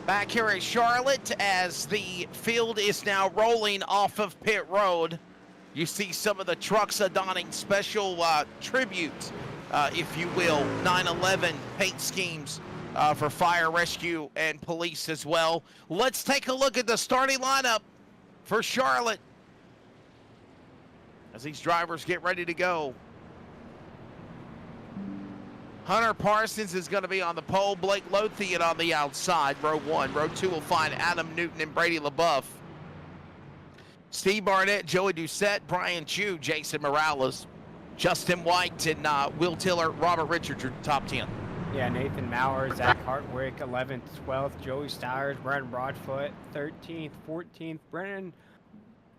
Back here at Charlotte as the field is now rolling off of pit road. You see some of the trucks donning special tribute, if you will, 9/11 paint schemes for fire, rescue, and police as well. Let's take a look at the starting lineup for Charlotte as these drivers get ready to go. Hunter Parsons is going to be on the pole. Blake Lothian on the outside, row 1. Row 2 will find Adam Newton and Brady LaBeouf. Steve Barnett, Joey Doucette, Brian Chu, Jason Morales, Justin White, and Will Tiller, Robert Richards, top 10. Yeah, Nathan Maurer, Zach Hartwick, 11th, 12th, Joey Stires, Brandon Broadfoot, 13th, 14th, Brennan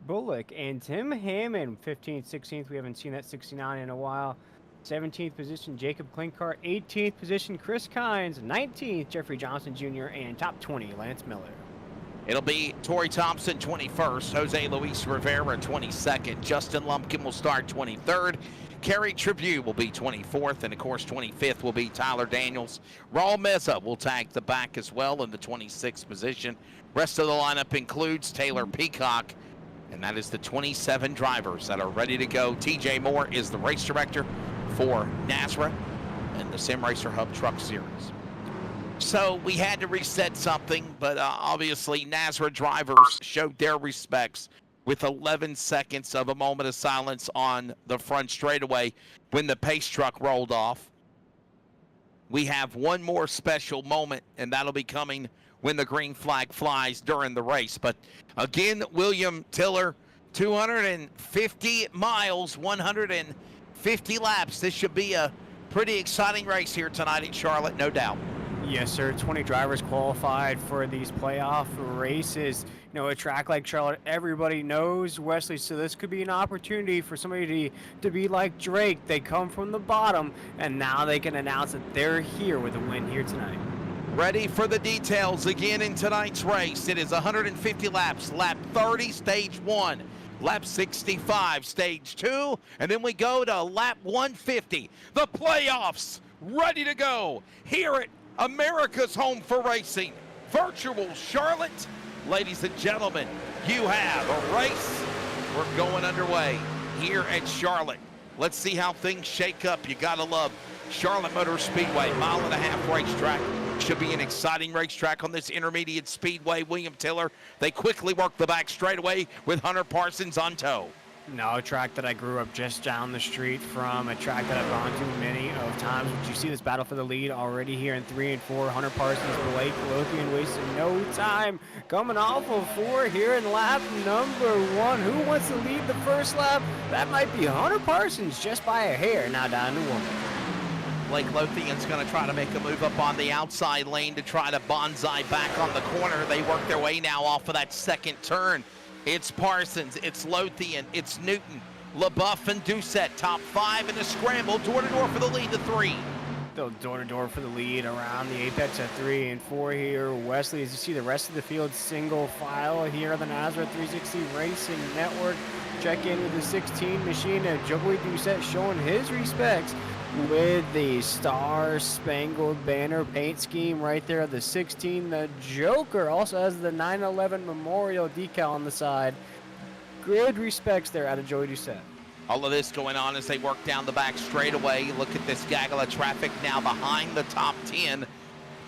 Bullock, and Tim Hammond, 15th, 16th. We haven't seen that 69 in a while. 17th position, Jacob Klinkart. 18th position, Chris Kynes. 19th, Jeffrey Johnson Jr. And top 20, Lance Miller. It'll be Torrey Thompson 21st, Jose Luis Rivera 22nd, Justin Lumpkin will start 23rd, Kerry Tribune will be 24th, and of course 25th will be Tyler Daniels. Raul Meza will tag the back as well in the 26th position. Rest of the lineup includes Taylor Peacock, and that is the 27 drivers that are ready to go. TJ Moore is the race director for NASRA and the Sim Racer Hub Truck Series. So we had to reset something, but obviously NASRA drivers showed their respects with 11 seconds of a moment of silence on the front straightaway when the pace truck rolled off. We have one more special moment, and that'll be coming when the green flag flies during the race. But again, William Tiller, 250 miles, 150 laps. This should be a pretty exciting race here tonight in Charlotte, no doubt. Yes, sir. 20 drivers qualified for these playoff races. You know, a track like Charlotte, everybody knows Wesley, so this could be an opportunity for somebody to be like Drake. They come from the bottom, and now they can announce that they're here with a win here tonight. Ready for the details again in tonight's race. It is 150 laps. Lap 30, stage 1. Lap 65, stage 2. And then we go to lap 150. The playoffs ready to go here at America's home for racing, virtual Charlotte. Ladies and gentlemen, you have a race. We're going underway here at Charlotte. Let's see how things shake up. You gotta love Charlotte Motor Speedway, mile-and-a-half racetrack. Should be an exciting racetrack on this intermediate speedway. William Tiller, they quickly work the back straightaway with Hunter Parsons on tow. No, a track that I grew up just down the street from, a track that I've gone to many of times. But you see this battle for the lead already here in 3 and 4. Hunter Parsons, Blake Lothian wasting no time. Coming off of 4 here in lap number 1. Who wants to lead the first lap? That might be Hunter Parsons just by a hair. Now down to 1. Blake Lothian's going to try to make a move up on the outside lane to try to bonsai back on the corner. They work their way now off of that second turn. It's Parsons, it's Lothian, it's Newton, LaBeouf and Doucette, top 5 in the scramble, door-to-door for the lead to 3. Still door-to-door for the lead around the apex at 3 and 4 here. Wesley, as you see the rest of the field, single file here on the NASRA 360 Racing Network. Check in with the 16 machine, and Joey Doucette showing his respects with the Star Spangled Banner paint scheme right there. The 16, the Joker, also has the 9/11 Memorial decal on the side. Good respects there out of Joey Doucette. All of this going on as they work down the back straightaway. Look at this gaggle of traffic now behind the top 10. Of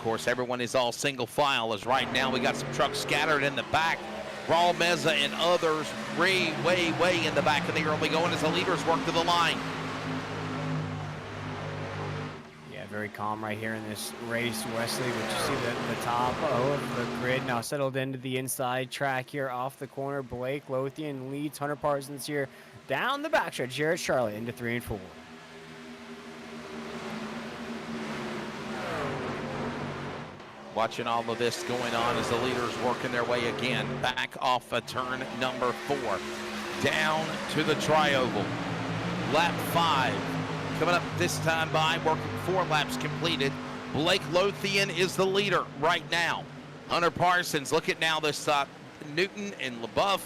course, everyone is all single file, as right now we got some trucks scattered in the back. Raul Meza and others way in the back of the early going as the leaders work to the line. Very calm right here in this race, Wesley, but you see the top of the grid now settled into the inside track here off the corner. Blake Lothian leads Hunter Parsons here down the backstretch here at Charlotte into 3 and 4. Watching all of this going on as the leaders working their way again back off of turn number 4 down to the tri-oval. Lap 5 coming up this time by, working 4 laps completed. Blake Lothian is the leader right now. Hunter Parsons, look at now this Newton and LaBeouf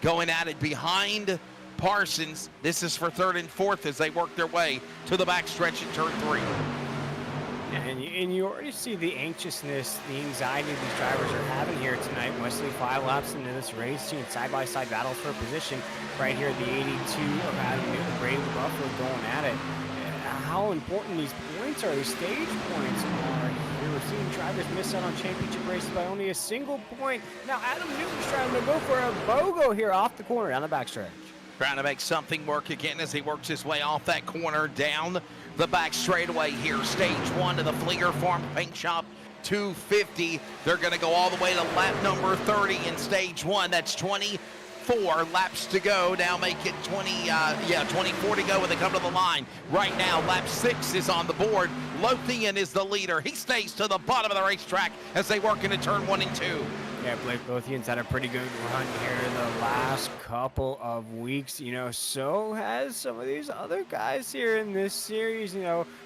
going at it behind Parsons. This is for 3rd and 4th as they work their way to the backstretch in turn 3. And you already see the anxiousness, the anxiety these drivers are having here tonight. Wesley 5 laps into this race, seeing side-by-side battles for position right here at the 82 of Adam Newton, Brady Buffalo going at it. How important these points are, these stage points are here. We're seeing drivers miss out on championship races by only a single point. Now Adam Newton's trying to go for a BOGO here off the corner down the backstretch. Trying to make something work again as he works his way off that corner down the back straightaway here. Stage 1 to the Fleeger Farm Paint Shop 250. They're going to go all the way to lap number 30 in stage 1. That's 24 laps to go. Now make it 24 to go when they come to the line. Right now, lap 6 is on the board. Lothian is the leader. He stays to the bottom of the racetrack as they work into turn 1 and 2. Yeah, Blake Lothian's had a pretty good run here the last couple of weeks. So has some of these other guys here in this series.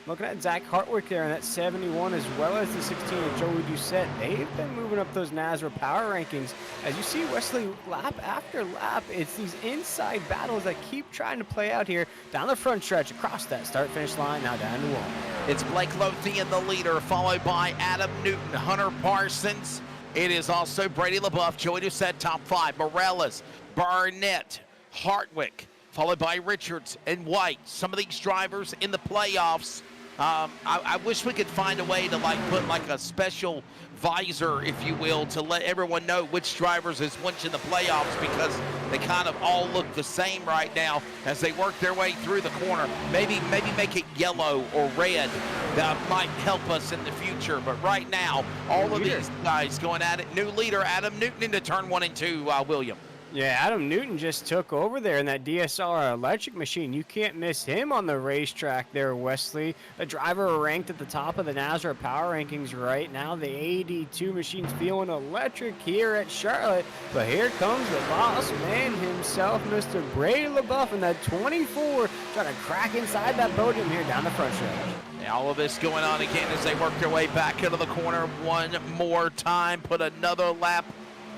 Looking at Zach Hartwick there in that 71 as well as the 16 of Joey Doucette. They've been moving up those NASRA power rankings. As you see Wesley lap after lap, it's these inside battles that keep trying to play out here down the front stretch across that start-finish line, now down to 1. It's Blake Lothian, the leader, followed by Adam Newton, Hunter Parsons. It is also Brady LaBeouf, Joey Doucette, top 5. Morales, Barnett, Hartwick, followed by Richards and White. Some of these drivers in the playoffs. I wish we could find a way to put a special visor, if you will, to let everyone know which drivers is which in the playoffs, because they kind of all look the same right now as they work their way through the corner. Maybe make it yellow or red. That might help us in the future. But right now, all of these guys going at it. New leader, Adam Newton, into turn 1 and 2, William. Yeah, Adam Newton just took over there in that DSR electric machine. You can't miss him on the racetrack there, Wesley. The driver ranked at the top of the NASRA power rankings right now. The 82 machine's feeling electric here at Charlotte. But here comes the boss man himself, Mr. Brady LaBeouf, in that 24, trying to crack inside that podium here down the front stretch. All of this going on again as they work their way back into the corner one more time. Put another lap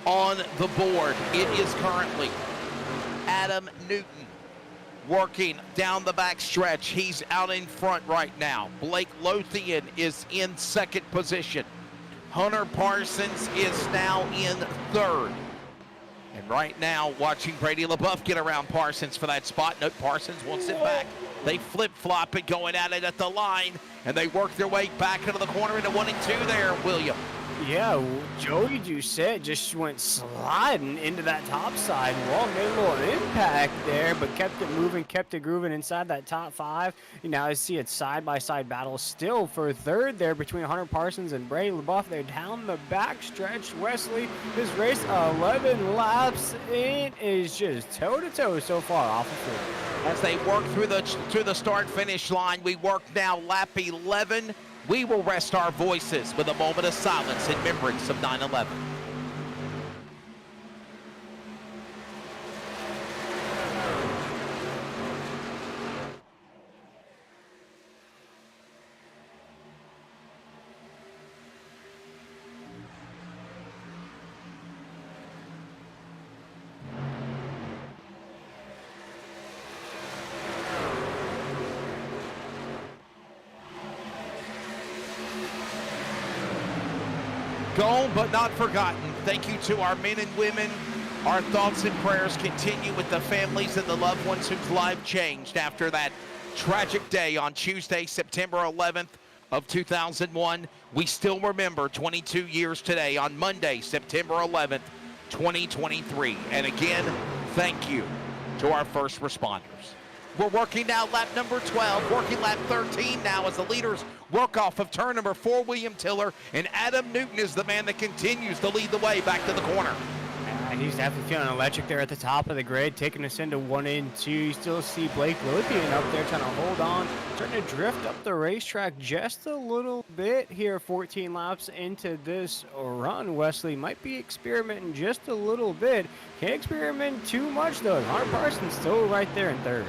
on the board. It is currently Adam Newton working down the back stretch. He's out in front right now. Blake Lothian is in second position. Hunter Parsons is now in third. And right now, watching Brady LaBeouf get around Parsons for that spot. Nope, Parsons wants it back. They flip-flop it, going at it at the line, and they work their way back into the corner into 1 and 2 there, William. Yeah, Joey Doucette just went sliding into that top side wall, made a little impact there, but kept it moving, kept it grooving inside that top 5. Now I see it side-by-side battle still for third there between Hunter Parsons and Brady LaBeouf. They're down the back stretch. Wesley, this race 11 laps. It is just toe-to-toe so far off the field. As they work through the start-finish line, we work now lap 11. We will rest our voices with a moment of silence in remembrance of 9/11. Gone but not forgotten. Thank you to our men and women. Our thoughts and prayers continue with the families and the loved ones whose life changed after that tragic day on Tuesday, September 11th of 2001. We still remember 22 years today on Monday, September 11th, 2023. And again, thank you to our first responders. We're working now lap number 12, working lap 13 now as the leaders work off of turn number 4, William Tiller, and Adam Newton is the man that continues to lead the way back to the corner. And he's definitely feeling electric there at the top of the grid, taking us into 1 and 2. You still see Blake Lothian up there trying to hold on, starting to drift up the racetrack just a little bit here, 14 laps into this run. Wesley might be experimenting just a little bit. Can't experiment too much, though. Hunter Parsons still right there in third.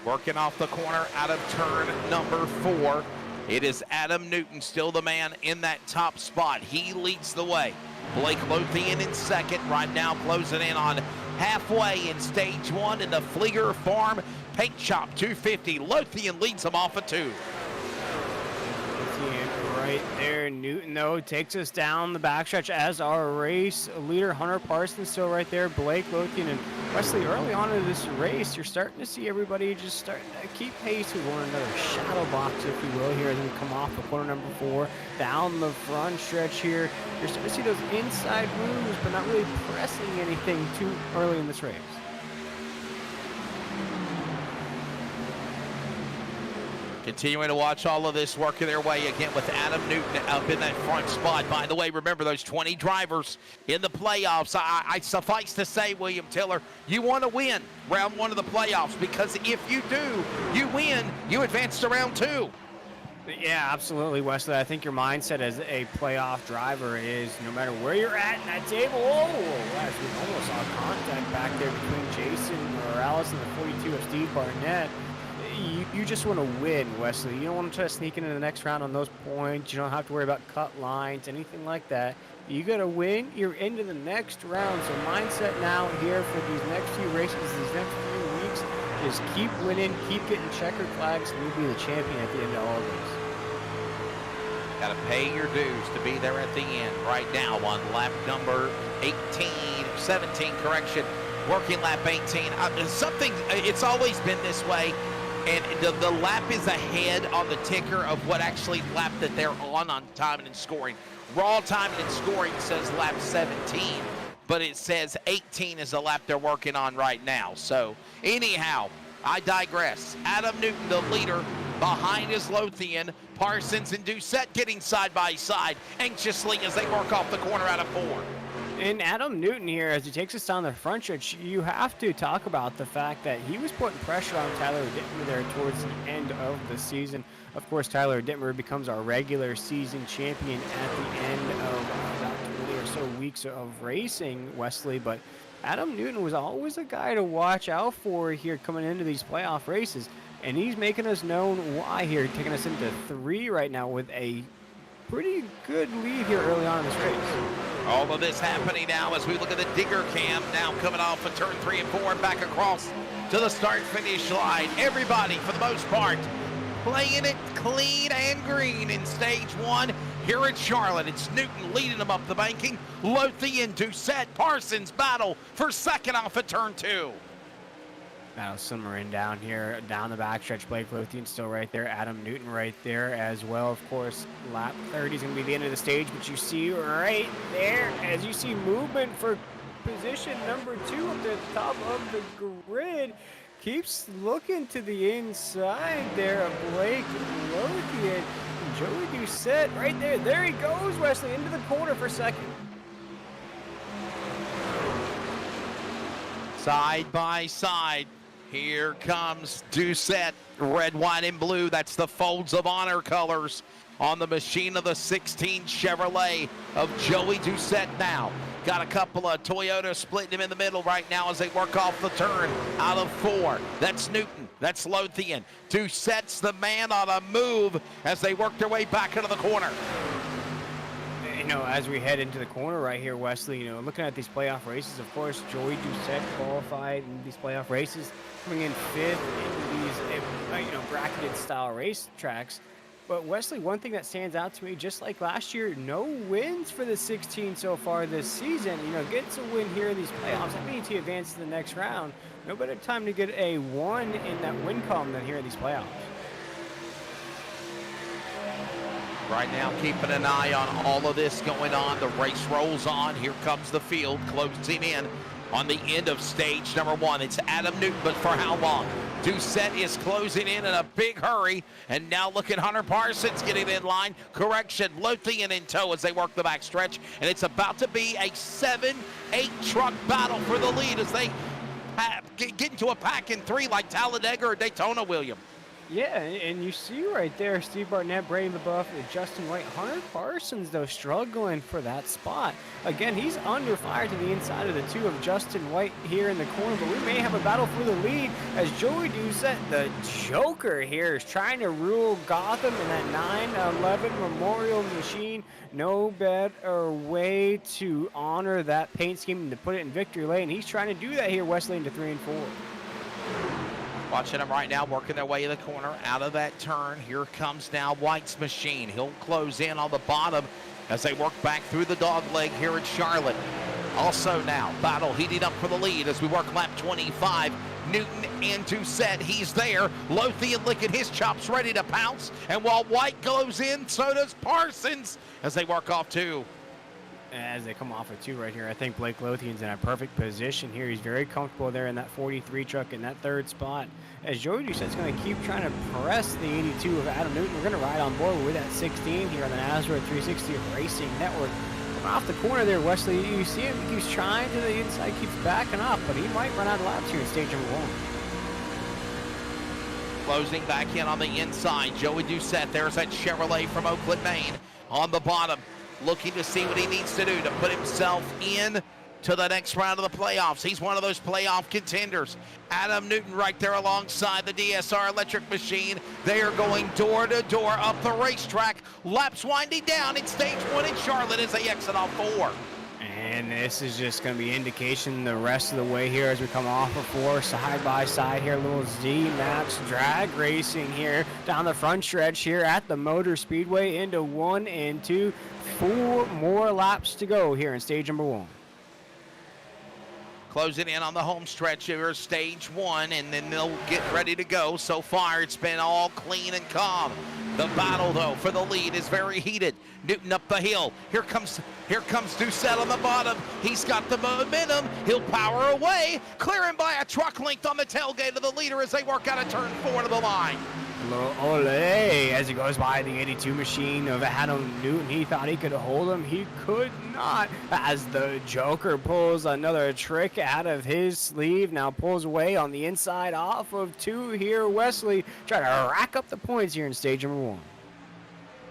Working off the corner out of turn number 4. It is Adam Newton, still the man in that top spot. He leads the way. Blake Lothian in second, right now closing in on halfway in stage 1 in the Fleeger Farm Paint Shop 250. Lothian leads them off of 2. Right there, Newton, though, takes us down the backstretch as our race leader, Hunter Parsons, still right there. Blake Lothian and Wesley, early on in this race, you're starting to see everybody just starting to keep pace with one another. Shadow box, if you will, here as we come off the corner number 4. Down the front stretch here, you're starting to see those inside moves, but not really pressing anything too early in this race. Continuing to watch all of this working their way again with Adam Newton up in that front spot. By the way, remember those 20 drivers in the playoffs. I suffice to say, William Tiller, you want to win round 1 of the playoffs, because if you do, you win, you advance to round 2. Yeah, absolutely, Wesley. I think your mindset as a playoff driver is no matter where you're at in that table. Oh, Wes, we almost saw contact back there between Jason Morales and the 42 of Steve Barnett. You just want to win, Wesley. You don't want to try to sneak into the next round on those points. You don't have to worry about cut lines, anything like that. You got to win. You're into the next round. So mindset now here for these next few races, these next few weeks, is keep winning, keep getting checkered flags, and you'll be the champion at the end of all of this. Got to pay your dues to be there at the end. Right now on lap number 17, correction, working lap 18. It's always been this way. And the lap is ahead on the ticker of what actually lap that they're on timing and scoring. Raw timing and scoring says lap 17, but it says 18 is the lap they're working on right now. So anyhow, I digress. Adam Newton, the leader, behind is Lothian. Parsons and Doucette getting side by side anxiously as they work off the corner out of 4. And Adam Newton here, as he takes us down the front stretch, you have to talk about the fact that he was putting pressure on Tyler Dittmer there towards the end of the season. Of course, Tyler Dittmer becomes our regular season champion at the end of about 20 or so weeks of racing, Wesley. But Adam Newton was always a guy to watch out for here coming into these playoff races. And he's making us known why here, taking us into 3 right now with a pretty good lead here early on in this race. All of this happening now as we look at the digger cam now coming off of turn 3 and 4 back across to the start-finish line. Everybody, for the most part, playing it clean and green in stage 1 here at Charlotte. It's Newton leading them up the banking. Lothian, Doucette, Parsons battle for second off of turn 2. Now simmering down here, down the backstretch. Blake Lothian still right there. Adam Newton right there as well. Of course, lap 30 is going to be the end of the stage, but you see right there, as you see movement for position number 2 up at the top of the grid. Keeps looking to the inside there of Blake Lothian. And Joey Doucette right there. There he goes, Wesley, into the corner for second. Side by side. Here comes Doucette, red, white, and blue. That's the Folds of Honor colors on the machine of the 16 Chevrolet of Joey Doucette now. Got a couple of Toyota splitting him in the middle right now as they work off the turn out of 4. That's Newton. That's Lothian. Doucette's the man on a move as they work their way back into the corner. You know, as we head into the corner right here, Wesley, you know, looking at these playoff races, of course, Joey Doucette qualified in these playoff races, coming in 5th in these, bracketed style race tracks. But Wesley, one thing that stands out to me, just like last year, no wins for the 16 so far this season. You know, gets a win here in these playoffs. That means he advances to the next round. No better time to get a 1 in that win column than here in these playoffs. Right now, keeping an eye on all of this going on. The race rolls on. Here comes the field closing in on the end of stage number 1. It's Adam Newton, but for how long? Doucette is closing in a big hurry. And now look at Hunter Parsons getting in line. Correction, Lothian in tow as they work the back stretch. And it's about to be a 7-8 truck battle for the lead as they get into a pack in 3 like Talladega or Daytona, William. Yeah, and you see right there, Steve Barnett, Brady LaBeouf, and Justin White. Hunter Parsons, though, struggling for that spot. Again, he's under fire to the inside of the 2 of Justin White here in the corner, but we may have a battle for the lead as Joey Doucette, the Joker here, is trying to rule Gotham in that 911 Memorial machine. No better way to honor that paint scheme than to put it in victory lane. He's trying to do that here, Wesley, into 3 and 4. Watching them right now working their way to the corner, out of that turn. Here comes now White's machine. He'll close in on the bottom as they work back through the dog leg here at Charlotte. Also now, battle heating up for the lead as we work lap 25. Newton and Doucette, he's there. Lothian licking his chops, ready to pounce. And while White goes in, so does Parsons as they work off 2. As they come off of 2 right here, I think Blake Lothian's in a perfect position here. He's very comfortable there in that 43 truck in that 3rd spot. As Joey Doucette's going to keep trying to press the 82 of Adam Newton. We're going to ride on board with that 16 here on the NASCAR 360 Racing Network. Off the corner there, Wesley, you see him, he keeps trying to the inside, keeps backing up, but he might run out of laps here in stage number 1. Closing back in on the inside, Joey Doucette. There's that Chevrolet from Oakland, Maine on the bottom, looking to see what he needs to do to put himself in to the next round of the playoffs. He's one of those playoff contenders. Adam Newton right there alongside the DSR electric machine. They are going door to door up the racetrack. Laps winding down in stage 1 in Charlotte as they exit off 4. And this is just going to be indication the rest of the way here as we come off of 4, side by side here. A little Z-Max drag racing here down the front stretch here at the Motor Speedway into 1 and 2. 4 more laps to go here in stage number 1. Closing in on the home stretch here, stage 1, and then they'll get ready to go. So far, it's been all clean and calm. The battle, though, for the lead is very heated. Newton up the hill. Here comes Doucette on the bottom. He's got the momentum. He'll power away, clearing by a truck length on the tailgate of the leader as they work out of turn 4 to the line. A little ole as he goes by the 82 machine of Adam Newton. He thought he could hold him. He could not as the Joker pulls another trick out of his sleeve. Now pulls away on the inside off of 2 here. Wesley trying to rack up the points here in stage number 1.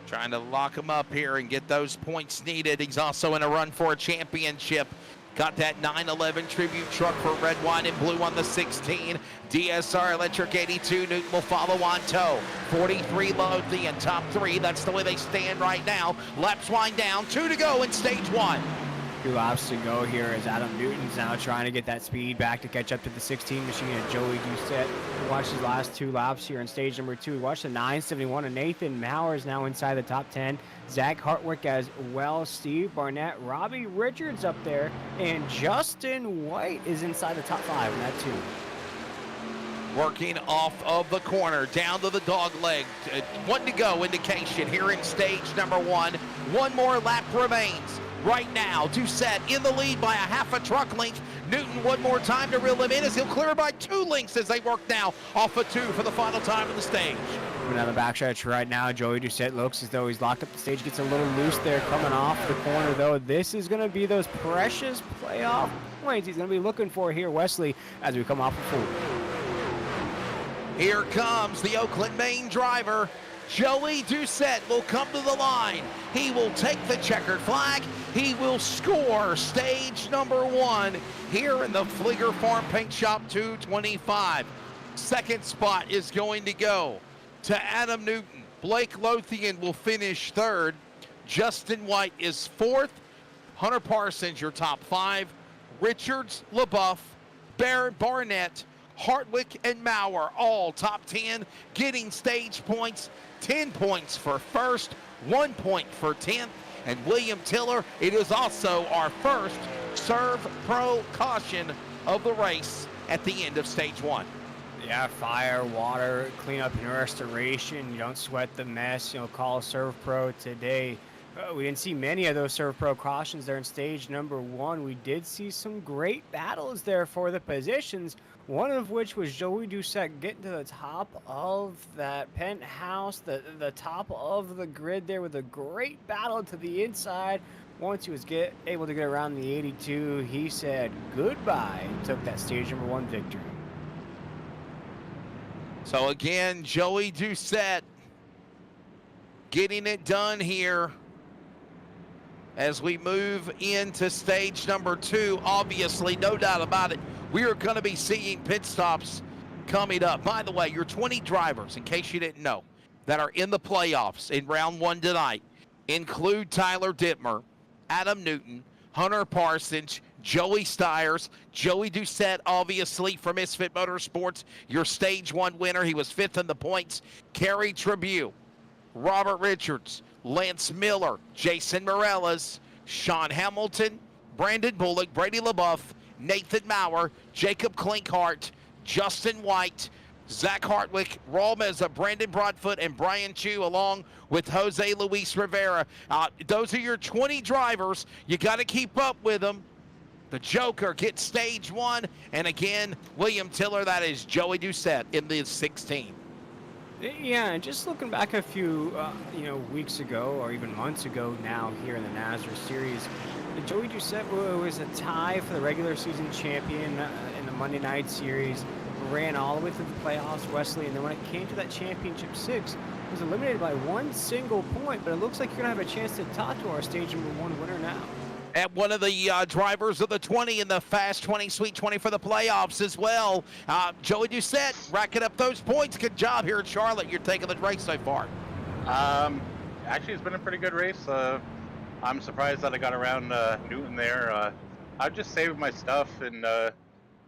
Trying to lock him up here and get those points needed. He's also in a run for a championship. Got that 911 tribute truck for red, white, and blue on the 16. DSR Electric 82. Newton will follow on tow. 43 Lothian, top 3. That's the way they stand right now. Laps wind down. 2 to go in stage 1. 2 laps to go here as Adam Newton's now trying to get that speed back to catch up to the 16 machine and Joey Doucette. Watch his last 2 laps here in stage number 2. Watch the 971 and Nathan Mowers now inside the top 10. Zach Hartwick as well. Steve Barnett, Robbie Richards up there, and Justin White is inside the top 5 in that 2. Working off of the corner, down to the dog leg. 1 to go indication here in stage number 1. 1 more lap remains. Right now, Doucette in the lead by a half a truck length. Newton 1 more time to reel him in as he'll clear by 2 lengths as they work now off of 2 for the final time of the stage. Coming down the backstretch right now, Joey Doucette looks as though he's locked up the stage, gets a little loose there coming off the corner though. This is going to be those precious playoff points he's going to be looking for here, Wesley, as we come off of 4. Here comes the Oakland, Maine driver. Joey Doucette will come to the line. He will take the checkered flag. He will score stage number 1 here in the Fleeger Farm Paint Shop 225. Second spot is going to go to Adam Newton. Blake Lothian will finish 3rd. Justin White is 4th. Hunter Parsons, your top 5. Richards, LaBeouf, Barnett, Hartwick, and Maurer, all top 10, getting stage points. 10 points for 1st, 1 point for 10th. And William Tiller, it is also our first Serve Pro caution of the race at the end of stage 1. Yeah, fire, water, cleanup, and restoration. You don't sweat the mess. Call Serve Pro today. We didn't see many of those Serve Pro cautions there in stage number 1. We did see some great battles there for the positions, one of which was Joey Doucette getting to the top of that penthouse, the top of the grid there with a great battle to the inside. Once he was able to get around the 82, he said goodbye and took that stage number 1 victory. So again, Joey Doucette getting it done here as we move into stage number 2. Obviously, no doubt about it, we are going to be seeing pit stops coming up. By the way, your 20 drivers, in case you didn't know, that are in the playoffs in round 1 tonight include Tyler Dittmer, Adam Newton, Hunter Parsons, Joey Stiers, Joey Doucette, obviously, for Misfit Motorsports, your Stage 1 winner. He was 5th in the points. Kerry Tribune, Robert Richards, Lance Miller, Jason Morales, Sean Hamilton, Brandon Bullock, Brady LaBeouf, Nathan Maurer, Jacob Klinkhart, Justin White, Zach Hartwick, Raul Meza, Brandon Broadfoot, and Brian Chu, along with Jose Luis Rivera. Those are your 20 drivers. You got to keep up with them. The Joker gets Stage 1, and again, William Tiller, that is Joey Doucette in the 16. Yeah, and just looking back a few, weeks ago or even months ago now here in the NASCAR Series, Joey Doucette was a tie for the regular season champion in the Monday Night Series, ran all the way through the playoffs, Wesley, and then when it came to that championship 6, was eliminated by one single point, but it looks like you're going to have a chance to talk to our Stage number 1 winner now. At one of the drivers of the 20 in the Fast 20, Sweet 20 for the playoffs as well. Joey Doucette racking up those points. Good job here at Charlotte. You're taking the race so far. Actually, it's been a pretty good race. I'm surprised that I got around Newton there. I just saved my stuff, and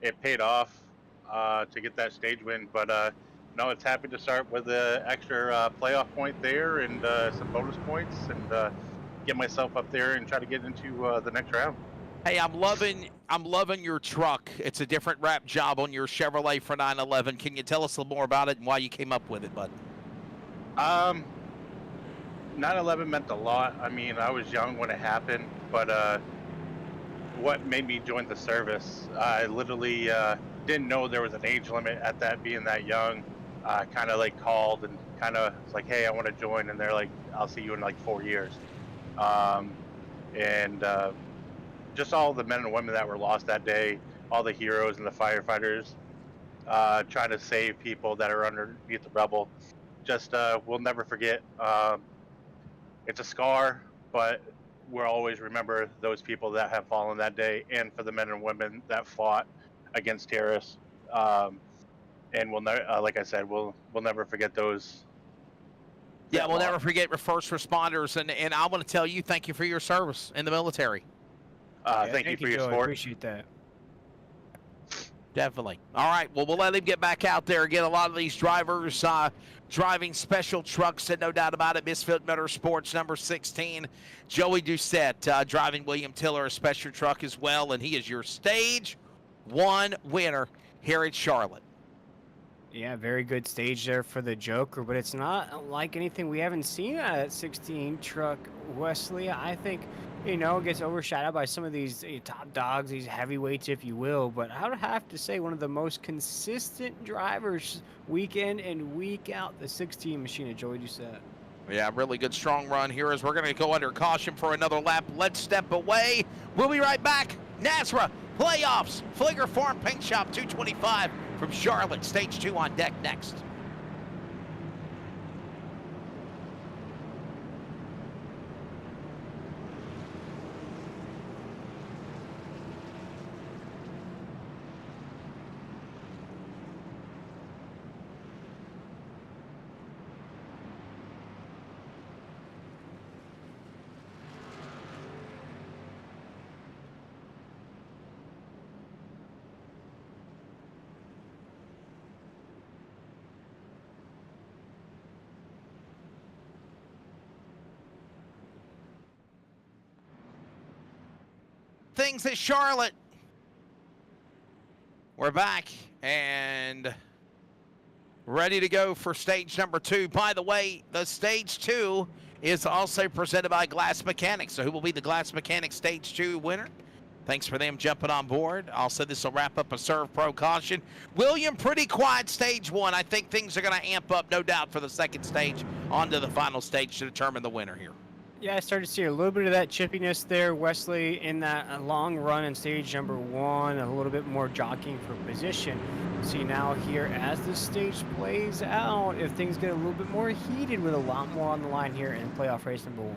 it paid off to get that stage win. But no, it's happy to start with an extra playoff point there and some bonus points, and get myself up there and try to get into the next round. Hey, I'm loving your truck. It's a different wrap job on your Chevrolet for 911. Can you tell us a little more about it and why you came up with it, bud? 911 meant a lot. I mean, I was young when it happened, but what made me join the service, I literally didn't know there was an age limit at that, being that young. Kind of like called and kind of was like, hey, I want to join, and they're like, I'll see you in like 4 years. Just all the men and women that were lost that day, all the heroes and the firefighters trying to save people that are underneath the rubble. Just we'll never forget. It's a scar, but we'll always remember those people that have fallen that day, and for the men and women that fought against terrorists. And we'll never, like I said, we'll never forget those. Yeah, we'll never forget first responders, and I want to tell you, thank you for your service in the military. Thank you for your support. I appreciate that. Definitely. All right, well, we'll let him get back out there. Again, a lot of these drivers driving special trucks, and no doubt about it, Misfit Motorsports number 16, Joey Doucette driving William Tiller, a special truck as well, and he is your Stage 1 winner here at Charlotte. Yeah, very good stage there for the Joker, but it's not like anything we haven't seen out of that 16 truck, Wesley. I think, it gets overshadowed by some of these top dogs, these heavyweights, if you will, but I would have to say one of the most consistent drivers week in and week out, the 16 machine of Joey Doucette. Yeah, really good, strong run here as we're going to go under caution for another lap. Let's step away. We'll be right back. NASRA playoffs, Fleeger Farm Paint Shop 225 from Charlotte. Stage 2 on deck next. Things at Charlotte. We're back and ready to go for stage number 2. By the way, the stage 2 is also presented by Glass Mechanics. So who will be the Glass Mechanics stage 2 winner? Thanks for them jumping on board. Also, this will wrap up a Serve Pro caution. William, pretty quiet stage 1. I think things are going to amp up, no doubt, for the second stage onto the final stage to determine the winner here. Yeah, I started to see a little bit of that chippiness there, Wesley, in that long run in stage number 1, a little bit more jockeying for position. See now here as the stage plays out, if things get a little bit more heated with a lot more on the line here in playoff race number 1.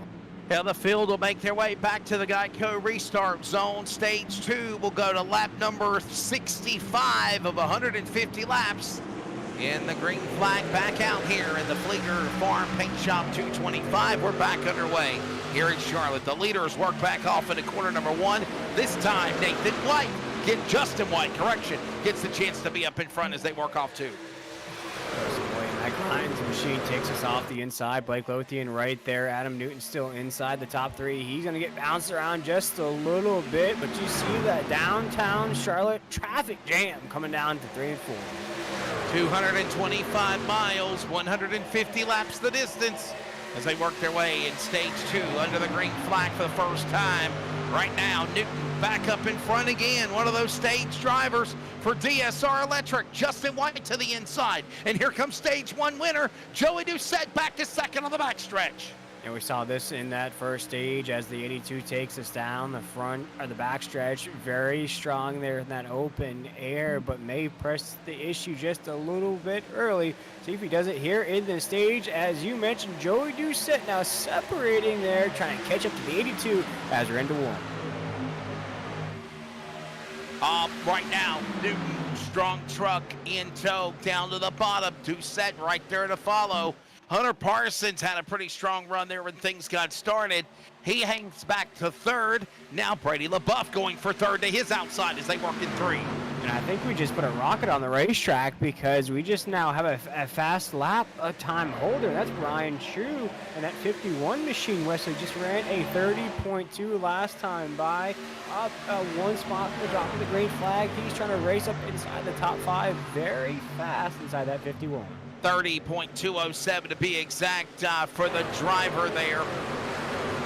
Yeah, the field will make their way back to the Geico restart zone. Stage 2 will go to lap number 65 of 150 laps. In the green flag back out here in the Fleeger Farm Paint Shop 225. We're back underway here in Charlotte. The leaders work back off into corner number 1. This time, Justin White, gets the chance to be up in front as they work off two. Mike Ryan's machine takes us off the inside. Blake Lothian right there. Adam Newton still inside the top three. He's going to get bounced around just a little bit, but you see that downtown Charlotte traffic jam coming down to 3 and 4. 225 miles, 150 laps the distance as they work their way in stage 2 under the green flag for the first time. Right now, Newton back up in front again. One of those stage drivers for DSR Electric. Justin White to the inside. And here comes stage 1 winner, Joey Doucette back to second on the backstretch. And we saw this in that first stage as the 82 takes us down the front or the backstretch. Very strong there in that open air, but may press the issue just a little bit early. See if he does it here in the stage. As you mentioned, Joey Doucette now separating there, trying to catch up to the 82 as we're into 1. Right now, Newton, strong truck in tow down to the bottom. Doucette right there to follow. Hunter Parsons had a pretty strong run there when things got started. He hangs back to third. Now Brady LaBeouf going for third to his outside as they work in 3. And I think we just put a rocket on the racetrack because we just now have a fast lap time holder. That's Brian True. And that 51 machine, Wesley, just ran a 30.2 last time by. Up 1 spot from the drop of the green flag. He's trying to race up inside the top 5 very fast inside that 51. 30.207 to be exact for the driver there.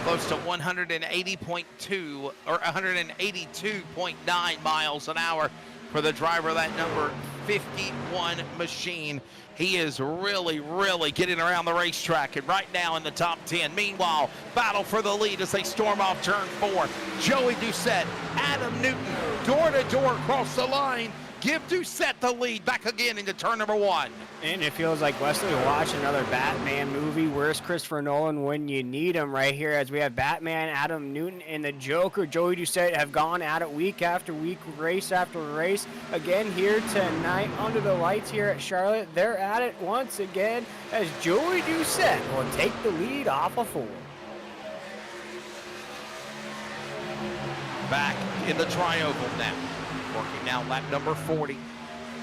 Close to 180.2 or 182.9 miles an hour for the driver of that number 51 machine. He is really, really getting around the racetrack and right now in the top 10. Meanwhile, battle for the lead as they storm off turn 4. Joey Doucette, Adam Newton, door to door across the line. Give Doucette the lead back again into turn number 1. And it feels like Wesley watching another Batman movie. Where's Christopher Nolan when you need him right here as we have Batman, Adam Newton, and the Joker, Joey Doucette, have gone at it week after week, race after race. Again here tonight under the lights here at Charlotte. They're at it once again as Joey Doucette will take the lead off of 4. Back in the tri-oval now. Working now lap number 40.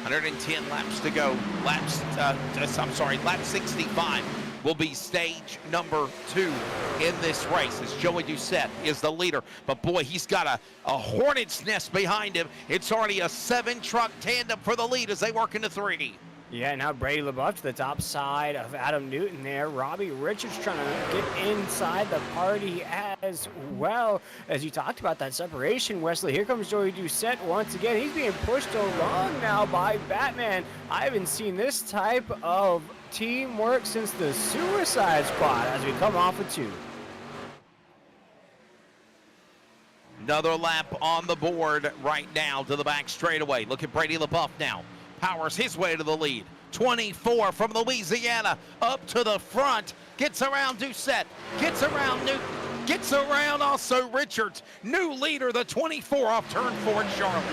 110 laps to go. Lap 65 will be stage number 2 in this race as Joey Doucette is the leader. But boy, he's got a hornet's nest behind him. It's already a 7-truck tandem for the lead as they work into 3. Yeah, now Brady LaBeouf to the top side of Adam Newton there. Robbie Richards trying to get inside the party as well. As you talked about that separation, Wesley, here comes Joey Doucette once again. He's being pushed along now by Batman. I haven't seen this type of teamwork since the Suicide Squad as we come off of 2. Another lap on the board right now to the back straightaway. Look at Brady LaBeouf now. Powers his way to the lead. 24 from Louisiana up to the front. Gets around Doucette. Gets around Newton. Gets around also Richards. New leader, the 24 off turn 4 in Charlotte.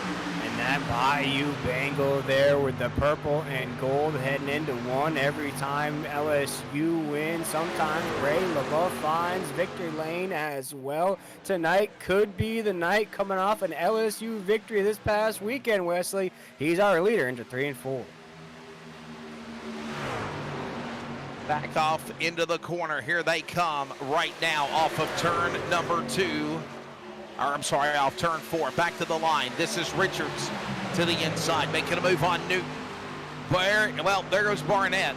And that Bayou Bengal there with the purple and gold heading into 1 every time LSU wins. Sometimes Ray LaBeouf finds victory lane as well. Tonight could be the night coming off an LSU victory this past weekend, Wesley. He's our leader into 3 and 4. Back off into the corner. Here they come right now off of turn number 2. Off turn 4. Back to the line. This is Richards to the inside, making a move on Newton. There goes Barnett.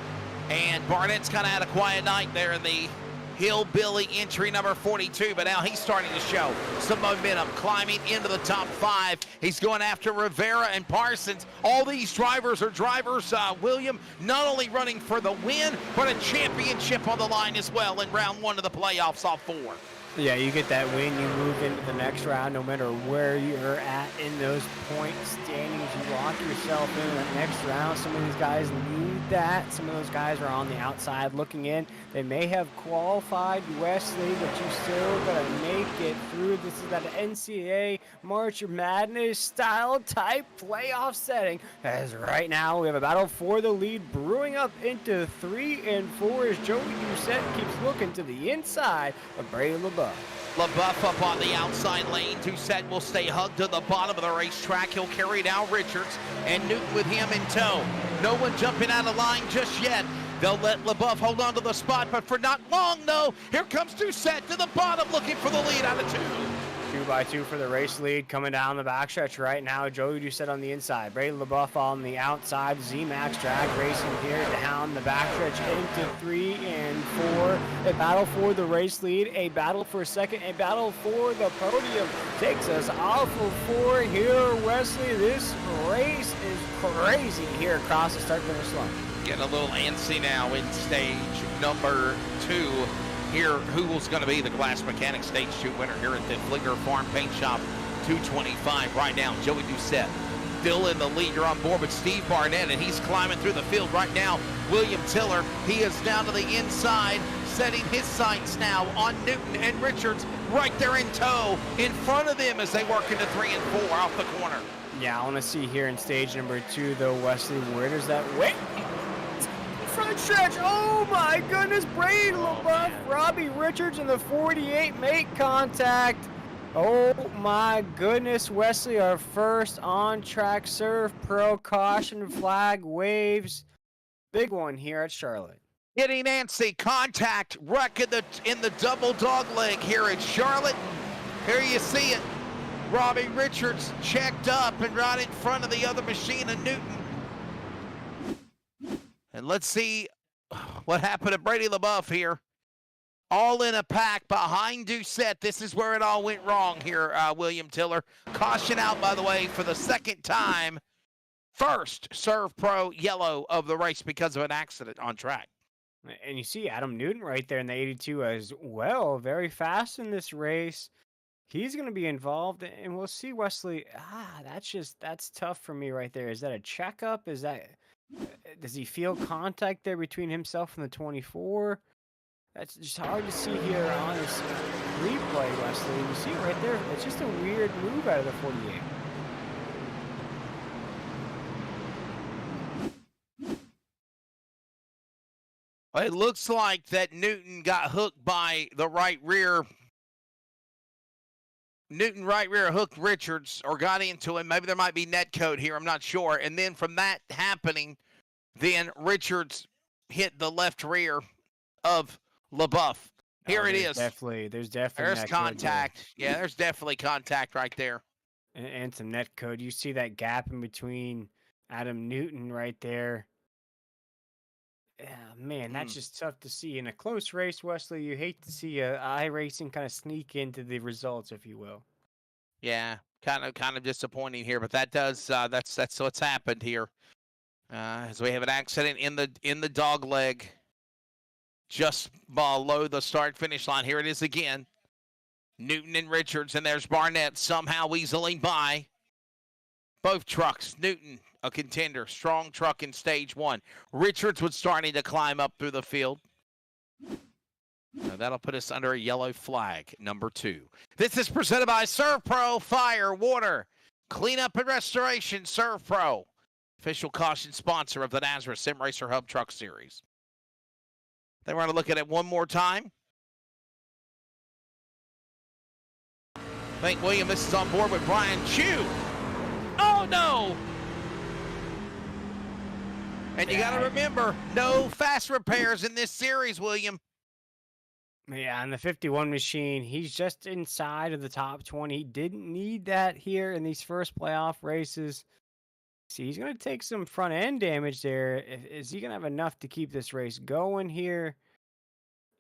And Barnett's kind of had a quiet night there in the Hillbilly entry number 42, but now he's starting to show some momentum, climbing into the top 5. He's going after Rivera and Parsons. All these drivers are drivers, William, not only running for the win, but a championship on the line as well in round 1 of the playoffs off 4. Yeah, you get that win, you move into the next round, no matter where you're at in those point standings, you lock yourself in that next round. Some of these guys need that. Some of those guys are on the outside looking in. They may have qualified Wesley, but you still gotta make it through. This is that NCAA March Madness style type playoff setting. As right now we have a battle for the lead brewing up into 3 and 4 as Joey Doucette keeps looking to the inside of Brady LaBeouf. LaBeouf up on the outside lane. Doucette will stay hugged to the bottom of the racetrack. He'll carry down Richards and Newton with him in tow. No one jumping out of line just yet. They'll let LaBeouf hold on to the spot, but for not long, no. Here comes Doucette to the bottom, looking for the lead out of 2. 2x2 for the race lead coming down the backstretch right now. Joey Doucette on the inside. Brady LaBeouf on the outside. Z-Max drag racing here down the backstretch into 3 and 4. A battle for the race lead. A battle for second. A battle for the podium. Takes us off of 4 here, Wesley. This race is crazy here across the start-finish line. Getting a little antsy now in stage number 2. Here, who's going to be the Glass Mechanic Stage 2 winner here at the Fleeger Farm Paint Shop 225 right now. Joey Doucette still in the lead. You're on board with Steve Barnett, and he's climbing through the field right now. William Tiller, he is down to the inside, setting his sights now on Newton and Richards right there in tow in front of them as they work into 3 and 4 off the corner. Yeah, I want to see here in stage number 2, though, Wesley, where does that wait? Front stretch, oh my goodness, Brady LaBeouf, Robbie Richards in the 48 make contact. Oh my goodness, Wesley, our first on-track Serve Pro caution flag waves. Big one here at Charlotte. Getting antsy, contact, wreck in the double dog leg here at Charlotte. Here you see it. Robbie Richards checked up and right in front of the other machine of Newton. And let's see what happened to Brady LaBeouf here. All in a pack behind Doucette. This is where it all went wrong here, William Tiller. Caution out, by the way, for the second time. First Serve Pro yellow of the race because of an accident on track. And you see Adam Newton right there in the 82 as well. Very fast in this race. He's going to be involved, and we'll see, Wesley. That's tough for me right there. Is that a checkup? Does he feel contact there between himself and the 24? That's just hard to see here on this replay, Wesley. You see it right there. It's just a weird move out of the 48. It looks like that Newton got hooked by the right rear. Newton right rear hooked Richards or got into him. Maybe there might be net code here. I'm not sure. And then from that happening, then Richards hit the left rear of LaBeouf. Here it is. There's definitely there's contact. Yeah, there's definitely contact right there. And some net code. You see that gap in between Adam Newton right there. Yeah, man, that's just tough to see. In a close race, Wesley, you hate to see iRacing kind of sneak into the results, if you will. Yeah, kind of disappointing here, but that does that's what's happened here. As we have an accident in the dog leg just below the start-finish line. Here it is again. Newton and Richards, and there's Barnett somehow weaseling by. Both trucks, Newton, a contender, strong truck in stage 1. Richards was starting to climb up through the field. Now that'll put us under a yellow flag, number 2. This is presented by Serve Pro Fire, Water, Cleanup and Restoration, Serve Pro. Official caution sponsor of the Nazareth Sim Racer Hub Truck Series. They want to look at it one more time. I think Williams is on board with Brian Chu. Oh, no. And you got to remember, no fast repairs in this series, William. Yeah, on the 51 machine, he's just inside of the top 20. He didn't need that here in these first playoff races. See, he's going to take some front end damage there. Is he going to have enough to keep this race going here?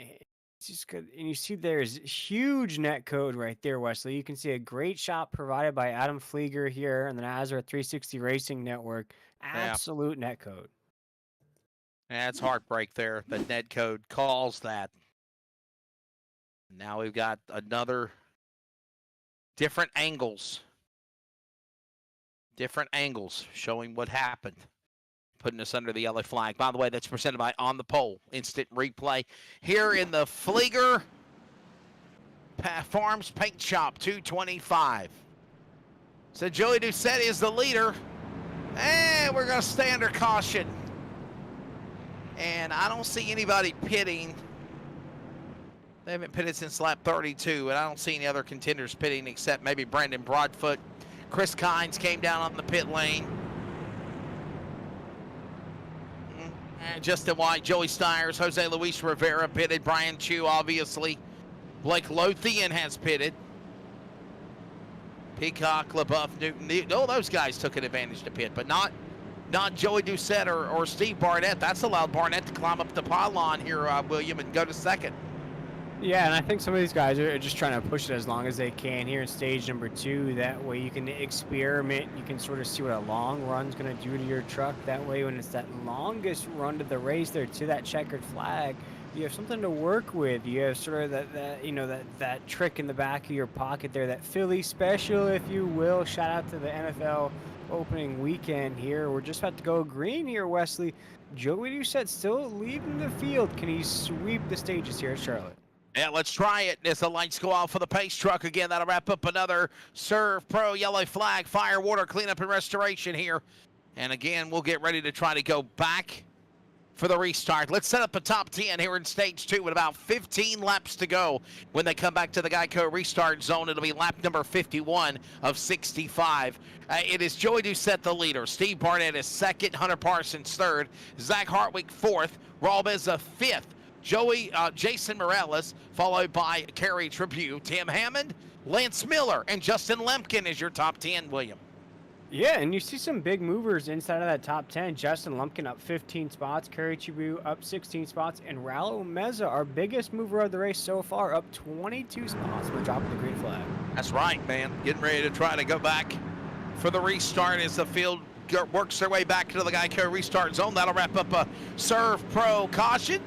It's just good. And you see there's huge net code right there, Wesley. You can see a great shot provided by Adam Fleeger here on the Nazareth 360 Racing Network. Absolute net code. Yeah, it's heartbreak there. The net code calls that. Now we've got another different angles showing what happened, putting us under the yellow flag. By the way, that's presented by On the Pole Instant Replay here in the Fleeger Farms Paint Shop 225. So Joey Doucette is the leader, and we're going to stay under caution. And I don't see anybody pitting. They haven't pitted since lap 32, and I don't see any other contenders pitting except maybe Brandon Broadfoot. Chris Kynes came down on the pit lane. And Justin White, Joey Stiers, Jose Luis Rivera pitted. Brian Chu, obviously. Blake Lothian has pitted. Peacock, LaBeouf, Newton. All those guys took an advantage to pit, but not Joey Doucette or Steve Barnett. That's allowed Barnett to climb up the pylon here, William, and go to second. Yeah, and I think some of these guys are just trying to push it as long as they can here in stage number 2. That way you can experiment. You can sort of see what a long run's going to do to your truck. That way when it's that longest run to the race there to that checkered flag, you have something to work with. You have sort of that trick in the back of your pocket there, that Philly special, if you will. Shout out to the NFL opening weekend here. We're just about to go green here, Wesley. Joey Doucette still leading the field. Can he sweep the stages here at Charlotte? Yeah, let's try it as the lights go out for the pace truck again. That'll wrap up another Serve Pro yellow flag, fire, water, cleanup, and restoration here. And again, we'll get ready to try to go back for the restart. Let's set up a top 10 here in stage 2 with about 15 laps to go. When they come back to the Geico restart zone, it'll be lap number 51 of 65. It is Joey Doucette the leader. Steve Barnett is second, Hunter Parsons third, Zach Hartwig fourth, Raul Meza fifth, Jason Morales, followed by Kerry Tribune, Tim Hammond, Lance Miller, and Justin Lemkin is your top 10, William. Yeah, and you see some big movers inside of that top 10. Justin Lumpkin up 15 spots, Kerry Tribune up 16 spots, and Raul Meza, our biggest mover of the race so far, up 22 spots with the drop of the green flag. That's right, man. Getting ready to try to go back for the restart as the field works their way back to the Geico restart zone. That'll wrap up a Serve Pro caution.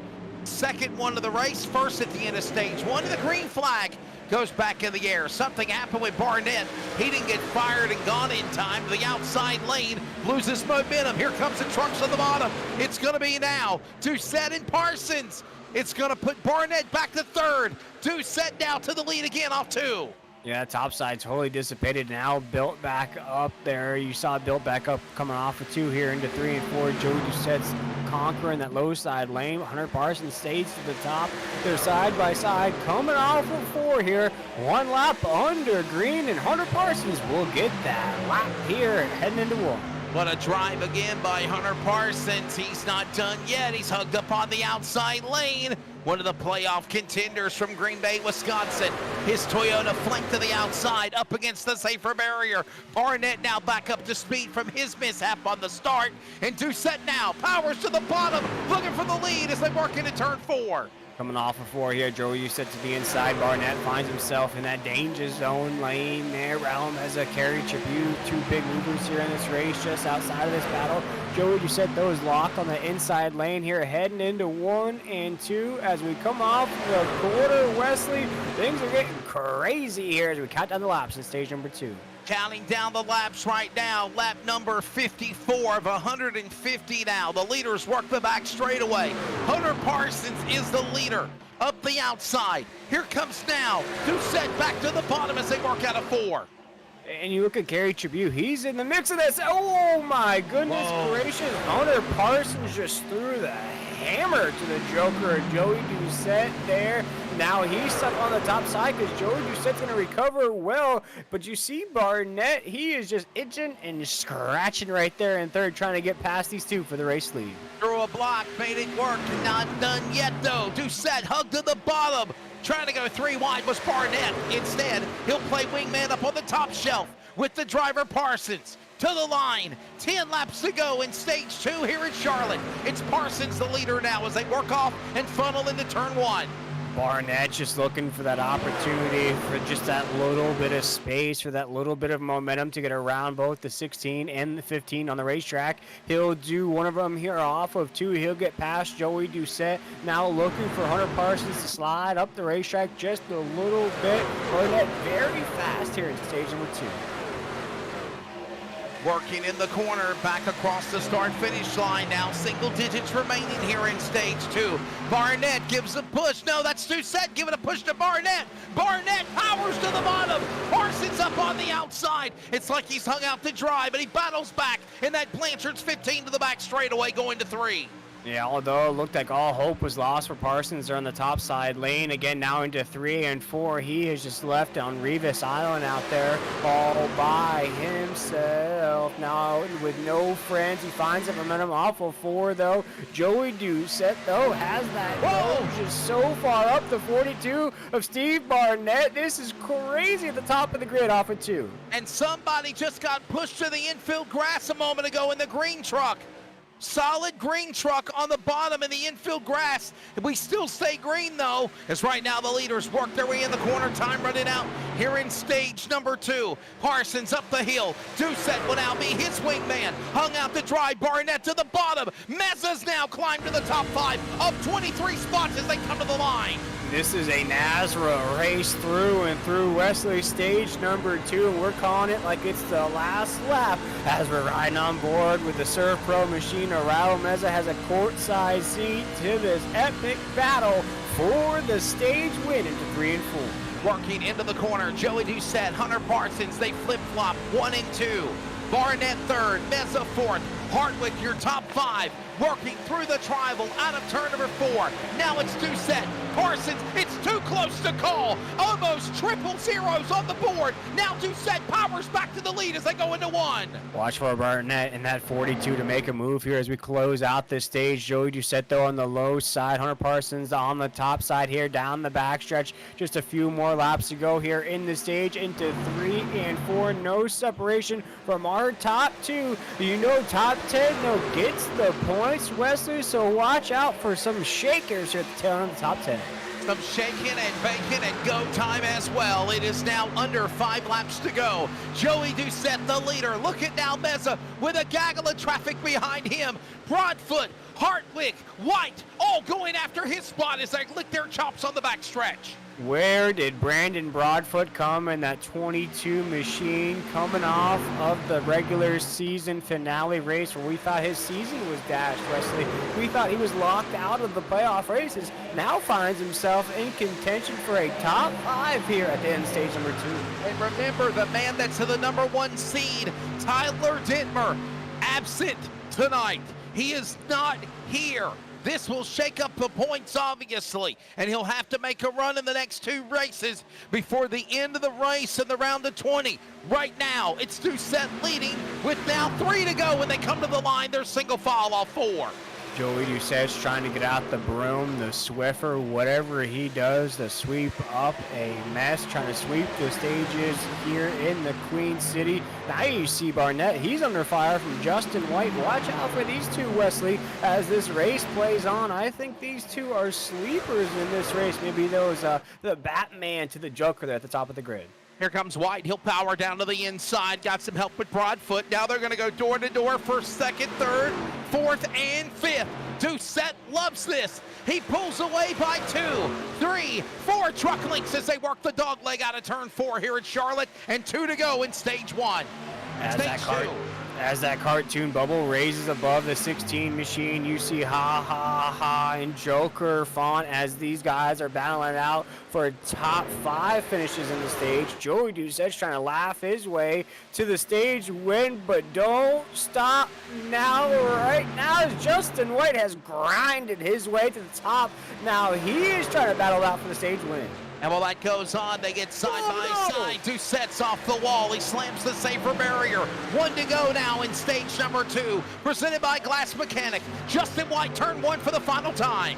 Second one of the race, first at the end of stage 1. The green flag goes back in the air. Something happened with Barnett. He didn't get fired and gone in time. The outside lane loses momentum. Here comes the trucks on the bottom. It's going to be now Doucette and Parsons. It's going to put Barnett back to third. Doucette now to the lead again off 2. Yeah, top side totally dissipated now. Built back up there. You saw it built back up coming off of 2 here into 3 and 4. Joey Doucette's conquering that low side lane. Hunter Parsons stays to the top. They're side by side coming off of 4 here. 1 lap under green, and Hunter Parsons will get that lap here heading into 1. What a drive again by Hunter Parsons. He's not done yet. He's hugged up on the outside lane. One of the playoff contenders from Green Bay, Wisconsin. His Toyota flanked to the outside, up against the safer barrier. Barnett now back up to speed from his mishap on the start. And Doucette now powers to the bottom, looking for the lead as they work into turn 4. Coming off of 4 here, Joey Doucette to the inside. Barnett finds himself in that danger zone lane there. Raul Meza, Kerry Tribune, 2 big movers here in this race just outside of this battle. Joey Doucette, though, is locked on the inside lane here, heading into 1 and 2. As we come off the quarter, Wesley, things are getting crazy here as we count down the laps in stage number 2. Counting down the laps right now, lap number 54 of 150 now. The leaders work the back straightaway. Hunter Parsons is the leader up the outside. Here comes now Doucette back to the bottom as they work out of 4. And you look at Kerry Tribune, he's in the mix of this. Oh my goodness gracious. Hunter Parsons just threw the hammer to the Joker. Joey Doucette there. Now he's stuck on the top side because Joey Doucette's going to recover well. But you see Barnett, he is just itching and scratching right there in third, trying to get past these 2 for the race lead. Through a block, made it work. Not done yet though. Doucette hugged to the bottom. Trying to go 3 wide was Barnett. Instead, he'll play wingman up on the top shelf with the driver Parsons. To the line, 10 laps to go in stage 2 here in Charlotte. It's Parsons the leader now as they work off and funnel into turn 1. Barnett just looking for that opportunity for just that little bit of space, for that little bit of momentum to get around both the 16 and the 15 on the racetrack. He'll do one of them here off of 2. He'll get past Joey Doucette. Now looking for Hunter Parsons to slide up the racetrack just a little bit. Barnett very fast here in stage number 2. Working in the corner, back across the start-finish line now. Single digits remaining here in stage 2. Barnett gives a push. No, that's Doucette giving a push to Barnett. Barnett powers to the bottom. Parsons up on the outside. It's like he's hung out to dry, but he battles back in that Blanchard's 15 to the back straightaway going to 3. Yeah, although it looked like all hope was lost for Parsons. They're on the top side lane again, now into 3 and 4. He is just left on Revis Island out there all by himself. Now with no friends, he finds the momentum off of 4 though. Joey Doucette though has that nose just so far up the 42 of Steve Barnett. This is crazy at the top of the grid off of 2. And somebody just got pushed to the infield grass a moment ago in the green truck. Solid green truck on the bottom in the infield grass. We still stay green though, as right now the leaders work their way in the corner. Time running out here in stage number 2. Parsons up the hill. Doucette will now be his wingman. Hung out to dry. Barnett to the bottom. Mezza's now climbed to the top 5 up 23 spots as they come to the line. This is a NASRA race through and through Wesley, stage number 2, and we're calling it like it's the last lap as we're riding on board with the Surf Pro machine. Raul Meza has a courtside seat to this epic battle for the stage win into 3 and 4. Working into the corner, Joey Doucette, Hunter Parsons, they flip-flop 1 and 2. Barnett 3rd, Meza 4th, Hartwick your top 5. Working through the tribal out of turn number 4. Now it's Doucette. Parsons, it's too close to call. Almost triple zeros on the board. Now Doucette powers back to the lead as they go into 1. Watch for Barnett in that 42 to make a move here as we close out this stage. Joey Doucette though on the low side. Hunter Parsons on the top side here down the backstretch. Just a few more laps to go here in the stage into 3 and 4. No separation from our top 2. You know top 10 no gets the points, Wesley, so watch out for some shakers here at the tail end of the top 10. Some shaking and baking and go time as well. It is now under 5 laps to go. Joey Doucette, the leader. Look at now Meza with a gaggle of traffic behind him. Broadfoot, Hartwick, White, all going after his spot as they lick their chops on the backstretch. Where did Brandon Broadfoot come in that 22 machine coming off of the regular season finale race where we thought his season was dashed, Wesley? We thought he was locked out of the playoff races. Now finds himself in contention for a top 5 here at the end of stage number 2. And remember, the man that's to the number 1 seed, Tyler Dittmer, absent tonight. He is not here. This will shake up the points, obviously, and he'll have to make a run in the next 2 races before the end of the race in the round of 20. Right now, it's Doucette leading with now 3 to go when they come to the line. They're single file off 4. Joey Doucette's trying to get out the broom, the Swiffer, whatever he does to sweep up a mess, trying to sweep the stages here in the Queen City. Now you see Barnett, he's under fire from Justin White. Watch out for these 2, Wesley, as this race plays on. I think these 2 are sleepers in this race. Maybe those the Batman to the Joker there at the top of the grid. Here comes White. He'll power down to the inside. Got some help with Broadfoot. Now they're going to go door to door for 2nd, 3rd, 4th, and 5th. Doucette loves this. He pulls away by 2, 3, 4 truck links as they work the dog leg out of turn 4 here at Charlotte, and 2 to go in stage 1. As that cartoon bubble raises above the 16 machine, you see Ha Ha Ha and Joker font as these guys are battling out for top 5 finishes in the stage. Joey Doucette's trying to laugh his way to the stage win, but don't stop now. Right now, as Justin White has grinded his way to the top. Now he is trying to battle out for the stage win. And while that goes on, they get side by side. Doucette's off the wall. He slams the safer barrier. 1 to go now in stage number 2. Presented by Glass Mechanic. Justin White, turn 1 for the final time.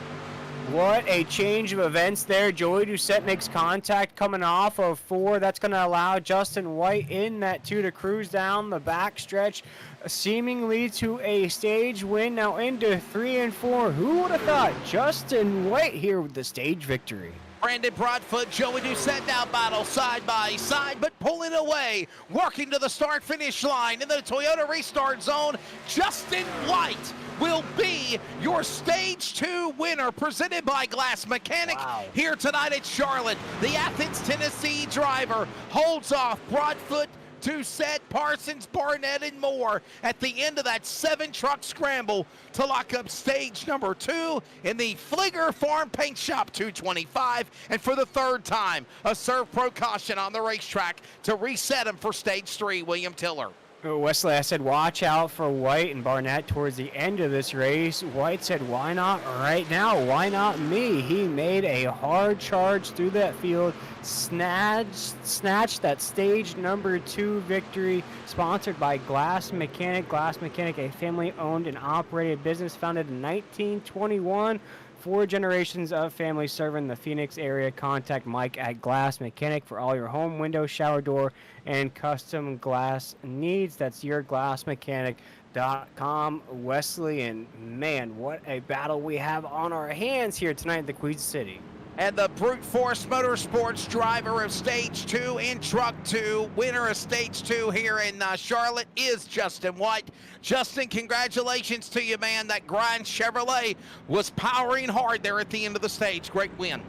What a change of events there. Joey Doucette makes contact coming off of 4. That's going to allow Justin White in that 2 to cruise down the backstretch, seemingly to a stage win. Now into 3 and 4. Who would have thought Justin White here with the stage victory? Brandon Broadfoot, Joey Doucette now battle side by side, but pulling away, working to the start-finish line in the Toyota restart zone. Justin White will be your stage 2 winner, presented by Glass Mechanic. Wow. Here tonight at Charlotte. The Athens, Tennessee driver holds off Broadfoot, Doucette, Parsons, Barnett, and more at the end of that 7-truck scramble to lock up stage number 2 in the Fleeger Farm Paint Shop 225. And for the 3rd time, a Serve Pro caution on the racetrack to reset him for stage 3, William Tiller. Wesley, I said watch out for White and Barnett towards the end of this race. White said, why not right now? Why not me? He made a hard charge through that field, snatched that stage number 2 victory, sponsored by Glass Mechanic. Glass Mechanic, a family-owned and operated business founded in 1921. 4 generations of family serving the Phoenix area. Contact Mike at Glass Mechanic for all your home, window, shower door, and custom glass needs. That's yourglassmechanic.com. Wesley, and man, what a battle we have on our hands here tonight in the Queen City. And the Brute Force Motorsports driver of Stage 2 and Truck 2, winner of Stage 2 here in Charlotte, is Justin White. Justin, congratulations to you, man. That Grind Chevrolet was powering hard there at the end of the stage. Great win.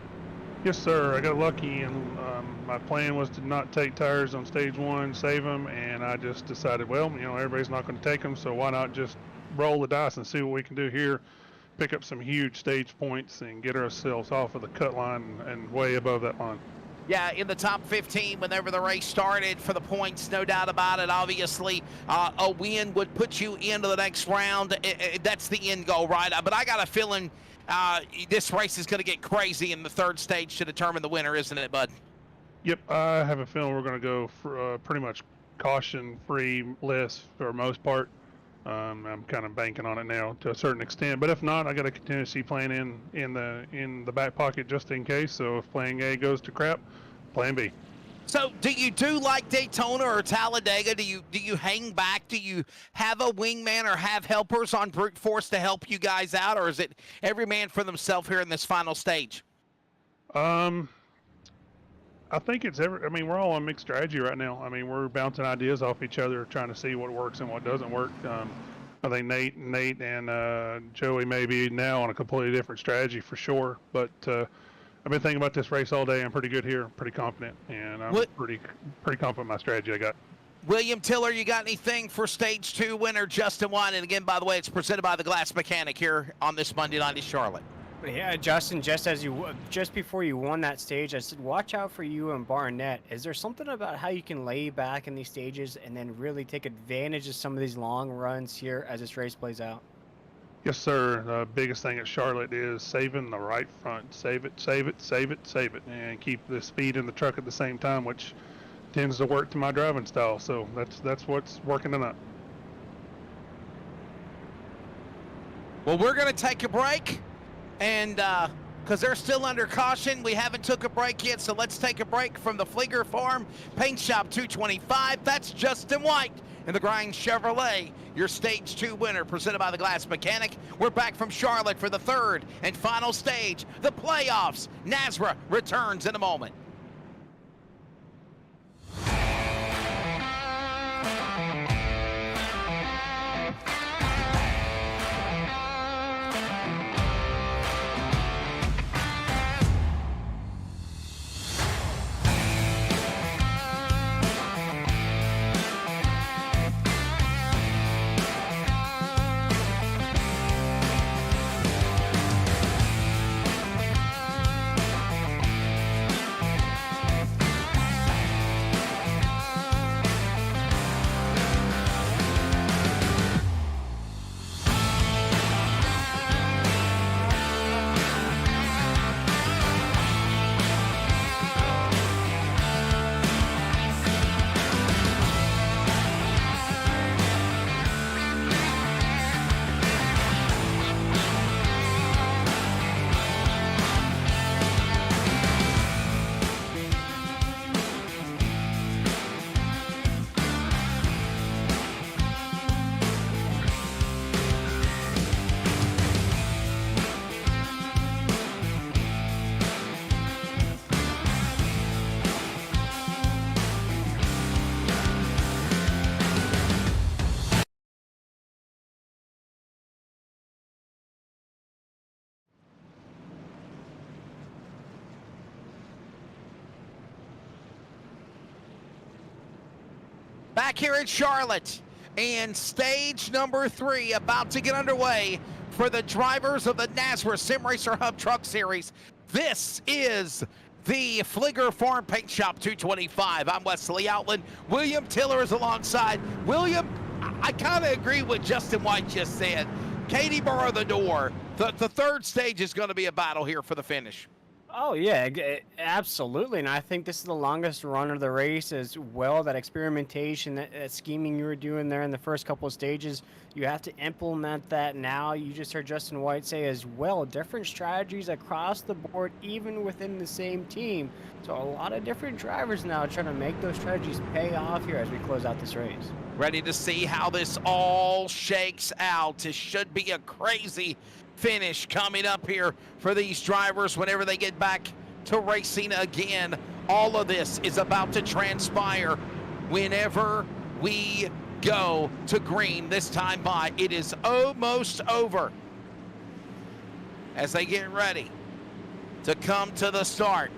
Yes, sir. I got lucky, and my plan was to not take tires on Stage 1, save them, and I just decided, well, you know, everybody's not going to take them, so why not just roll the dice and see what we can do here. Pick up some huge stage points and get ourselves off of the cut line and way above that line. Yeah, in the top 15 whenever the race started for the points, no doubt about it. Obviously, a win would put you into the next round. That's the end goal, right? But I got a feeling this race is going to get crazy in the third stage to determine the winner, isn't it, bud? Yep, I have a feeling we're going to go for pretty much caution-free list for the most part. I'm kind of banking on it now to a certain extent, but if not, I got a contingency plan in the back pocket just in case. So if plan A goes to crap, plan B. So do you do like Daytona or Talladega? Do you hang back? Do you have a wingman or have helpers on Brute Force to help you guys out, or is it every man for themselves here in this final stage? I think it's I mean, we're all on mixed strategy right now. I mean, we're bouncing ideas off each other, trying to see what works and what doesn't work. I think Nate and Joey may be now on a completely different strategy for sure. But I've been thinking about this race all day. I'm pretty good here, pretty confident, and I'm pretty confident in my strategy I got. William Tiller, you got anything for Stage 2 winner Justin White? And again, by the way, it's presented by the Glass Mechanic here on this Monday night in Charlotte. Yeah, Justin, just before you won that stage, I said, watch out for you and Barnett. Is there something about how you can lay back in these stages and then really take advantage of some of these long runs here as this race plays out? Yes, sir. The biggest thing at Charlotte is saving the right front. Save it, save it, save it, save it, and keep the speed in the truck at the same time, which tends to work to my driving style. So that's what's working tonight. Well, we're going to take a break. And because they're still under caution, we haven't took a break yet, so let's take a break from the Fleeger Farm Paint Shop 225. That's Justin White in the Grind Chevrolet, your Stage 2 winner, presented by the Glass Mechanic. We're back from Charlotte for the third and final stage, the playoffs. Nazra returns in a moment. Back here in Charlotte, and stage number 3 about to get underway for the drivers of the NASRA Sim Racer Hub Truck Series. This is the Fleeger Farm Paint Shop 225. I'm Wesley Outland. William Tiller is alongside. William, I kind of agree with Justin White just said. Katie bar the door. The third stage is going to be a battle here for the finish. Oh, yeah, absolutely. And I think this is the longest run of the race as well. That experimentation, that scheming you were doing there in the first couple of stages, you have to implement that now. You just heard Justin White say as well, different strategies across the board, even within the same team. So a lot of different drivers now trying to make those strategies pay off here as we close out this race. Ready to see how this all shakes out. It should be a crazy finish coming up here for these drivers whenever they get back to racing again. All of this is about to transpire whenever we go to green this time by. It is almost over as they get ready to come to the start.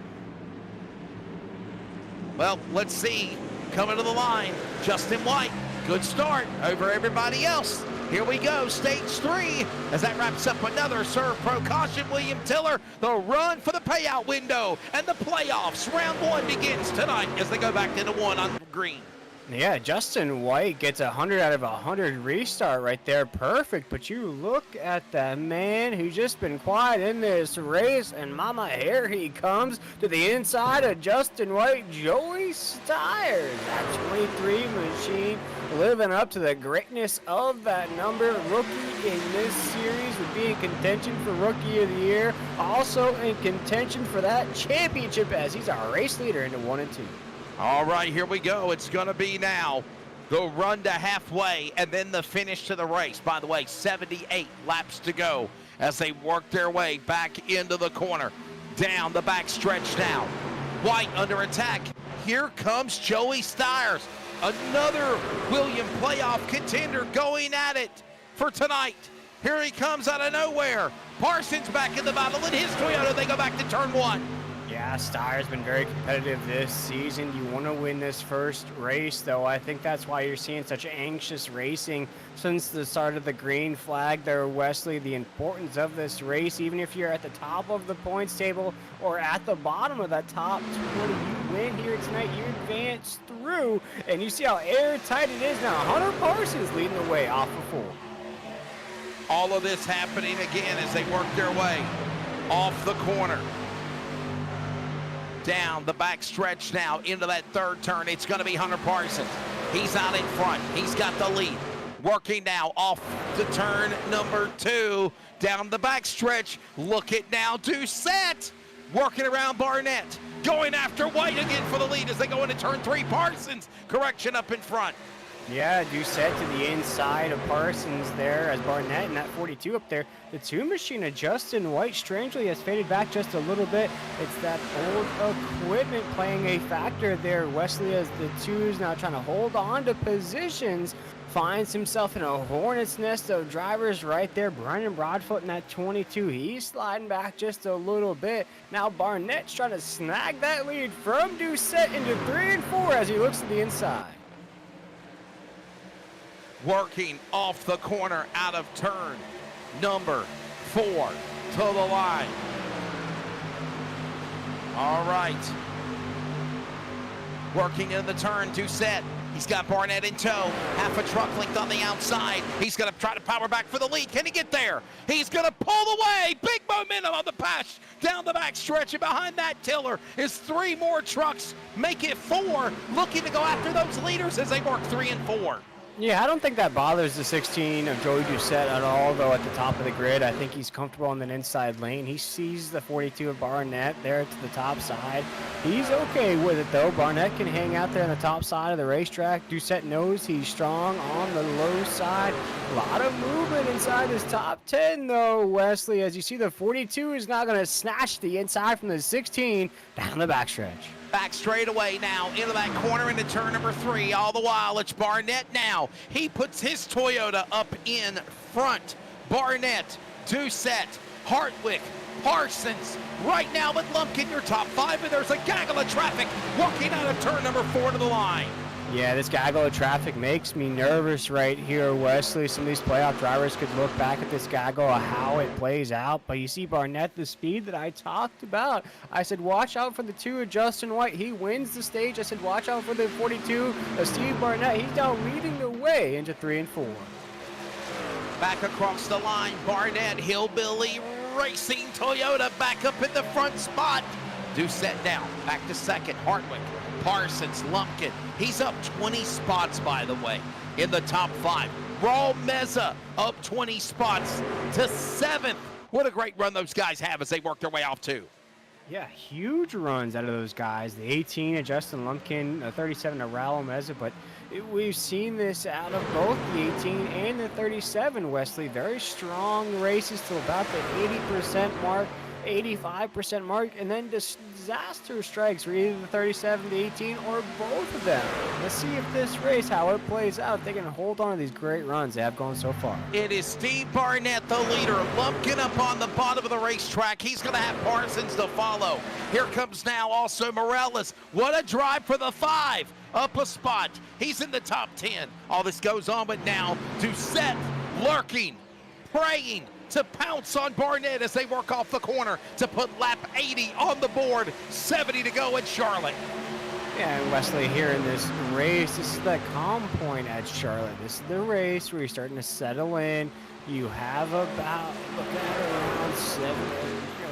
Well, let's see. Coming to the line, Justin White. Good start over everybody else. Here we go, stage 3, as that wraps up another Serve Pro caution. William Tiller, the run for the payout window, and the playoffs. Round 1 begins tonight as they go back into 1 on green. Yeah, Justin White gets 100 out of 100 restart right there. Perfect. But you look at that man who's just been quiet in this race, and mama, here he comes to the inside of Justin White, Joey Stiers. That 23 machine living up to the greatness of that number. Rookie in this series would be in contention for Rookie of the Year. Also in contention for that championship as he's our race leader into 1 and 2. All right, here we go. It's going to be now the run to halfway and then the finish to the race. By the way, 78 laps to go as they work their way back into the corner. Down the back stretch now. White under attack. Here comes Joey Stiers. Another William playoff contender going at it for tonight. Here he comes out of nowhere. Parsons back in the battle in his Toyota. They go back to turn 1. Yeah, Stiers been very competitive this season. You want to win this first race, though. I think that's why you're seeing such anxious racing since the start of the green flag there, Wesley. The importance of this race, even if you're at the top of the points table or at the bottom of that top 20, you win here tonight, you advance through, and you see how airtight it is now. Hunter Parsons leading the way off of 4. All of this happening again as they work their way off the corner. Down the back stretch now into that third turn. It's going to be Hunter Parsons. He's out in front. He's got the lead. Working now off the turn number 2. Down the back stretch. Look at now Doucette. Working around Barnett. Going after White again for the lead as they go into turn 3. Parsons, correction up in front. Yeah, Doucette to the inside of Parsons there as Barnett and that 42 up there. The 2 machine of Justin White strangely has faded back just a little bit. It's that old equipment playing a factor there, Wesley, as the 2 is now trying to hold on to positions. Finds himself in a hornet's nest of drivers right there. Brennan Broadfoot in that 22. He's sliding back just a little bit. Now Barnett's trying to snag that lead from Doucette into 3 and 4 as he looks to the inside. Working off the corner out of turn number 4 to the line. All right. Working in the turn, Doucette. He's got Barnett in tow. Half a truck length on the outside. He's going to try to power back for the lead. Can he get there? He's going to pull away. Big momentum on the pass down the back stretch. And behind that Tiller is 3 more trucks. Make it 4. Looking to go after those leaders as they work 3 and 4. Yeah, I don't think that bothers the 16 of Joey Doucette at all, though, at the top of the grid. I think he's comfortable in the inside lane. He sees the 42 of Barnett there to the top side. He's okay with it, though. Barnett can hang out there on the top side of the racetrack. Doucette knows he's strong on the low side. A lot of movement inside this top 10, though, Wesley. As you see, the 42 is now going to snatch the inside from the 16 down the backstretch. Back straight away now into that corner into turn number 3. All the while, it's Barnett now. He puts his Toyota up in front. Barnett, Doucette, Hartwick, Parsons. Right now with Lumpkin, your top 5, and there's a gaggle of traffic working out of turn number 4 to the line. Yeah, this gaggle of traffic makes me nervous right here, Wesley. Some of these playoff drivers could look back at this gaggle of how it plays out, but you see Barnett, the speed that I talked about. I said, watch out for the 2 of Justin White. He wins the stage. I said, watch out for the 42 of Steve Barnett. He's now leading the way into 3 and 4. Back across the line, Barnett, Hillbilly Racing Toyota back up in the front spot. Doucette down, back to second, Hartwick. Parsons, Lumpkin, he's up 20 spots, by the way, in the top 5. Raul Meza up 20 spots to 7th. What a great run those guys have as they work their way off, too. Yeah, huge runs out of those guys. The 18 of Justin Lumpkin, the 37 of Raul Meza, but we've seen this out of both the 18 and the 37, Wesley. Very strong races to about the 80% mark. 85% mark, and then disaster strikes for either the 37, the 18, or both of them. Let's see if this race, how it plays out, if they can hold on to these great runs they have going so far. It is Steve Barnett, the leader. Lumpkin up on the bottom of the racetrack. He's going to have Parsons to follow. Here comes now also Morales. What a drive for the 5. Up a spot. He's in the top 10. All this goes on, but now Doucette lurking, praying to pounce on Barnett as they work off the corner to put lap 80 on the board. 70 to go at Charlotte. Yeah, and Wesley, here in this race, this is the calm point at Charlotte. This is the race where you're starting to settle in. You have about, look at it, around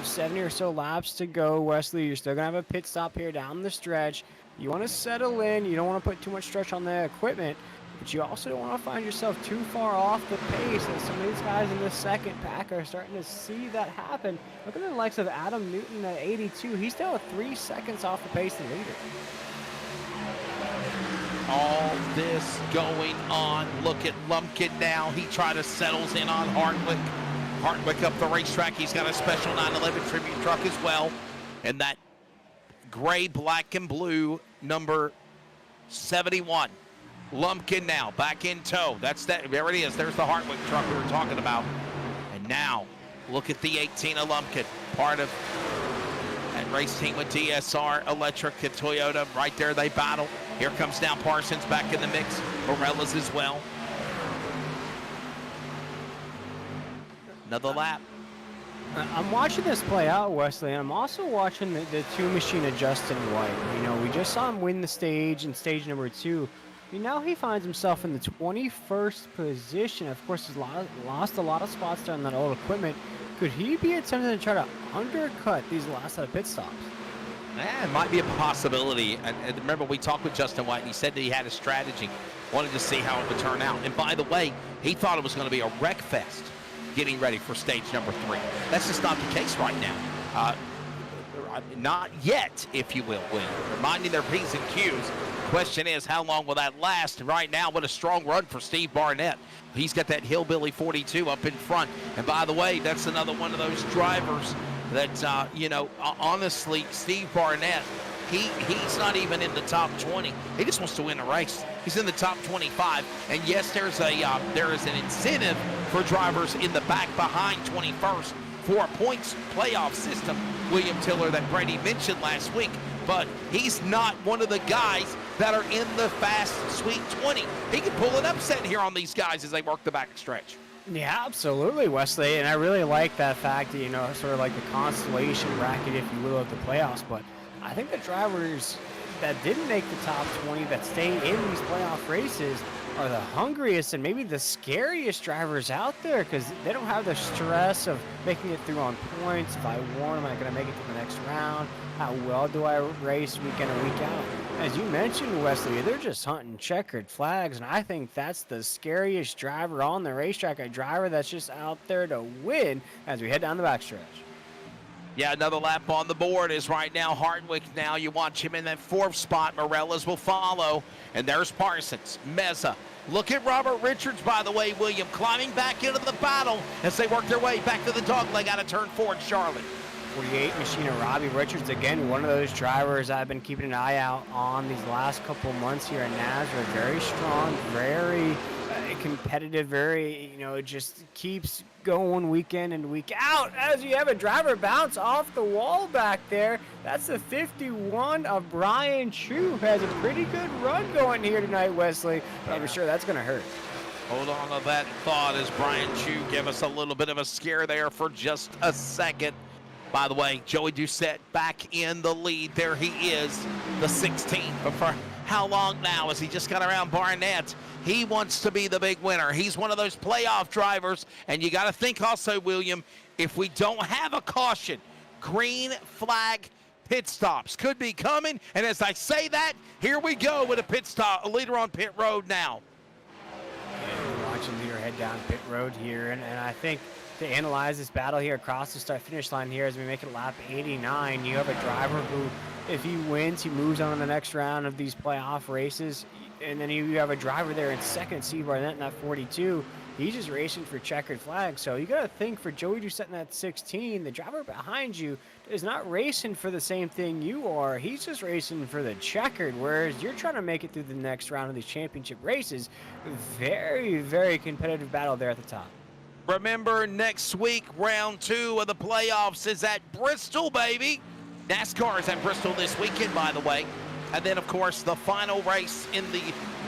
70 or so laps to go, Wesley. You're still going to have a pit stop here down the stretch. You want to settle in. You don't want to put too much stress on the equipment. But you also don't want to find yourself too far off the pace, and some of these guys in the second pack are starting to see that happen. Look at the likes of Adam Newton at 82. He's still 3 seconds off the pace of the leader. All this going on. Look at Lumpkin now. He tries to settles in on Hartwick. Hartwick up the racetrack. He's got a special 911 tribute truck as well. And that gray, black, and blue number 71. Lumpkin now back in tow. That's that. There it is. There's the Hartwick truck we were talking about. And now look at the 18 of Lumpkin, part of that race team with DSR Electric and Toyota. Right there they battle. Here comes now Parsons back in the mix. Morales as well. Another lap. I'm watching this play out, Wesley, and I'm also watching the 2 machine of Justin White. You know, we just saw him win the stage in stage number 2. Now he finds himself in the 21st position. Of course, he's lost a lot of spots there on that old equipment. Could he be attempting to try to undercut these last set of pit stops? It might be a possibility. And remember, we talked with Justin White, and he said that he had a strategy. Wanted to see how it would turn out. And by the way, he thought it was going to be a wreck fest getting ready for stage number 3. That's just not the case right now. Not yet, if you will, William. Reminding their P's and Q's. Question is, how long will that last? And right now, what a strong run for Steve Barnett. He's got that Hillbilly 42 up in front. And by the way, that's another one of those drivers that, you know, honestly, Steve Barnett, he's not even in the top 20. He just wants to win a race. He's in the top 25. And yes, there is an incentive for drivers in the back behind 21st for a points playoff system, William Tiller, that Brady mentioned last week. But he's not one of the guys that are in the fast, sweet 20. He can pull an upset here on these guys as they work the back stretch. Yeah, absolutely, Wesley. And I really like that fact that, you know, sort of like the constellation bracket, if you will, of the playoffs. But I think the drivers that didn't make the top 20 that stay in these playoff races are the hungriest and maybe the scariest drivers out there, because they don't have the stress of making it through on points. If I won, am I going to make it to the next round? How well do I race week in and week out? As you mentioned, Wesley, they're just hunting checkered flags, and I think that's the scariest driver on the racetrack, a driver that's just out there to win as we head down the backstretch. Yeah, another lap on the board is right now Hartwick. Now you watch him in that 4th spot. Morales will follow. And there's Parsons, Meza. Look at Robert Richards, by the way, William, climbing back into the battle as they work their way back to the dogleg out of turn 4 in Charlotte. 48 machine of Robbie Richards, again, one of those drivers I've been keeping an eye out on these last couple months here in Nazareth. Very strong, very, competitive, very, it just keeps going week in and week out as you have a driver bounce off the wall back there. That's the 51 of Brian Chu, who has a pretty good run going here tonight, Wesley. But I'm sure that's going to hurt. Hold on to that thought as Brian Chu gave us a little bit of a scare there for just a second. By the way, Joey Doucette back in the lead. There he is, the 16. But for how long now? As he just got around Barnett, he wants to be the big winner. He's one of those playoff drivers. And you got to think also, William, if we don't have a caution, green flag pit stops could be coming. And as I say that, here we go with a pit stop, a leader on pit road now. Yeah, watching leader head down pit road here. And I think to analyze this battle here across the start-finish line here as we make it lap 89, you have a driver who, if he wins, he moves on to the next round of these playoff races. And then you have a driver there in second, Steve Barnett in that 42. He's just racing for checkered flag. So you got to think for Joey Doucette in that 16, the driver behind you is not racing for the same thing you are. He's just racing for the checkered, whereas you're trying to make it through the next round of these championship races. Very, very competitive battle there at the top. Remember, next week, round 2 of the playoffs is at Bristol, baby. NASCAR is at Bristol this weekend, by the way. And then, of course, the final race in the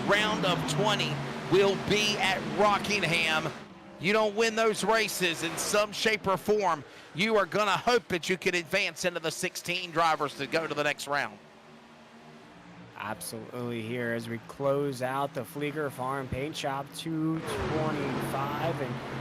round of 20 will be at Rockingham. You don't win those races in some shape or form, you are going to hope that you can advance into the 16 drivers to go to the next round. Absolutely here as we close out the Fleeger Farm Paint Shop 225.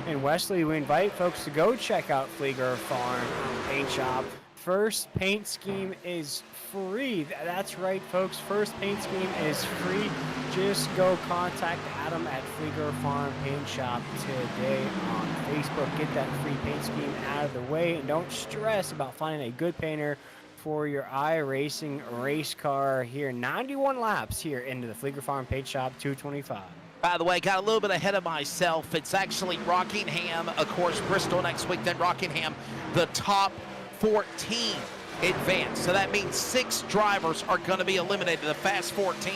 And Wesley, we invite folks to go check out Fleeger Farm Paint Shop. First paint scheme is free. That's right, folks. First paint scheme is free. Just go contact Adam at Fleeger Farm Paint Shop today on Facebook. Get that free paint scheme out of the way. And don't stress about finding a good painter for your iRacing race car here. 91 laps here into the Fleeger Farm Paint Shop 225. By the way, got a little bit ahead of myself. It's actually Rockingham, of course, Bristol next week, then Rockingham. The top 14 advance. So that means 6 drivers are going to be eliminated. The fast 14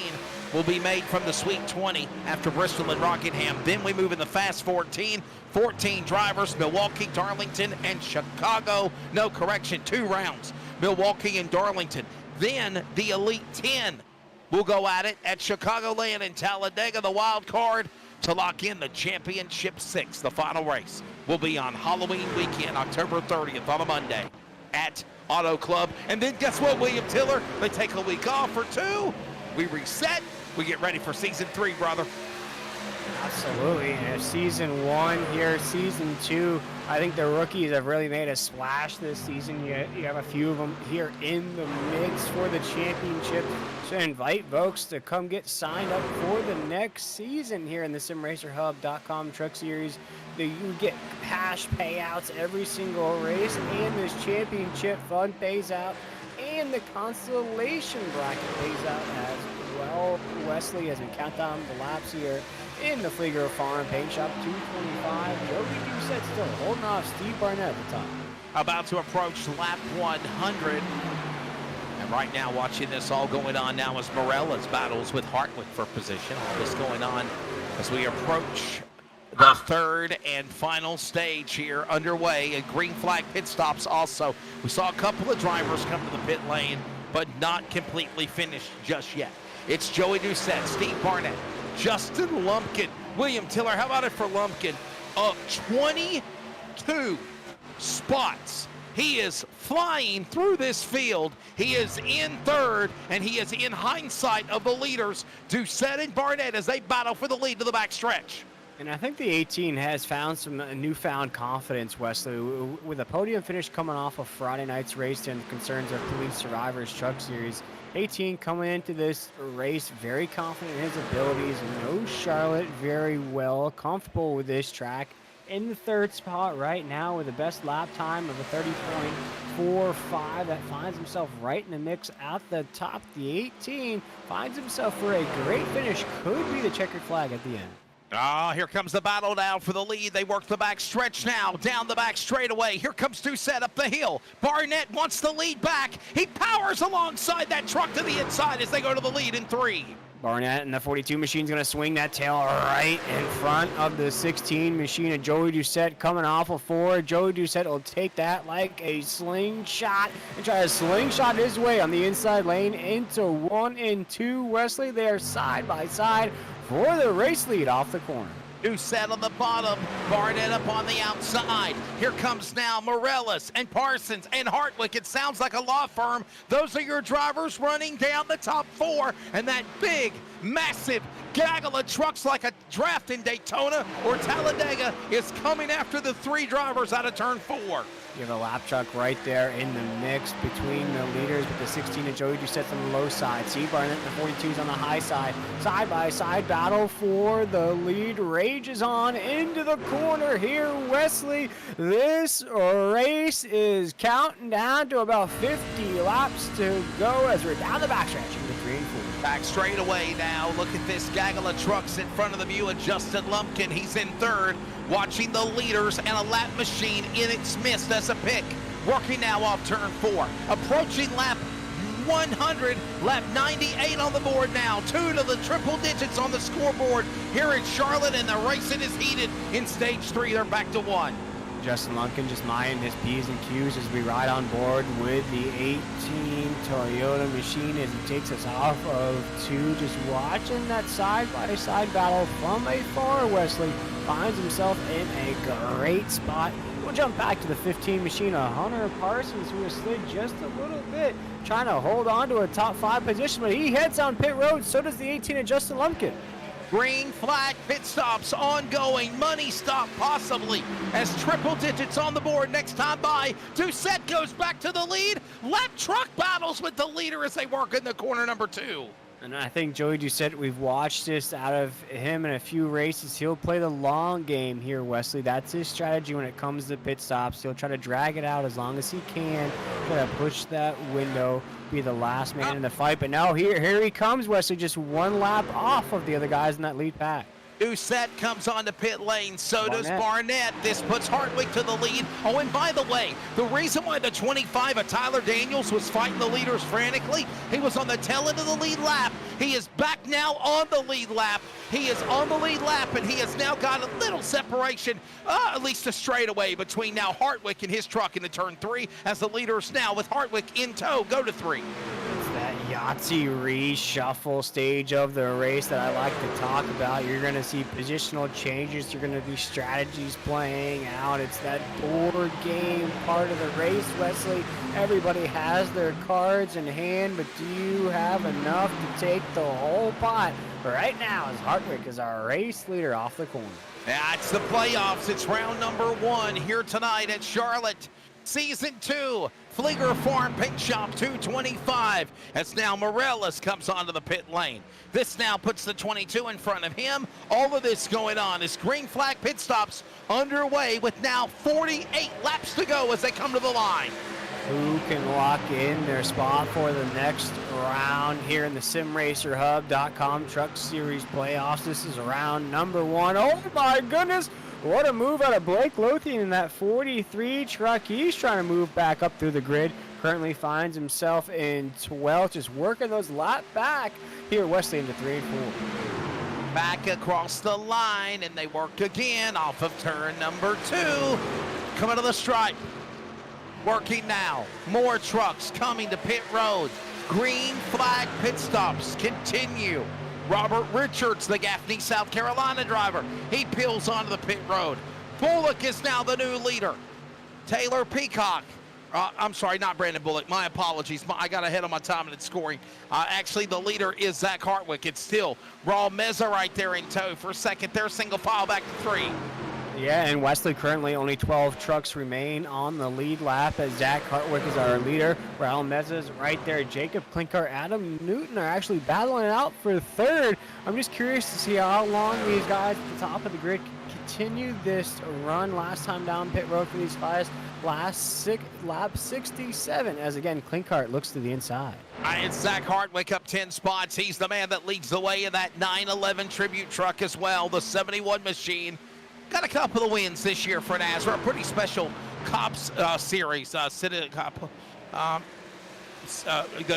will be made from the Sweet 20 after Bristol and Rockingham. Then we move in the fast 14. 14 drivers, Milwaukee, Darlington, and Chicago. No correction, 2 rounds. Milwaukee and Darlington. Then the Elite 10 will go at it at Chicagoland and Talladega, the wild card, to lock in the Championship 6. The final race will be on Halloween weekend, October 30th on a Monday at Auto Club. And then guess what, William Tiller? They take a week off or 2. We reset. We get ready for season 3, brother. Absolutely. And season 1 here, season 2. I think the rookies have really made a splash this season. You have a few of them here in the mix for the championship. So invite folks to come get signed up for the next season here in the SimRacerHub.com Truck Series. You get cash payouts every single race, and this championship fund pays out, and the consolation bracket pays out as well. Wesley, as we count down the laps here in the Fleeger Farm Paint Shop 225. Joey Doucette still holding off Steve Barnett at the top. About to approach lap 100. And right now, watching this all going on now is Morella's battles with Hartwick for position. All this going on as we approach the third and final stage here underway. And green flag pit stops also. We saw a couple of drivers come to the pit lane, but not completely finished just yet. It's Joey Doucette, Steve Barnett, Justin Lumpkin, William Tiller. How about it for Lumpkin? Up 22 spots. He is flying through this field. He is in third, and he is in hindsight of the leaders, Doucette and Barnett, as they battle for the lead to the back stretch. And I think the 18 has found some newfound confidence, Wesley, with a podium finish coming off of Friday night's race and concerns of Police Survivors Truck Series. 18 coming into this race very confident in his abilities, knows Charlotte very well, comfortable with this track. In the third spot right now with the best lap time of a 30.45. That finds himself right in the mix at the top. The 18 finds himself for a great finish. Could be the checkered flag at the end. Ah, here comes the battle now for the lead. They work the back stretch now, down the back straightaway. Here comes Doucette up the hill. Barnett wants the lead back. He powers alongside that truck to the inside as they go to the lead in 3. Barnett and the 42 machine's going to swing that tail right in front of the 16 machine of Joey Doucette coming off of 4. Joey Doucette will take that like a slingshot and try to slingshot his way on the inside lane into 1 and 2. Wesley, they are side by side for the race lead off the corner. Doucette on the bottom, Barnett up on the outside. Here comes now Morellis and Parsons and Hartwick. It sounds like a law firm. Those are your drivers running down the top 4, and that big, massive gaggle of trucks like a draft in Daytona or Talladega is coming after the 3 drivers out of turn 4. You have a lap truck right there in the mix between the leaders with the 16 and Joey Doucette on the low side. Steve Barnett and the 42s on the high side. Side by side battle for the lead rages on into the corner here, Wesley. This race is counting down to about 50 laps to go as we're down the backstretch into 3 and 4. Back straight away now. Look at this gaggle of trucks in front of the view of Justin Lumpkin. He's in 3rd, watching the leaders and a lap machine in its midst as a pick. Working now off turn 4. Approaching lap 100, lap 98 on the board now. 2 to the triple digits on the scoreboard here in Charlotte, and the racing is heated in stage 3. They're back to 1. Justin Lumpkin just minding his P's and Q's as we ride on board with the 18 Toyota machine as he takes us off of 2. Just watching that side-by-side battle from afar. Wesley finds himself in a great spot. We'll jump back to the 15 machine of Hunter Parsons, who has slid just a little bit, trying to hold on to a top 5 position, but he heads on pit road. So does the 18 of Justin Lumpkin. Green flag pit stops ongoing. Money stop possibly as triple digits on the board next time by. Doucette goes back to the lead. Lap truck battles with the leader as they work in the corner number 2. And I think Joey Doucette, we've watched this out of him in a few races. He'll play the long game here, Wesley. That's his strategy when it comes to pit stops. He'll try to drag it out as long as he can, try to push that window, be the last man in the fight. But now here he comes, Wesley, just 1 lap off of the other guys in that lead pack. Doucette comes onto pit lane, so does Barnett. This puts Hartwick to the lead. Oh, and by the way, the reason why the 25 of Tyler Daniels was fighting the leaders frantically, he was on the tail end of the lead lap. He is back now on the lead lap. He is on the lead lap, and he has now got a little separation, at least a straightaway between now Hartwick and his truck into turn 3, as the leaders now with Hartwick in tow go to 3. That Yahtzee reshuffle stage of the race that I like to talk about. You're going to see positional changes. You're going to be strategies playing out. It's that board game part of the race, Wesley. Everybody has their cards in hand, but do you have enough to take the whole pot? Right now, as Hartwick is our race leader off the corner. That's the playoffs. It's round number 1 here tonight at Charlotte. Season 2, Fleeger Farm Paint Shop 225. As now Morellis comes onto the pit lane. This now puts the 22 in front of him. All of this going on as green flag pit stops underway with now 48 laps to go as they come to the line. Who can lock in their spot for the next round here in the SimRacerHub.com Truck Series playoffs? This is round number 1. Oh my goodness! What a move out of Blake Lothian in that 43 truck. He's trying to move back up through the grid. Currently finds himself in 12th, just working those lap back here Wesley into 3 and 4. Back across the line, and they work again off of turn number 2. Coming to the stripe. Working now. More trucks coming to pit road. Green flag pit stops continue. Robert Richards, the Gaffney, South Carolina driver. He peels onto the pit road. Bullock is now the new leader. Taylor Peacock. I'm sorry, not Brandon Bullock. My apologies. I got ahead on my time and it's scoring. Actually, the leader is Zach Hartwick. It's still Raul Meza right there in tow for second. They're single file back to 3. Yeah, and Wesley currently only 12 trucks remain on the lead lap as Zach Hartwick is our leader. Raul Meza is right there. Jacob Klinkar, Adam Newton are actually battling it out for 3rd. I'm just curious to see how long these guys at the top of the grid continue this run. Last time down pit road for these guys, lap 67, as again, Klinkart looks to the inside. It's Zach Hartwick up 10 spots. He's the man that leads the way in that 911 tribute truck as well, the 71 machine. Got a couple of wins this year for NASRA, a pretty special Cops series. The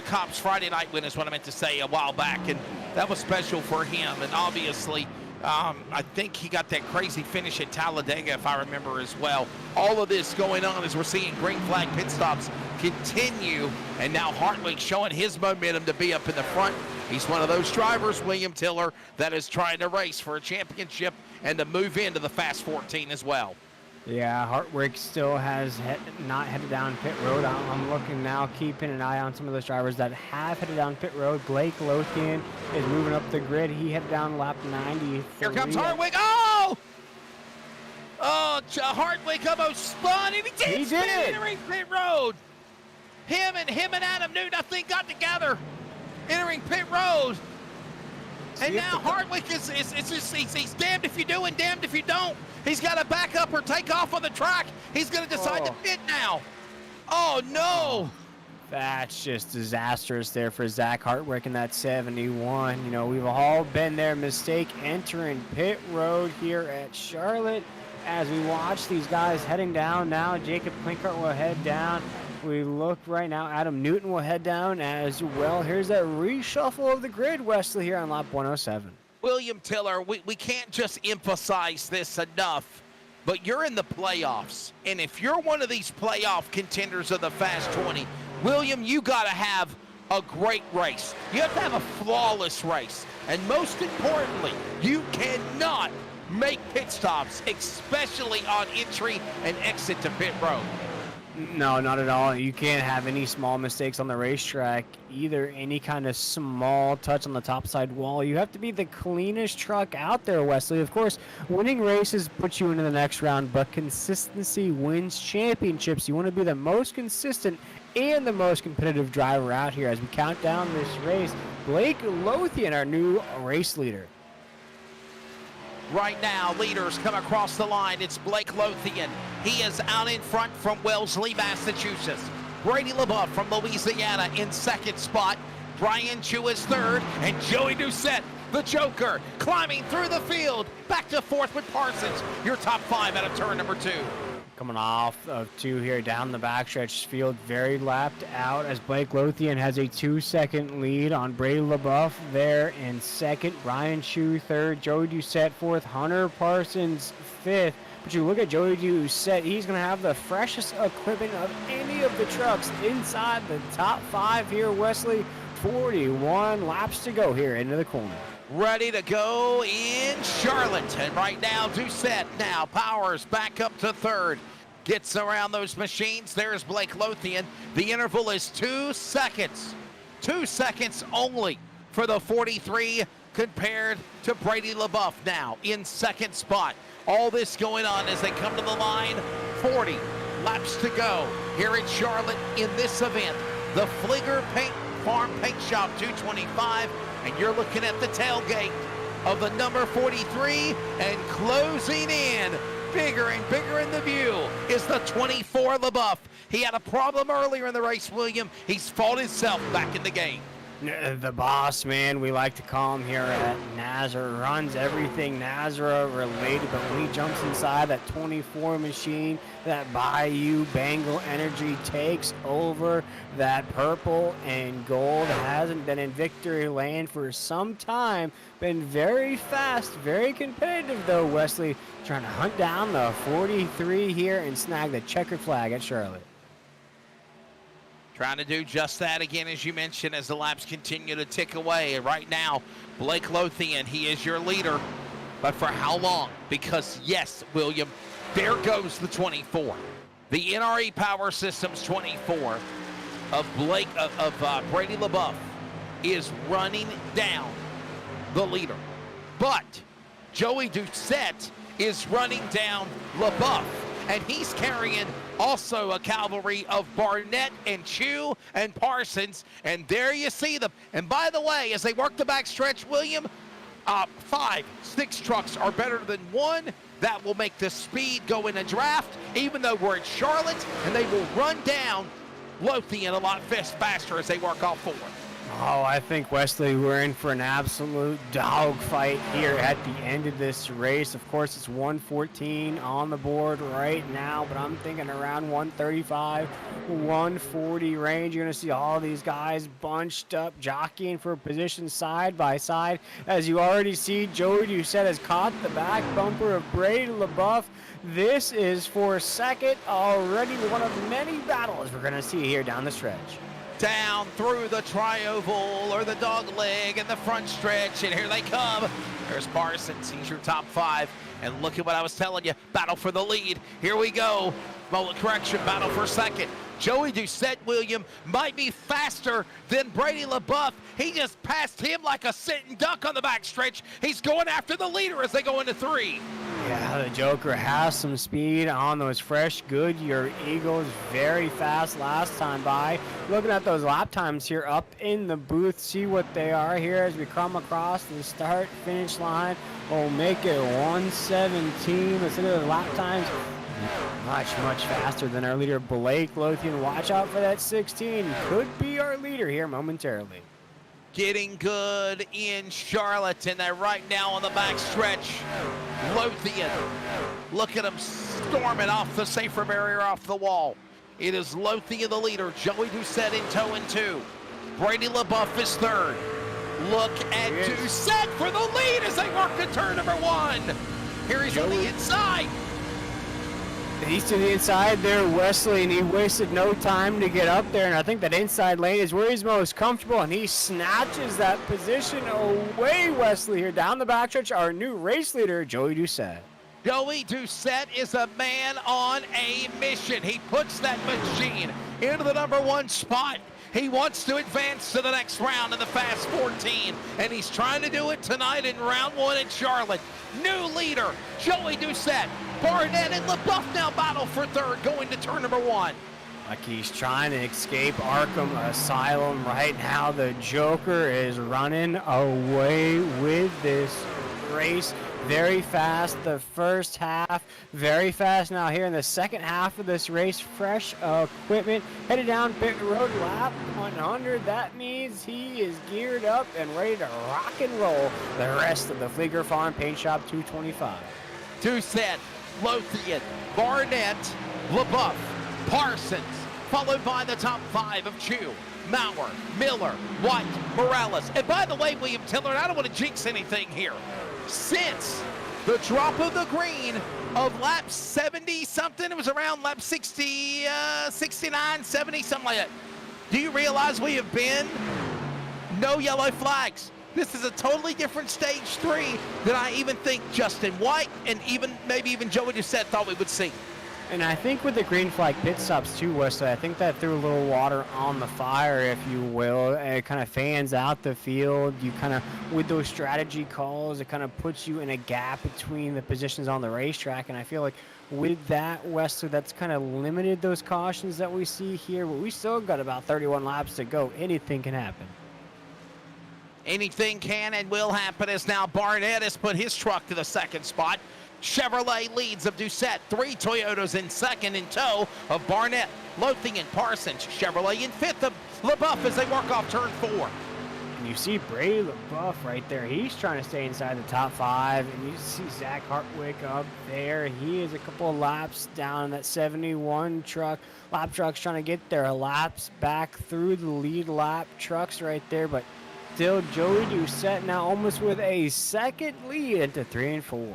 Cops Friday night win is what I meant to say a while back, and That was special for him, and obviously, I think he got that crazy finish at Talladega, if I remember as well. All of this going on as we're seeing green flag pit stops continue, and now Hartwig showing his momentum to be up in the front. He's one of those drivers, William Tiller, that is trying to race for a championship and to move into the Fast 14 as well. Yeah, Hartwig still has not headed down pit road. I'm looking now, keeping an eye on some of those drivers that have headed down pit road. Blake Lothian is moving up the grid. He headed down lap 90. Here comes Hartwig. Oh! Oh, Hartwig almost spun, and he did entering pit road. Him and Adam knew nothing, got together, entering pit road. And now Hartwig he's damned if you do and damned if you don't. He's got to back up or take off on the track. He's going to decide to pit now. Oh, no. That's just disastrous there for Zach Hartwig in that 71. You know, we've all been there. Mistake entering pit road here at Charlotte. As we watch these guys heading down now, Jacob Klinkert will head down. We look right now, Adam Newton will head down as well. Here's that reshuffle of the grid, Wesley, here on lap 107. William Tiller, we can't just emphasize this enough, but you're in the playoffs. And if you're one of these playoff contenders of the Fast 20, William, you got to have a great race. You have to have a flawless race. And most importantly, you cannot make pit stops, especially on entry and exit to pit road. No, not at all. You can't have any small mistakes on the racetrack, either any kind of small touch on the topside wall. You have to be the cleanest truck out there, Wesley. Of course, winning races puts you into the next round, but consistency wins championships. You want to be the most consistent and the most competitive driver out here as we count down this race. Blake Lothian, our new race leader. Right now, leaders come across the line. It's Blake Lothian. He is out in front from Wellesley, Massachusetts. Brady LeBeouf from Louisiana in second spot. Brian Chu is third, and Joey Doucette, the Joker, climbing through the field. Back to fourth with Parsons. Your top five out of turn number 2. Coming off of 2 here down the backstretch, field very lapped out as Blake Lothian has a 2-second lead on Brady LeBeouf there in second. Brian Chu third, Joey Doucette fourth, Hunter Parsons fifth. But you look at Joey Doucette, he's going to have the freshest equipment of any of the trucks inside the top 5 here, Wesley. 41 laps to go here into the corner. Ready to go in Charlotte. And right now, Doucette now powers back up to third. Gets around those machines. There's Blake Lothian. The interval is 2 seconds. 2 seconds only for the 43 compared to Brady LeBeouf now in second spot. All this going on as they come to the line. 40 laps to go here in Charlotte in this event. The Fleeger Farm Paint Shop 225. And you're looking at the tailgate of the number 43, and closing in, bigger and bigger in the view, is the 24 LeBeouf. He had a problem earlier in the race, William. He's fought himself back in the game. The boss, man, we like to call him here at Nazareth, runs everything Nazareth related, but when he jumps inside that 24 machine, that Bayou Bengal energy takes over. That purple and gold hasn't been in victory lane for some time. Been very fast, very competitive though, Wesley, trying to hunt down the 43 here and snag the checkered flag at Charlotte. Trying to do just that again, as you mentioned, as the laps continue to tick away. And right now, Blake Lothian, he is your leader. But for how long? Because, yes, William, there goes the 24. The NRE Power Systems 24 of Brady LeBeouf is running down the leader. But Joey Doucette is running down LeBeouf. And he's carrying also a cavalry of Barnett and Chu and Parsons. And there you see them. And by the way, as they work the backstretch, William, 5, 6 trucks are better than 1. That will make the speed go in a draft, even though we're at Charlotte, and they will run down Lothian a lot faster as they work off 4. Oh, I think, Wesley, we're in for an absolute dogfight here at the end of this race. Of course, it's 114 on the board right now, but I'm thinking around 135, 140 range. You're going to see all these guys bunched up, jockeying for position side by side. As you already see, Joey Doucette has caught the back bumper of Brady LaBeouf. This is for second already, one of many battles we're going to see here down the stretch. Down through the tri-oval or the dog leg and the front stretch, and here they come. There's Parsons, he's your top 5, and look at what I was telling you, battle for the lead. Here we go. Well, correction, battle for second. Joey Doucette, William, might be faster than Brady LaBeouf. He just passed him like a sitting duck on the backstretch. He's going after the leader as they go into 3. Yeah, the Joker has some speed on those fresh Goodyear Eagles. Very fast last time by. Looking at those lap times here up in the booth, see what they are here as we come across the start-finish line. We'll make it 117. Listen to the lap times. Much faster than our leader, Blake Lothian. Watch out for that 16. Could be our leader here momentarily. Getting good in Charlotte, and they're right now on the back stretch. Lothian, look at him storming off the safer barrier, off the wall. It is Lothian the leader, Joey Doucette in tow and 2. Brady LaBeouf is 3rd. Look at Doucette for the lead as they work to turn number 1. Here he's on the inside. He's to the inside there, Wesley, and he wasted no time to get up there, and I think that inside lane is where he's most comfortable, and he snatches that position away, Wesley, here down the backstretch. Our new race leader, Joey Doucette. Joey Doucette is a man on a mission. He puts that machine into the number 1 spot. He wants to advance to the next round in the Fast 14, and he's trying to do it tonight in round 1 in Charlotte. New leader, Joey Doucette. Barnett and LaBeouf now battle for 3rd, going to turn number 1. Like he's trying to escape Arkham Asylum right now. The Joker is running away with this race. Very fast the first half, very fast now here in the second half of this race. Fresh equipment, headed down pit road, lap 100. That means he is geared up and ready to rock and roll the rest of the Fleeger Farm Paint Shop 225. Doucette, Lothian, Barnett, LaBeouf, Parsons, followed by the top 5 of Chew, Maurer, Miller, White, Morales. And by the way, William Tiller, I don't want to jinx anything here. Since the drop of the green of lap 70-something, it was around lap 60, 69, 70, something like that. Do you realize we have been no yellow flags? This is a totally different stage 3 than I even think Justin White and maybe even Joey Doucette thought we would see. And I think with the green flag pit stops too, Wesley, I think that threw a little water on the fire, if you will. It kind of fans out the field. You kind of, with those strategy calls, it kind of puts you in a gap between the positions on the racetrack. And I feel like with that, Wesley, that's kind of limited those cautions that we see here. But we still got about 31 laps to go. Anything can happen. Anything can and will happen as now Barnett has put his truck to the 2nd spot. Chevrolet leads of Doucette, 3 Toyotas in 2nd in tow of Barnett, Lothian, Parsons, Chevrolet in 5th of LaBeouf as they work off turn 4. And you see Brady LaBeouf right there. He's trying to stay inside the top 5. And you see Zach Hartwick up there. He is a couple of laps down in that 71 truck. Lap truck's trying to get their laps back through the lead lap trucks right there. But still, Joey Doucette now almost with a 2nd lead into 3 and 4.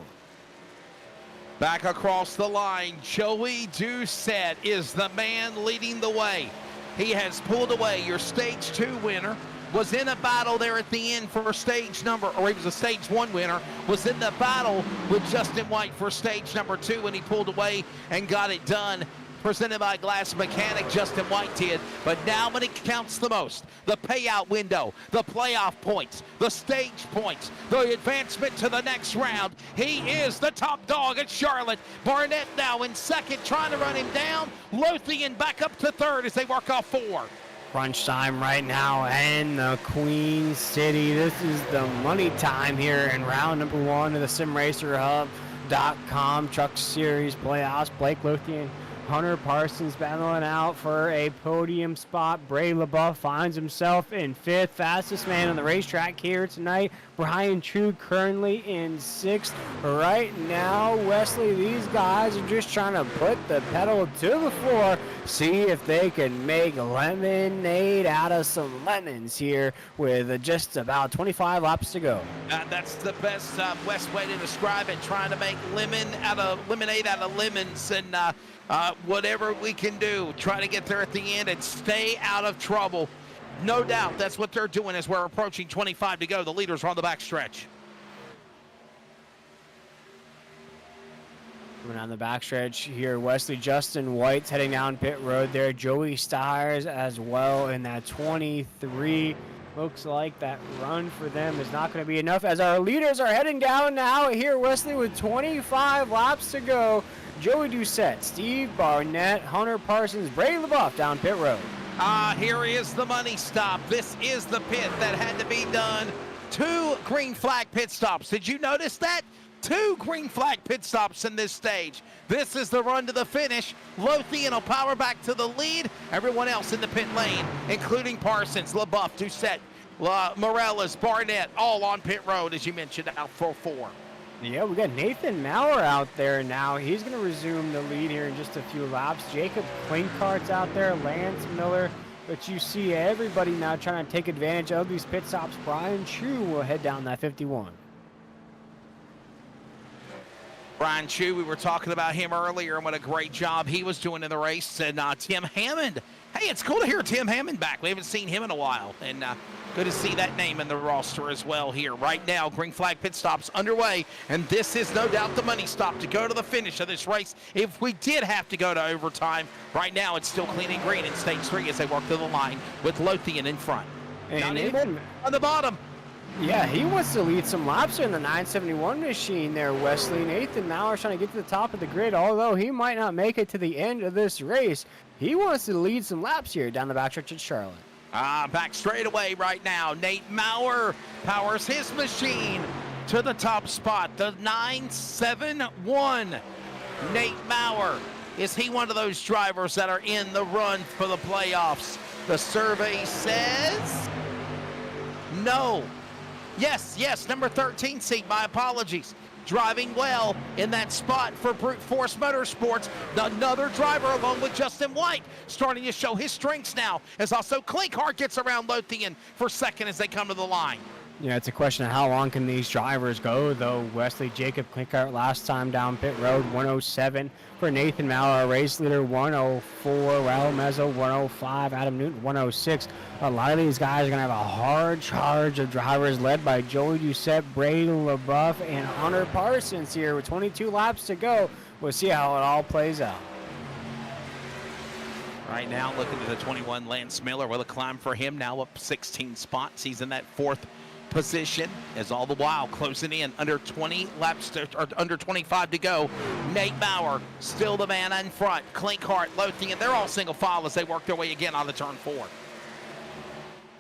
Back across the line, Joey Doucette is the man leading the way. He has pulled away. Your stage 2 winner was in a battle there at the end for stage number, or he was a stage 1 winner, was in the battle with Justin White for stage number 2, and he pulled away and got it done. Presented by Glass Mechanic, Justin White did. But now when it counts the most, the payout window, the playoff points, the stage points, the advancement to the next round, he is the top dog at Charlotte. Barnett now in 2nd, trying to run him down. Lothian back up to 3rd as they work off 4. Crunch time right now in the Queen City. This is the money time here in round number 1 of the SimRacerHub.com Truck Series playoffs. Blake Lothian Hunter Parsons battling out for a podium spot. Bray LaBeouf finds himself in 5th. Fastest man on the racetrack here tonight. Brian True currently in 6th. Right now, Wesley, these guys are just trying to put the pedal to the floor, see if they can make lemonade out of some lemons here with just about 25 laps to go. That's the best West way to describe it, trying to make lemonade out of lemons, and whatever we can do, try to get there at the end and stay out of trouble. No doubt that's what they're doing as we're approaching 25 to go. The leaders are on the back stretch. Coming on the backstretch here, Wesley, Justin White's heading down pit road there. Joey Stiers as well in that 23. Looks like that run for them is not going to be enough as our leaders are heading down now here, Wesley, with 25 laps to go. Joey Doucette, Steve Barnett, Hunter Parsons, Bray LaBeouf down pit road. Here is the money stop. This is the pit that had to be done. 2 green flag pit stops. Did you notice that? 2 green flag pit stops in this stage. This is the run to the finish. Lothian will power back to the lead. Everyone else in the pit lane, including Parsons, LaBeouf, Doucette, Morales, Barnett, all on pit road, as you mentioned, out for 4. Yeah, we got Nathan Maurer out there now. He's going to resume the lead here in just a few laps. Jacob Klinkhart's out there, Lance Miller. But you see everybody now trying to take advantage of these pit stops. Brian Chu will head down that 51. Brian Chu, we were talking about him earlier and what a great job he was doing in the race. And Tim Hammond. Hey, it's cool to hear Tim Hammond back. We haven't seen him in a while. And good to see that name in the roster as well here. Right now, green flag pit stops underway. And this is no doubt the money stop to go to the finish of this race. If we did have to go to overtime, right now it's still clean and green in stage 3 as they work to the line with Lothian in front. And Nathan on the bottom. Yeah, he wants to lead some laps in the 971 machine there, Wesley. Nathan Maurer trying to get to the top of the grid, although he might not make it to the end of this race. He wants to lead some laps here down the backstretch at Charlotte. Back straight away right now. Nate Maurer powers his machine to the top spot, the 971. Nate Maurer, is he one of those drivers that are in the run for the playoffs? The survey says no. Yes, number 13 seat, my apologies. Driving well in that spot for Brute Force Motorsports. Another driver along with Justin White starting to show his strengths now, as also Klinkhart gets around Lothian for second as they come to the line. Yeah, it's a question of how long can these drivers go, though. Wesley, Jacob Klinkhart last time down pit road, 107 for Nathan Maurer, race leader 104, Raul Mezzo 105, Adam Newton 106. A lot of these guys are going to have a hard charge of drivers led by Joey Doucette, Bray LaBeouf, and Hunter Parsons here with 22 laps to go. We'll see how it all plays out. Right now, looking at the 21, Lance Miller with a climb for him, now up 16 spots. He's in that 4th position, as all the while closing in under 20 laps or under 25 to go. Nate Maurer still the man in front. Klinkhart, Lothian, they're all single file as they work their way again on the turn 4.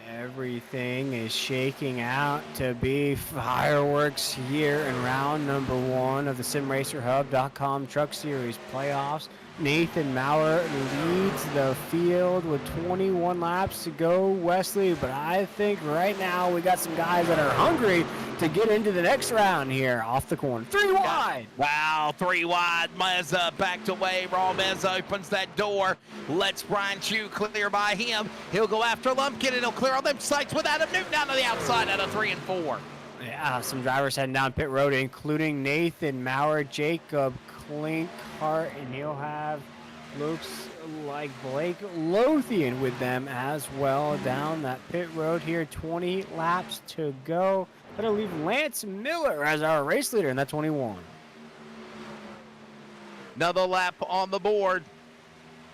Everything is shaking out to be fireworks here in round number 1 of the SimRacerHub.com Truck Series playoffs. Nathan Maurer leads the field with 21 laps to go, Wesley, but I think right now we got some guys that are hungry to get into the next round here off the corner. 3 wide. Wow, 3 wide. Meza backed away. Raul Meza opens that door. Lets Brian Chu clear by him. He'll go after Lumpkin and he'll clear all them sights with Adam Newton down to the outside out of 3 and 4. Yeah, some drivers heading down pit road, including Nathan Maurer, Jacob Klinkhart, and he'll have, looks like, Blake Lothian with them as well down that pit road here. 20 laps to go. That'll leave Lance Miller as our race leader in that 21. Another lap on the board.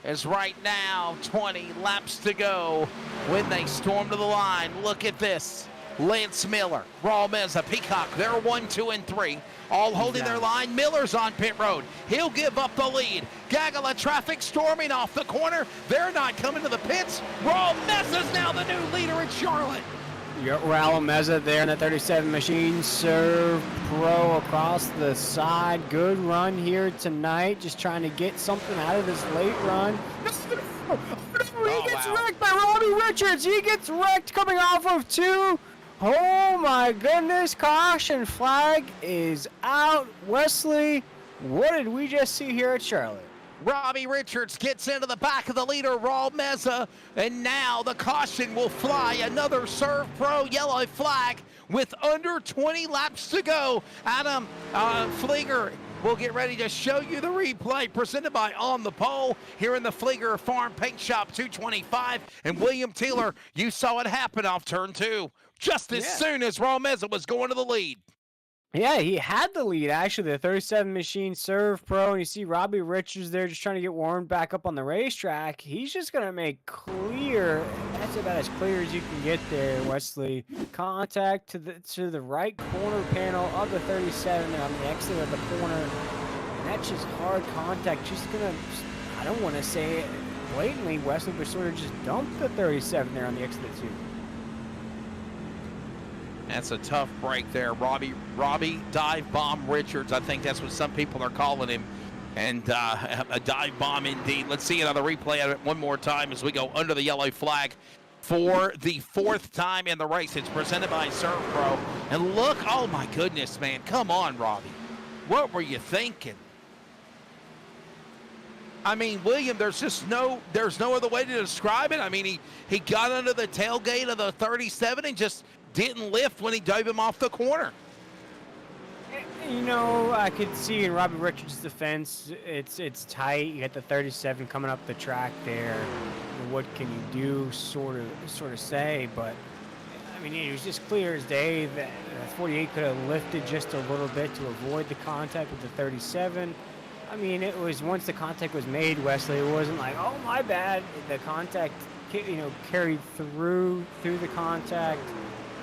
As right now, 20 laps to go when they storm to the line. Look at this. Lance Miller, Raul Meza, Peacock, they're 1, 2, and 3. All holding their line. Miller's on pit road. He'll give up the lead. Gaggle of traffic storming off the corner. They're not coming to the pits. Raul Meza's now the new leader in Charlotte. Raul Meza there in the 37 machine. Serve pro across the side. Good run here tonight. Just trying to get something out of this late run. He gets wrecked by Robbie Richards. He gets wrecked coming off of 2. Oh my goodness. Caution flag is out. Wesley, what did we just see here at Charlotte? Robbie Richards gets into the back of the leader, Raul Meza, and now the caution will fly. Another Serve Pro yellow flag with under 20 laps to go. Adam Fleeger will get ready to show you the replay presented by On the Pole here in the Fleeger Farm Paint Shop 225. And William Taylor, you saw it happen off turn 2 just as soon as Raul Meza was going to the lead. Yeah, he had the lead, actually, the 37 machine Serve Pro, and you see Robbie Richards there just trying to get warmed back up on the racetrack. He's just going to make clear, that's about as clear as you can get there, Wesley. Contact to the right corner panel of the 37 on the exit of the corner. And that's just hard contact. Just going to, I don't want to say it blatantly, Wesley, but sort of just dump the 37 there on the exit of 2. That's a tough break there. Robbie dive bomb Richards. I think that's what some people are calling him. And a dive bomb indeed. Let's see another replay of it one more time as we go under the yellow flag for the 4th time in the race. It's presented by Serve Pro. And look, oh my goodness, man. Come on, Robbie. What were you thinking? I mean, William, there's no other way to describe it. I mean, he got under the tailgate of the 37 and just didn't lift when he dove him off the corner. You know, I could see in Robbie Richards' defense, it's tight. You got the 37 coming up the track there. What can you do, sort of say, but I mean, it was just clear as day that 48 could have lifted just a little bit to avoid the contact with the 37. I mean, it was once the contact was made, Wesley, it wasn't like, oh, my bad. The contact, carried through the contact.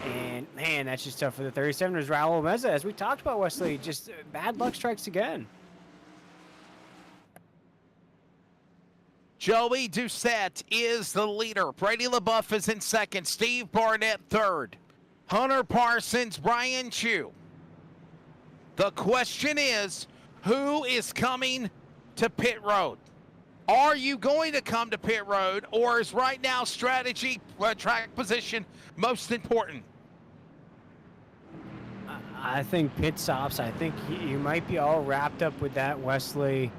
And, man, that's just tough for the 37ers. Raul Meza, as we talked about, Wesley, just bad luck strikes again. Joey Doucette is the leader. Brady LaBeouf is in second. Steve Barnett third. Hunter Parsons, Brian Chu. The question is, who is coming to pit road? Are you going to come to pit road, or is right now strategy, track position most important? I think pit stops. I think you might be all wrapped up with that, Wesley.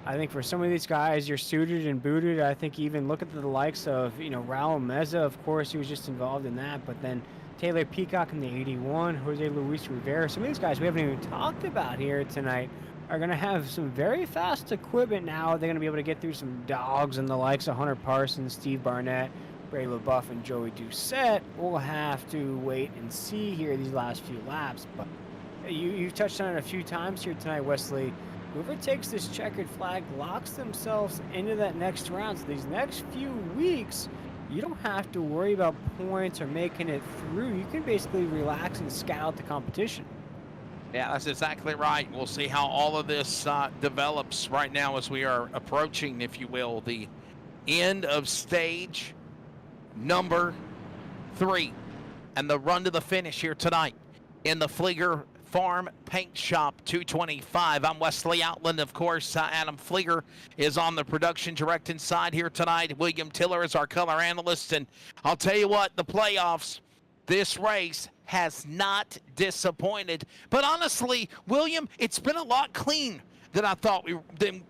I think for some of these guys, you're suited and booted. I think even look at the likes of, Raul Meza, of course, he was just involved in that. But then Taylor Peacock in the 81, Jose Luis Rivera. Some of these guys we haven't even talked about here tonight are going to have some very fast equipment now. They're going to be able to get through some dogs and the likes of Hunter Parsons, Steve Barnett, Brady LaBeouf, and Joey Doucette. We'll have to wait and see here these last few laps. But you've touched on it a few times here tonight, Wesley. Whoever takes this checkered flag locks themselves into that next round. So these next few weeks, you don't have to worry about points or making it through. You can basically relax and scout the competition. Yeah, that's exactly right. We'll see how all of this develops right now as we are approaching, if you will, the end of stage number 3 and the run to the finish here tonight in the Fleeger Farm Paint Shop 225. I'm Wesley Outland. Of course, Adam Fleeger is on the production directing side here tonight. William Tiller is our color analyst. And I'll tell you what, the playoffs, this race has not disappointed. But honestly, William, it's been a lot clean than I thought than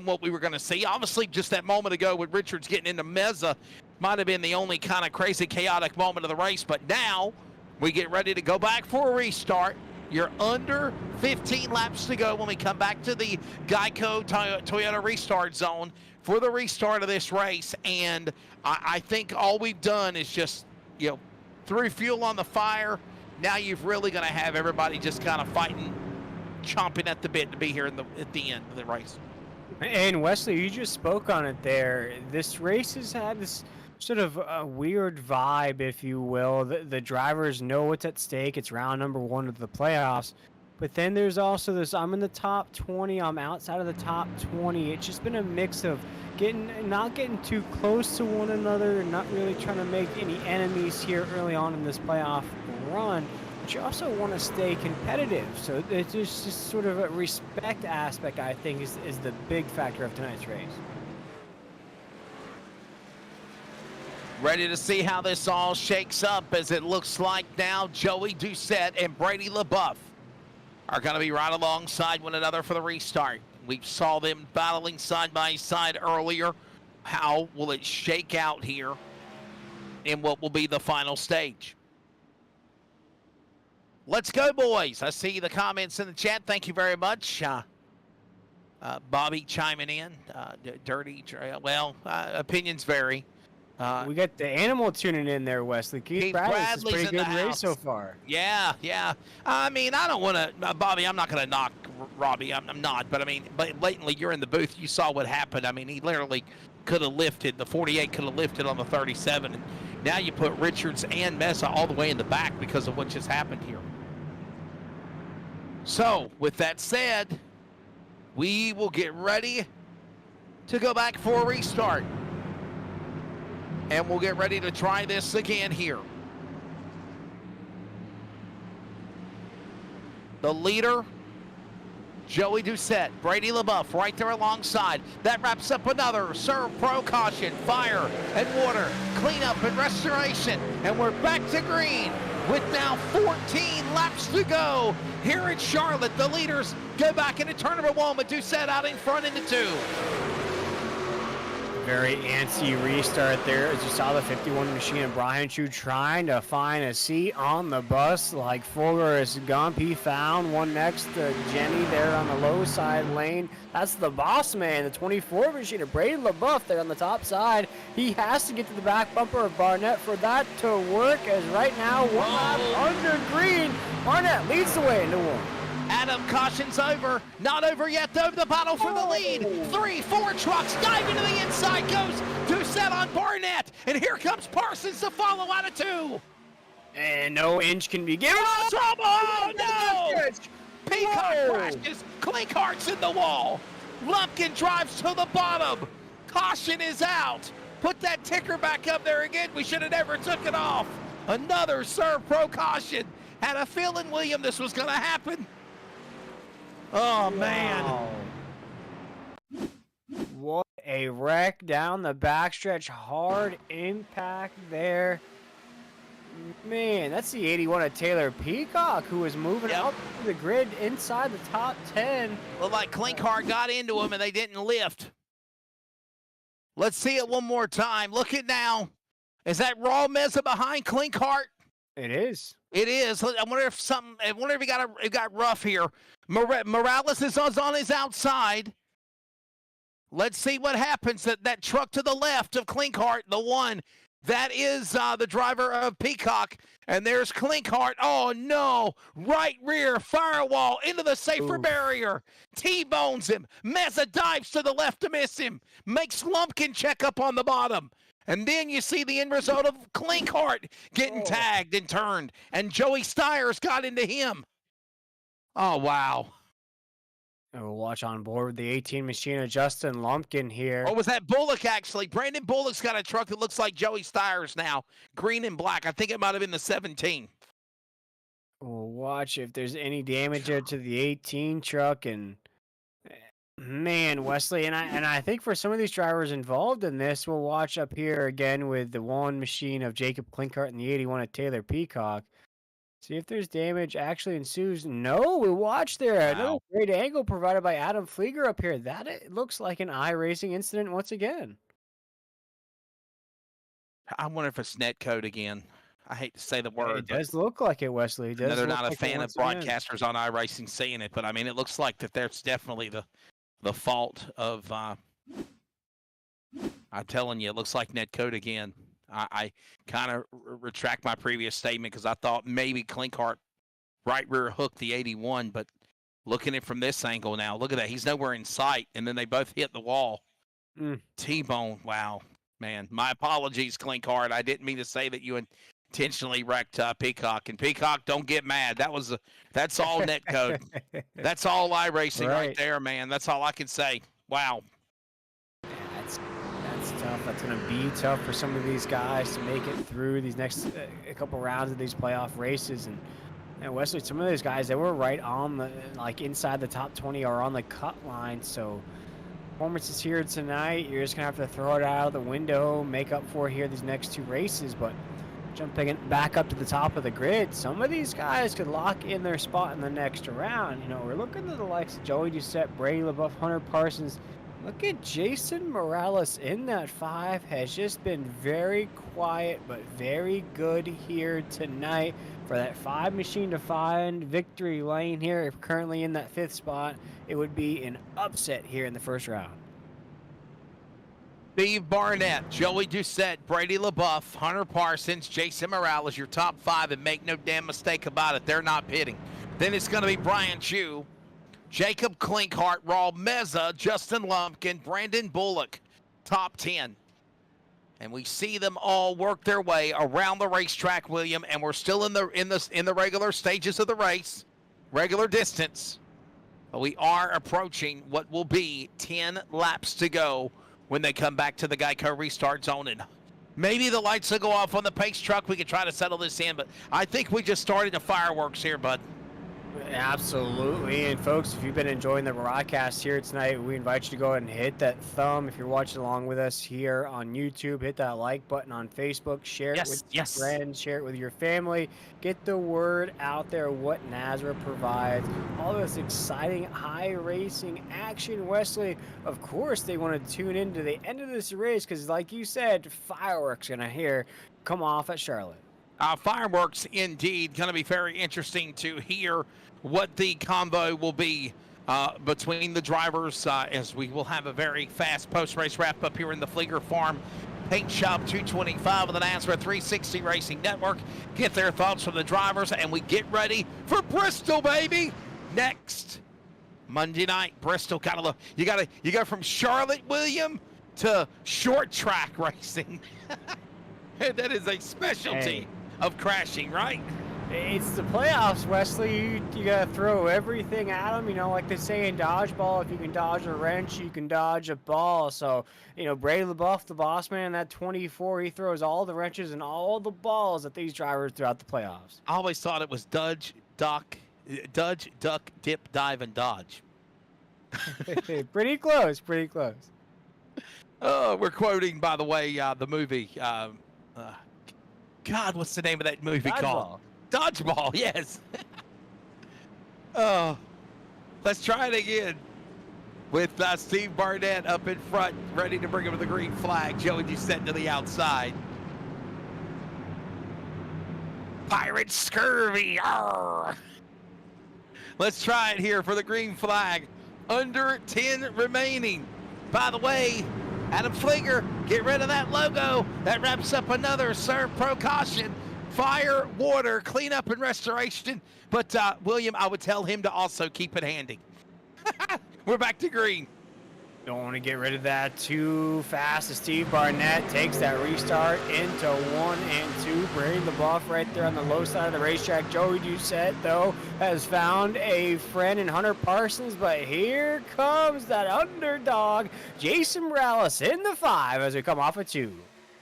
what we were going to see. Obviously, just that moment ago with Richards getting into Meza might have been the only kind of crazy, chaotic moment of the race. But now we get ready to go back for a restart. You're under 15 laps to go when we come back to the Geico Toyota restart zone for the restart of this race. And I think all we've done is just, threw fuel on the fire. Now you've really going to have everybody just kind of fighting, chomping at the bit to be here at the end of the race. And Wesley, you just spoke on it there. This race has had this sort of a weird vibe, if you will. The drivers know what's at stake. It's round number 1 of the playoffs. But then there's also this, I'm in the top 20, I'm outside of the top 20. It's just been a mix of not getting too close to one another and not really trying to make any enemies here early on in this playoff run. But you also want to stay competitive. So it's just sort of a respect aspect, I think, is the big factor of tonight's race. Ready to see how this all shakes up, as it looks like now Joey Doucette and Brady LaBeouf are going to be right alongside one another for the restart. We saw them battling side by side earlier. How will it shake out here in what will be the final stage? Let's go, boys. I see the comments in the chat. Thank you very much. Bobby chiming in. Dirty trail. Well, opinions vary. We got the animal tuning in there, Wesley. Keith Bradley's a pretty good race so far. Yeah. I mean, I don't want to, Bobby, I'm not going to knock Robbie. I'm not. But, I mean, blatantly, you're in the booth. You saw what happened. I mean, he literally could have lifted. The 48 could have lifted on the 37. And now you put Richards and Mesa all the way in the back because of what just happened here. So, with that said, we will get ready to go back for a restart. And we'll get ready to try this again here. The leader, Joey Doucette, Brady LaBeouf right there alongside. That wraps up another Serve Pro Caution, Fire and Water, Cleanup and Restoration. And we're back to green with now 14 laps to go here at Charlotte. The leaders go back into turn number 1 with Doucette out in front into 2. Very antsy restart there, as you saw the 51 machine of Brian Chu trying to find a seat on the bus like Fleeger is Gumpy found one next to Jenny there on the low side lane. That's the boss man, the 24 machine of Brady LaBeouf there on the top side. He has to get to the back bumper of Barnett for that to work, as right now one lap under green. Barnett leads the way into 1. Adam, caution's over. Not over yet, though. The battle for the lead. 3-4 trucks dive into the inside. Goes Doucette on Barnett. And here comes Parsons to follow out of 2. And no inch can be given. Oh, trouble! Oh, no! Peacock crashes. Klinkhart's in the wall. Lumpkin drives to the bottom. Caution is out. Put that ticker back up there again. We should have never took it off. Another Serve Pro Caution. Had a feeling, William, this was going to happen. Oh, man. Wow. What a wreck down the backstretch. Hard impact there. Man, that's the 81 of Taylor Peacock, who was moving up the grid inside the top 10. Looked like Klinkhart got into him and they didn't lift. Let's see it one more time. Look at now. Is that Raw Mesa behind Klinkhart? It is. It is. I wonder if it got rough here. Morales is on his outside. Let's see what happens. That truck to the left of Klinkhart, the one that is the driver of Peacock. And there's Klinkhart. Oh, no. Right rear firewall into the safer barrier. T-bones him. Mesa dives to the left to miss him. Makes Lumpkin check up on the bottom. And then you see the end result of Klinkhart getting tagged and turned. And Joey Stiers got into him. Oh, wow. And we'll watch on board with the 18 machine of Justin Lumpkin here. Or was that Bullock, actually? Brandon Bullock's got a truck that looks like Joey Stiers now. Green and black. I think it might have been the 17. We'll watch if there's any damage there to the 18 truck. And man, Wesley, and I think for some of these drivers involved in this, we'll watch up here again with the 1 machine of Jacob Klinkhart and the 81 of Taylor Peacock. See if there's damage actually ensues. No, we watch there. Wow. Another great angle provided by Adam Fleeger up here. That it looks like an iRacing incident once again. I wonder if it's netcode again. I hate to say the word. It does look like it, Wesley. I know they're not a fan of broadcasters on iRacing saying it, but I mean, it looks like that there's definitely the fault of, I'm telling you, it looks like netcode again. I kind of retract my previous statement because I thought maybe Klinkhart right rear hooked the 81, but looking at it from this angle now, look at that. He's nowhere in sight, and then they both hit the wall. T-bone, wow, man. My apologies, Klinkhart. I didn't mean to say that you intentionally wrecked Peacock. And Peacock, don't get mad. That's all net code. That's all iRacing right there, man. That's all I can say. Wow. Yeah, that's tough. That's going to be tough for some of these guys to make it through these next a couple rounds of these playoff races. And Wesley, some of those guys, they were right on the, like inside the top 20 or on the cut line. So performances here tonight, you're just going to have to throw it out of the window, make up for here these next two races. But jumping back up to the top of the grid, some of these guys could lock in their spot in the next round. You know, we're looking at the likes of Joey Doucette, Brady LaBeouf, Hunter Parsons. Look at Jason Morales in that 5, has just been very quiet but very good here tonight for that 5 machine to find victory lane here. If currently in that 5th spot, it would be an upset here in the first round. Steve Barnett, Joey Doucette, Brady LaBeouf, Hunter Parsons, Jason Morales, your top 5, and make no damn mistake about it, they're not pitting. Then it's going to be Brian Chu, Jacob Klinkhart, Raul Meza, Justin Lumpkin, Brandon Bullock, top 10. And we see them all work their way around the racetrack, William, and we're still in the regular stages of the race, regular distance. But we are approaching what will be 10 laps to go when they come back to the Geico restart zone. And maybe the lights will go off on the pace truck. We can try to settle this in, but I think we just started the fireworks here, bud. Absolutely. And folks, if you've been enjoying the broadcast here tonight, we invite you to go ahead and hit that thumb. If you're watching along with us here on YouTube, hit that like button on Facebook, share it with your friends, share it with your family, get the word out there what NASRA provides, all this exciting high racing action. Wesley, of course they want to tune into the end of this race because like you said, fireworks gonna hear come off at Charlotte. Fireworks indeed. Going to be very interesting to hear what the convo will be between the drivers as we will have a very fast post-race wrap-up here in the Fleeger Farm Paint Shop 225 of the NASRA 360 Racing Network. Get their thoughts from the drivers, and we get ready for Bristol, baby! Next Monday night, Bristol. You go from Charlotte, William, to short track racing. That is a specialty of crashing, right? It's the playoffs, Wesley. You gotta throw everything at them. You know, like they say in dodgeball, if you can dodge a wrench, you can dodge a ball. So, you know, Brady LaBeouf, the boss man, that 24, he throws all the wrenches and all the balls at these drivers throughout the playoffs. I always thought it was dodge, duck, dip, dive, and dodge. Pretty close, pretty close. Oh, we're quoting, by the way, the movie. God, what's the name of that movie called? Dodgeball, yes. Oh, let's try it again with Steve Barnett up in front, ready to bring him to the green flag. Joey Doucette to the outside. Pirate scurvy. Arr! Let's try it here for the green flag. Under 10 remaining. By the way, Adam Fleeger, get rid of that logo. That wraps up another Serve Pro caution. Fire, water, cleanup, and restoration. But, William, I would tell him to also keep it handy. We're back to green. Don't want to get rid of that too fast as Steve Barnett takes that restart into 1 and 2. Brady LaBeouf right there on the low side of the racetrack. Joey Doucette, though, has found a friend in Hunter Parsons, but here comes that underdog, Jason Morales in the 5 as we come off of 2.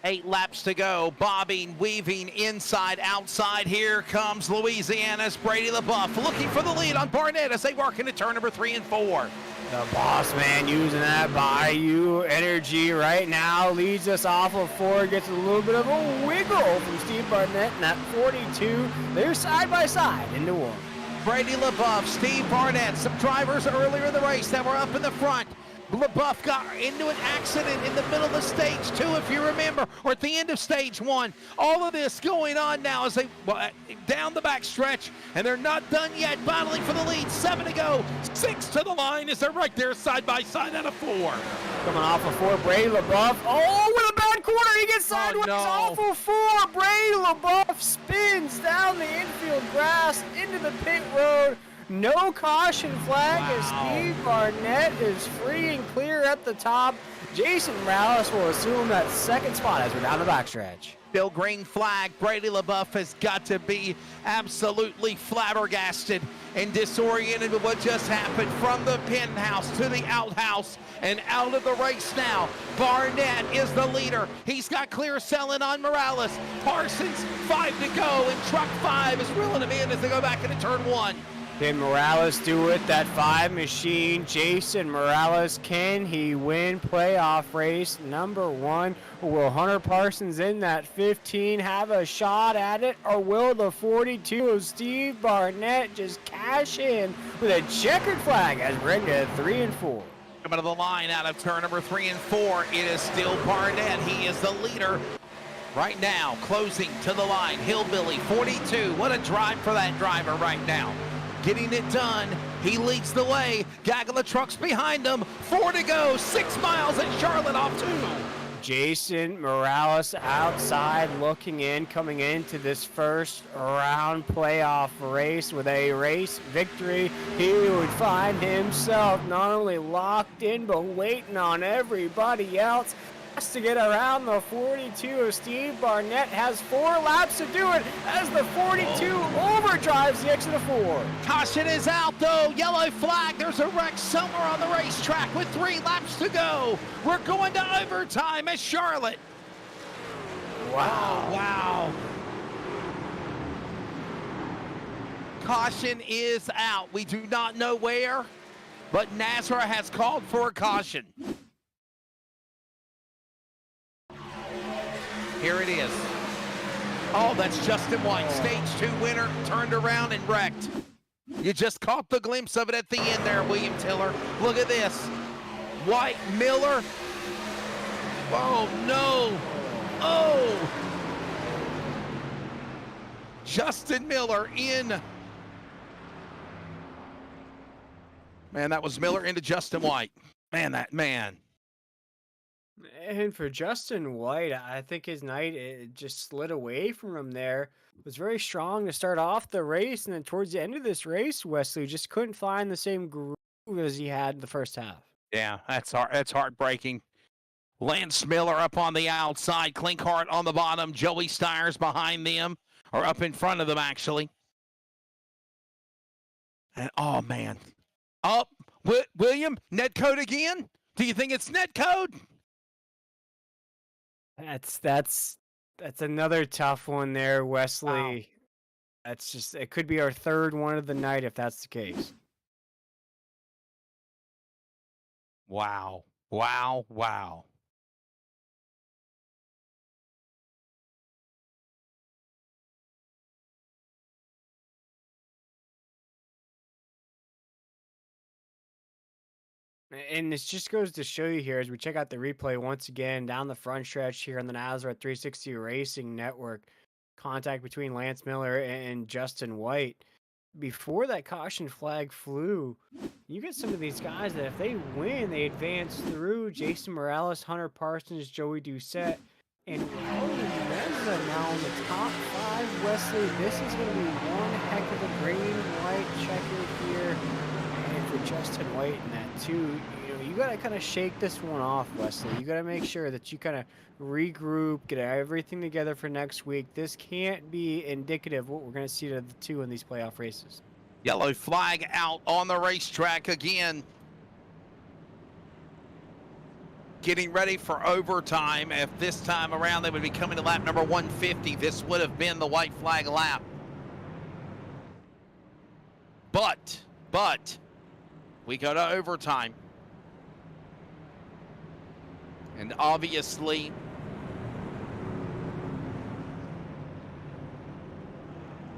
8 laps to go, bobbing, weaving, inside, outside. Here comes Louisiana's Brady LaBeouf looking for the lead on Barnett as they work into turn number 3 and 4. The boss man using that Bayou energy right now leads us off of 4, gets a little bit of a wiggle from Steve Barnett in that 42. They're side by side into 1. Brady LaBeouf, Steve Barnett, some drivers earlier in the race that were up in the front. LaBeouf got into an accident in the middle of stage 2, if you remember, or at the end of stage 1. All of this going on now as they down the back stretch, and they're not done yet, battling for the lead. 7 to go, 6 to the line as they're right there side by side out of 4. Coming off of 4, Brady LaBeouf. Oh, with a bad corner, he gets sideways off of 4. Brady LaBeouf spins down the infield grass into the pit road. No caution flag as Wow. Steve Barnett is free and clear at the top. Jason Morales will assume that second spot as we're down the backstretch. Still green flag. Brady LaBeouf has got to be absolutely flabbergasted and disoriented with what just happened from the penthouse to the outhouse and out of the race now. Barnett is the leader. He's got clear selling on Morales. Parsons, 5 to go, and truck 5 is reeling him in as they go back into turn 1. Can Morales do it? That 5 machine, Jason Morales, can he win playoff race number 1? Or will Hunter Parsons in that 15 have a shot at it? Or will the 42 of Steve Barnett just cash in with a checkered flag as we're into 3 and 4? Coming to the line out of turn number 3 and 4, it is still Barnett. He is the leader right now, closing to the line. Hillbilly, 42. What a drive for that driver right now. Getting it done. He leads the way. Gaggle of trucks behind him. 4 to go. 6 miles at Charlotte off 2. Jason Morales outside looking in, coming into this first round playoff race with a race victory. He would find himself not only locked in, but waiting on everybody else. Has to get around the 42 of Steve Barnett. Has 4 laps to do it as the 42 overdrives the exit of 4. Caution is out though. Yellow flag. There's a wreck somewhere on the racetrack with 3 laps to go. We're going to overtime at Charlotte. Wow. Wow. Caution is out. We do not know where, but NASCAR has called for a caution. Here it is. Oh, that's Justin White, stage 2 winner, turned around and wrecked. You just caught the glimpse of it at the end there, William Tiller. Look at this. White, Miller. Oh, no. Oh. Justin Miller in. Man, that was Miller into Justin White. Man. And for Justin White, I think his night it just slid away from him there. Was very strong to start off the race, and then towards the end of this race, Wesley just couldn't find the same groove as he had in the first half. Yeah, that's heartbreaking. Lance Miller up on the outside, Clinkhart on the bottom, Joey Stiers behind them, or up in front of them actually. And oh man, William, netcode again? Do you think it's netcode? That's another tough one there, Wesley. Wow. That's just it could be our third one of the night if that's the case. Wow. And this just goes to show you here as we check out the replay once again down the front stretch here on the Nazareth 360 Racing Network. Contact between Lance Miller and Justin White. Before that caution flag flew, you get some of these guys that if they win, they advance through. Jason Morales, Hunter Parsons, Joey Doucette, and Raul Meza now in the top 5. Wesley, this is going to be one heck of a green-white checker here. And for Justin White in that too, you got to kind of shake this one off, Wesley. You got to make sure that you kind of regroup, get everything together for next week. This can't be indicative of what we're going to see to the 2 in these playoff races. Yellow flag out on the racetrack again. Getting ready for overtime. If this time around they would be coming to lap number 150, this would have been the white flag lap. But we go to overtime. And obviously,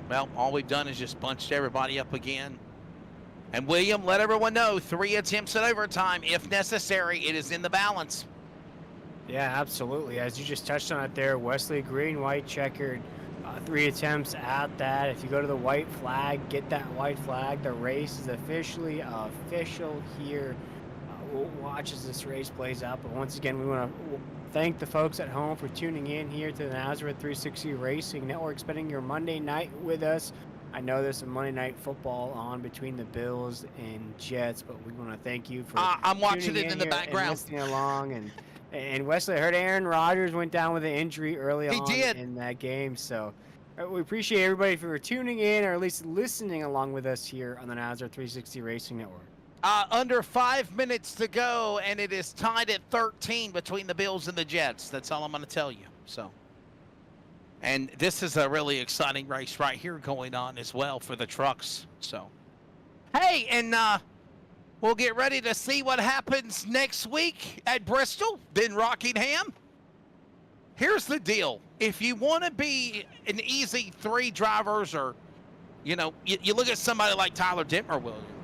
well, all we've done is just bunched everybody up again. And William, let everyone know, 3 attempts at overtime. If necessary, it is in the balance. Yeah, absolutely. As you just touched on it there, Wesley, green, white, checkered. 3 attempts at that. If you go to the white flag, get that white flag. The race is officially official here. We'll watch as this race plays out. But once again, we want to thank the folks at home for tuning in here to the Nazareth 360 Racing Network, spending your Monday night with us. I know there's some Monday Night Football on between the Bills and Jets, but we want to thank you for I'm watching tuning it in the here background. and listening along. And Wesley, I heard Aaron Rodgers went down with an injury early He on did. in that game, so we appreciate everybody for tuning in or at least listening along with us here on the NASCAR 360 Racing Network. Under 5 minutes to go, and it is tied at 13 between the Bills and the Jets. That's all I'm going to tell you. So, and this is a really exciting race right here going on as well for the trucks. So, hey, and we'll get ready to see what happens next week at Bristol, then Rockingham. Here's the deal. If you want to be an easy 3 drivers, or, you know, you look at somebody like Tyler Dittmer,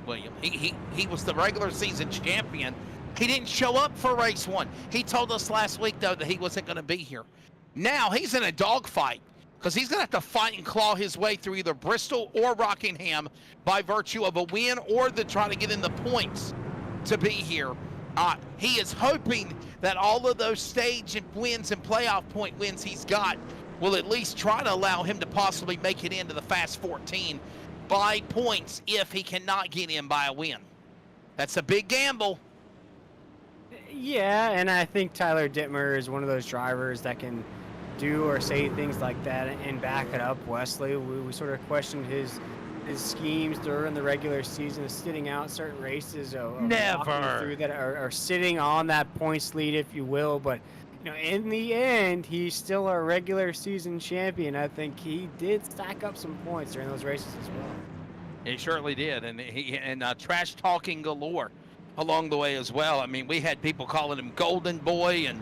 William. He was the regular season champion. He didn't show up for race 1. He told us last week, though, that he wasn't going to be here. Now he's in a dogfight because he's going to have to fight and claw his way through either Bristol or Rockingham by virtue of a win or to try to get in the points to be here. He is hoping that all of those stage wins and playoff point wins he's got will at least try to allow him to possibly make it into the Fast 14 by points if he cannot get in by a win. That's a big gamble. Yeah, and I think Tyler Dittmer is one of those drivers that can do or say things like that and back it up. Wesley, we sort of questioned his schemes during the regular season, sitting out certain races, Never through that are sitting on that points lead, if you will. But you know, in the end, he's still a regular season champion. I think he did stack up some points during those races as well. He surely did, and trash talking galore along the way as well. I mean, we had people calling him Golden Boy and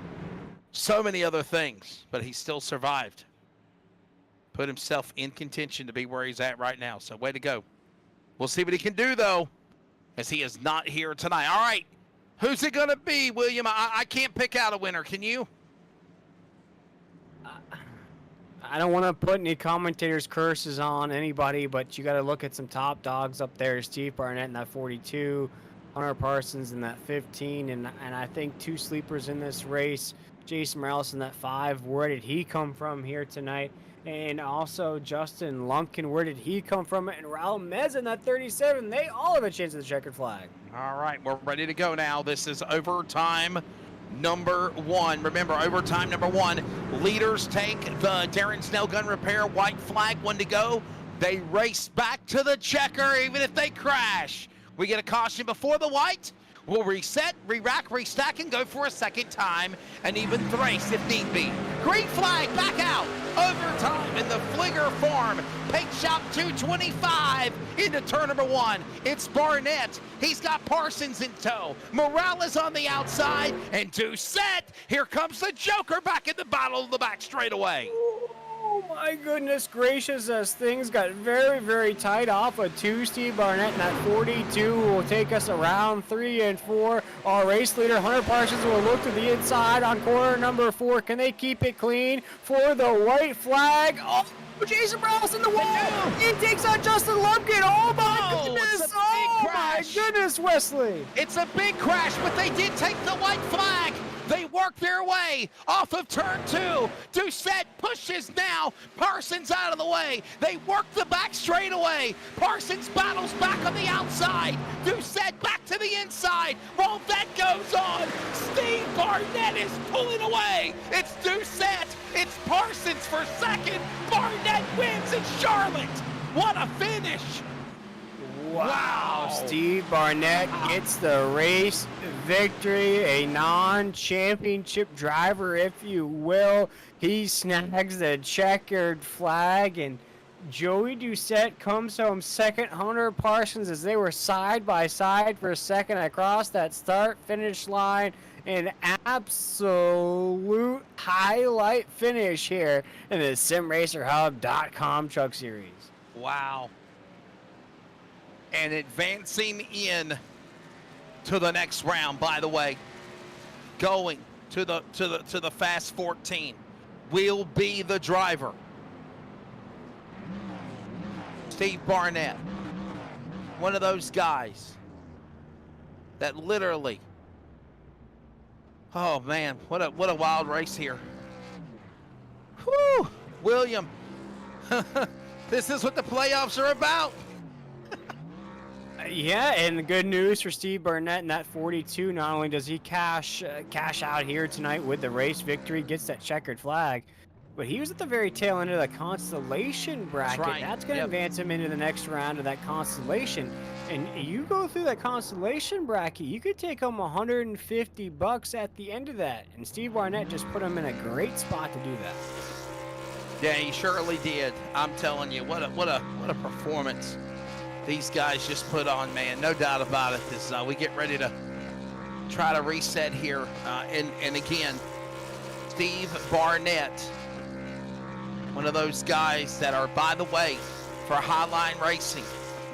so many other things, but he still survived. Put himself in contention to be where he's at right now. So way to go. We'll see what he can do, though, as he is not here tonight. All right, who's it going to be, William? I can't pick out a winner. Can you? I don't want to put any commentators' curses on anybody, but you got to look at some top dogs up there. Steve Barnett in that 42, Hunter Parsons in that 15, and I think 2 sleepers in this race. Jason Morales in that 5. Where did he come from here tonight? And also Justin Lumpkin, where did he come from? And Raul Meza in that 37. They all have a chance at the checkered flag. All right, we're ready to go now. This is overtime number 1. Remember, overtime number 1. Leaders take the Darren Snell Gun Repair white flag, 1 to go. They race back to the checker, even if they crash. We get a caution before the white. We'll reset, re-rack, restack, and go for a second time, and even thrace if need be. Green flag, back out. Overtime in the Fleeger Farm. Paint shop 225 into turn number 1. It's Barnett. He's got Parsons in tow. Morales on the outside, and Doucette. Here comes the Joker back in the battle of the back straightaway. Oh my goodness gracious, as things got very, very tight off of 2. Steve Barnett in that 42 will take us around 3 and 4. Our race leader, Hunter Parsons, will look to the inside on corner number 4. Can they keep it clean for the white flag? Oh, Jason Morales in the wall. He takes on Justin Lumpkin. Oh my goodness. Oh my goodness, Wesley. It's a big crash, but they did take the white flag. They work their way off of turn 2. Doucette pushes now. Parsons out of the way. They work the back straightaway. Parsons battles back on the outside. Doucette back to the inside. While that goes on, Steve Barnett is pulling away. It's Doucette. It's Parsons for second. Barnett wins in Charlotte. What a finish. Wow. Steve Barnett gets the race victory, a non-championship driver, if you will. He snags the checkered flag, and Joey Doucette comes home second. Hunter Parsons, as they were side by side for a second across that start-finish line. An absolute highlight finish here in the SimRacerHub.com Truck Series. Wow. And advancing in to the next round, by the way, going to the Fast 14 will be the driver, Steve Barnett. One of those guys that literally, oh man, what a wild race here. Whew, William. This is what the playoffs are about. Yeah, and the good news for Steve Barnett in that 42, not only does he cash out here tonight with the race victory, gets that checkered flag, but he was at the very tail end of the constellation bracket. right. That's going to Yep. advance him into the next round of that constellation. And you go through that constellation bracket, you could take home $150 at the end of that. And Steve Barnett just put him in a great spot to do that. Yeah, he surely did. I'm telling you, what a performance these guys just put on, man. No doubt about it. As we get ready to try to reset here, and again, Steve Barnett, one of those guys that are, by the way, for Highline Racing,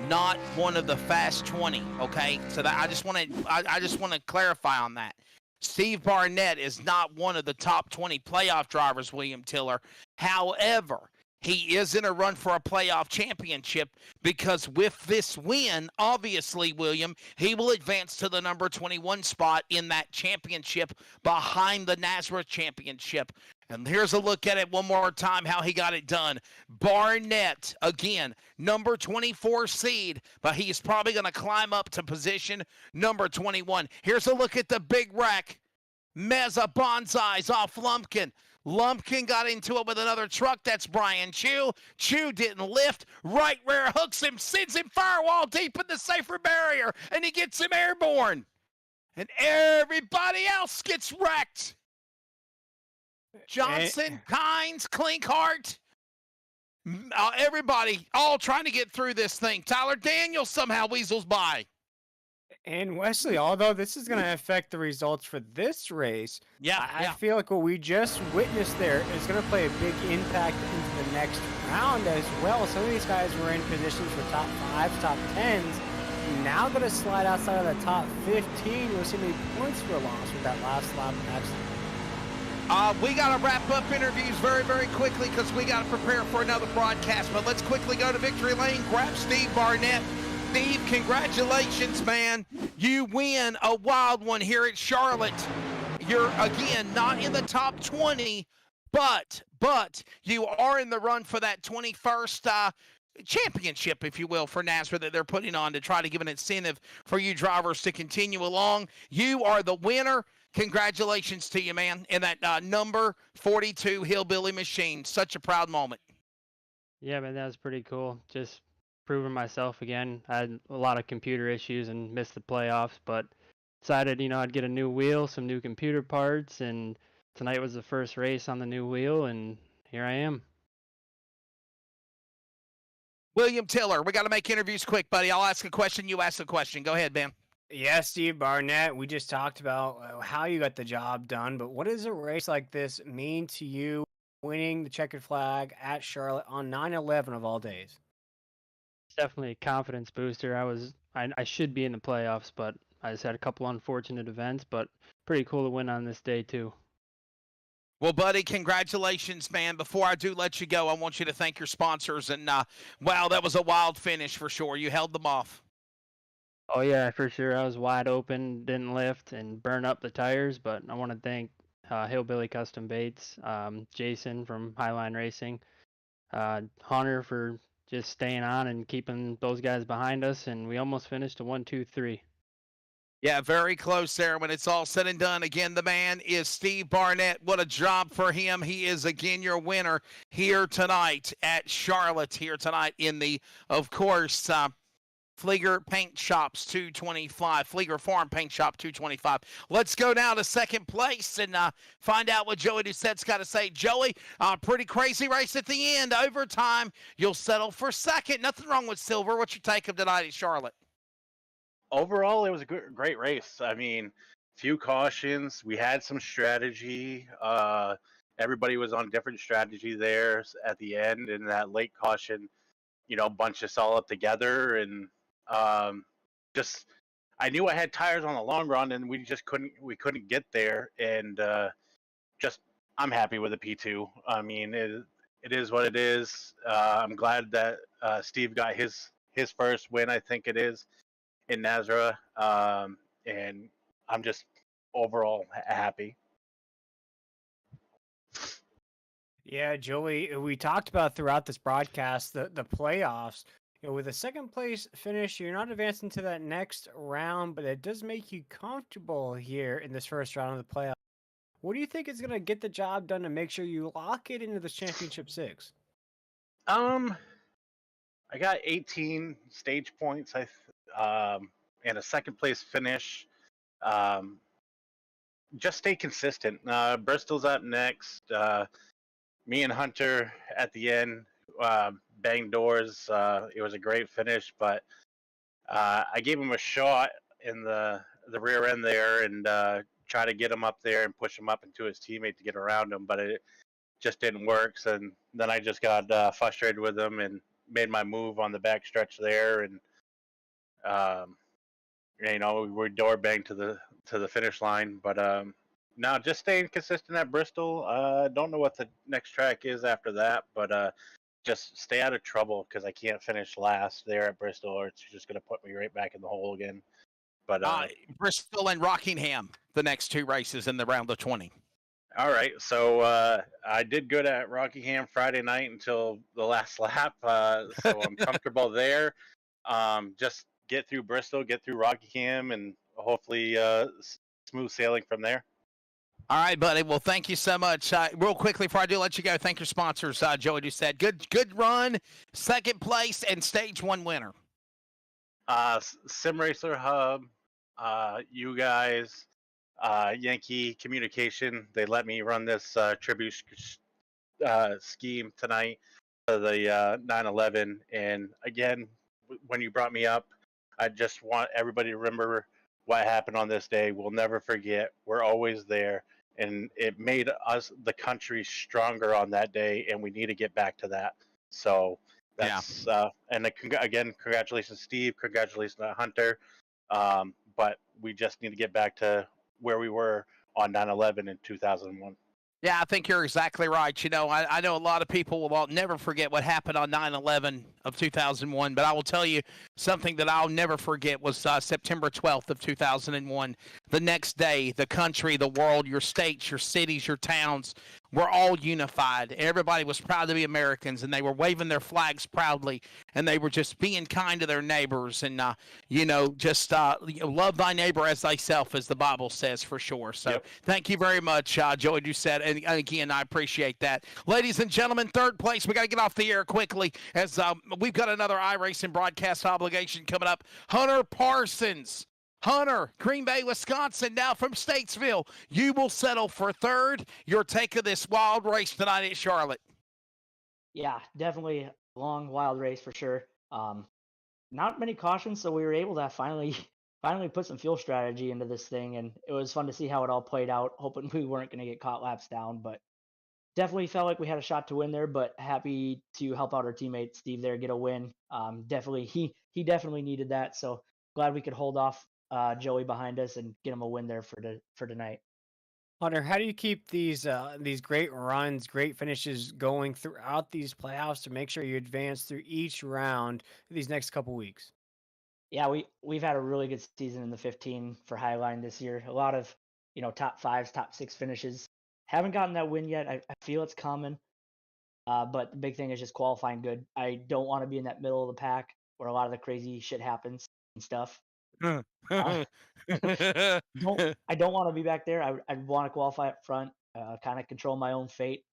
not one of the fast 20. Okay, so that I just want to clarify on that. Steve Barnett is not one of the top 20 playoff drivers, William Tiller. However, he is in a run for a playoff championship because with this win, obviously, William, he will advance to the number 21 spot in that championship behind the Nazareth championship. And here's a look at it one more time, how he got it done. Barnett, again, number 24 seed, but he's probably going to climb up to position number 21. Here's a look at the big wreck. Meza Bonsai's off Lumpkin. Lumpkin got into it with another truck. That's Brian Chu. Chu didn't lift. Right rear hooks him, sends him firewall deep in the safer barrier, and he gets him airborne. And everybody else gets wrecked. Johnson, Kynes, Klinkhart, everybody all trying to get through this thing. Tyler Daniels somehow weasels by. And Wesley, although this is going to affect the results for this race, I feel like what we just witnessed there is going to play a big impact into the next round as well. Some of these guys were in positions for top 5s, top 10s. Now going to slide outside of the top 15. We'll see how many points were lost with that last lap of accident. We got to wrap up interviews very, very quickly because we got to prepare for another broadcast. But let's quickly go to Victory Lane, grab Steve Barnett. Steve, congratulations, man. You win a wild one here at Charlotte. You're, again, not in the top 20, but you are in the run for that 21st championship, if you will, for Nazareth that they're putting on to try to give an incentive for you drivers to continue along. You are the winner. Congratulations to you, man, in that number 42 Hillbilly machine. Such a proud moment. Yeah, man, that was pretty cool. Just proving myself again. I had a lot of computer issues and missed the playoffs, but decided, I'd get a new wheel, some new computer parts, and tonight was the first race on the new wheel, and here I am. William Tiller, we got to make interviews quick, buddy. I'll ask a question, you ask a question. Go ahead, Ben. Yeah, Steve Barnett, we just talked about how you got the job done, but what does a race like this mean to you, winning the checkered flag at Charlotte on 9/11 of all days? It's definitely a confidence booster. I should be in the playoffs, but I just had a couple unfortunate events, but pretty cool to win on this day too. Well, buddy, congratulations, man. Before I do let you go, I want you to thank your sponsors. And, wow, that was a wild finish for sure. You held them off. Oh, yeah, for sure. I was wide open, didn't lift, and burn up the tires. But I want to thank Hillbilly Custom Baits, Jason from Highline Racing, Hunter for just staying on and keeping those guys behind us. And we almost finished a 1, 2, 3. Yeah, very close there when it's all said and done. Again, the man is Steve Barnett. What a job for him. He is, again, your winner here tonight at Charlotte, here tonight in the, of course, Fleeger Paint Shops 225, Fleeger Farm Paint Shop 225. Let's go now to second place and find out what Joey Doucette's got to say. Joey, pretty crazy race at the end. Overtime, you'll settle for second. Nothing wrong with silver. What's your take of tonight at Charlotte? Overall, it was a great race. I mean, few cautions. We had some strategy. Everybody was on different strategy there at the end, and that late caution, bunched us all up together. And just, I knew I had tires on the long run, and we couldn't get there. And I'm happy with the P2. I mean, it is what it is. I'm glad that Steve got his first win. I think it is in Nazareth, and I'm just overall happy. Yeah, Joey, we talked about throughout this broadcast the playoffs. With a second place finish, you're not advancing to that next round, but it does make you comfortable here in this first round of the playoffs. What do you think is going to get the job done to make sure you lock it into this championship six? Um, I got 18 stage points. And a second place finish. Um, just stay consistent. Bristol's up next. Me and Hunter at the end banged doors. It was a great finish, but I gave him a shot in the rear end there and try to get him up there and push him up into his teammate to get around him, but it just didn't work. So then I just got frustrated with him and made my move on the back stretch there, and um, we door banged to the finish line. But now just staying consistent at Bristol. Don't know what the next track is after that, but just stay out of trouble because I can't finish last there at Bristol, or it's just going to put me right back in the hole again. But Bristol and Rockingham, the next two races in the round of 20. all right, so I did good at Rockingham Friday night until the last lap, so I'm comfortable there. Just get through Bristol, get through Rockingham, and hopefully smooth sailing from there. All right, buddy. Well, thank you so much. Real quickly, before I do let you go, thank your sponsors. Joey just said, good run, second place, and stage one winner. Sim Racer Hub, you guys, Yankee Communication. They let me run this tribute scheme tonight for the 9/11. And again, when you brought me up, I just want everybody to remember what happened on this day. We'll never forget. We're always there. And it made us, the country, stronger on that day, and we need to get back to that. So that's and again, congratulations, Steve. Congratulations, Hunter. But we just need to get back to where we were on 9/11 in 2001. Yeah, I think you're exactly right. I know a lot of people will never forget what happened on 9/11 of 2001, but I will tell you something that I'll never forget was September 12th of 2001. The next day, the country, the world, your states, your cities, your towns were all unified. Everybody was proud to be Americans, and they were waving their flags proudly, and they were just being kind to their neighbors, and just love thy neighbor as thyself, as the Bible says, for sure. So Thank you very much, Joey Doucette, and again, I appreciate that. Ladies and gentlemen, third place. We got to get off the air quickly as we've got another iRacing broadcast obligation coming up. Hunter Parsons. Hunter, Green Bay, Wisconsin, now from Statesville. You will settle for third. Your take of this wild race tonight at Charlotte. Yeah, definitely a long, wild race for sure. Not many cautions, so we were able to finally put some fuel strategy into this thing, and it was fun to see how it all played out, hoping we weren't going to get caught laps down, but definitely felt like we had a shot to win there, but happy to help out our teammate Steve there get a win. Definitely, he definitely needed that, so glad we could hold off Joey behind us and get him a win there for tonight. Hunter, how do you keep these great runs, great finishes going throughout these playoffs to make sure you advance through each round these next couple weeks? Yeah, we've had a really good season in the 15 for Highline this year. A lot of top fives, top six finishes. Haven't gotten that win yet. I feel it's coming. But the big thing is just qualifying good. I don't want to be in that middle of the pack where a lot of the crazy shit happens and stuff. I don't want to be back there. I want to qualify up front, kind of control my own fate.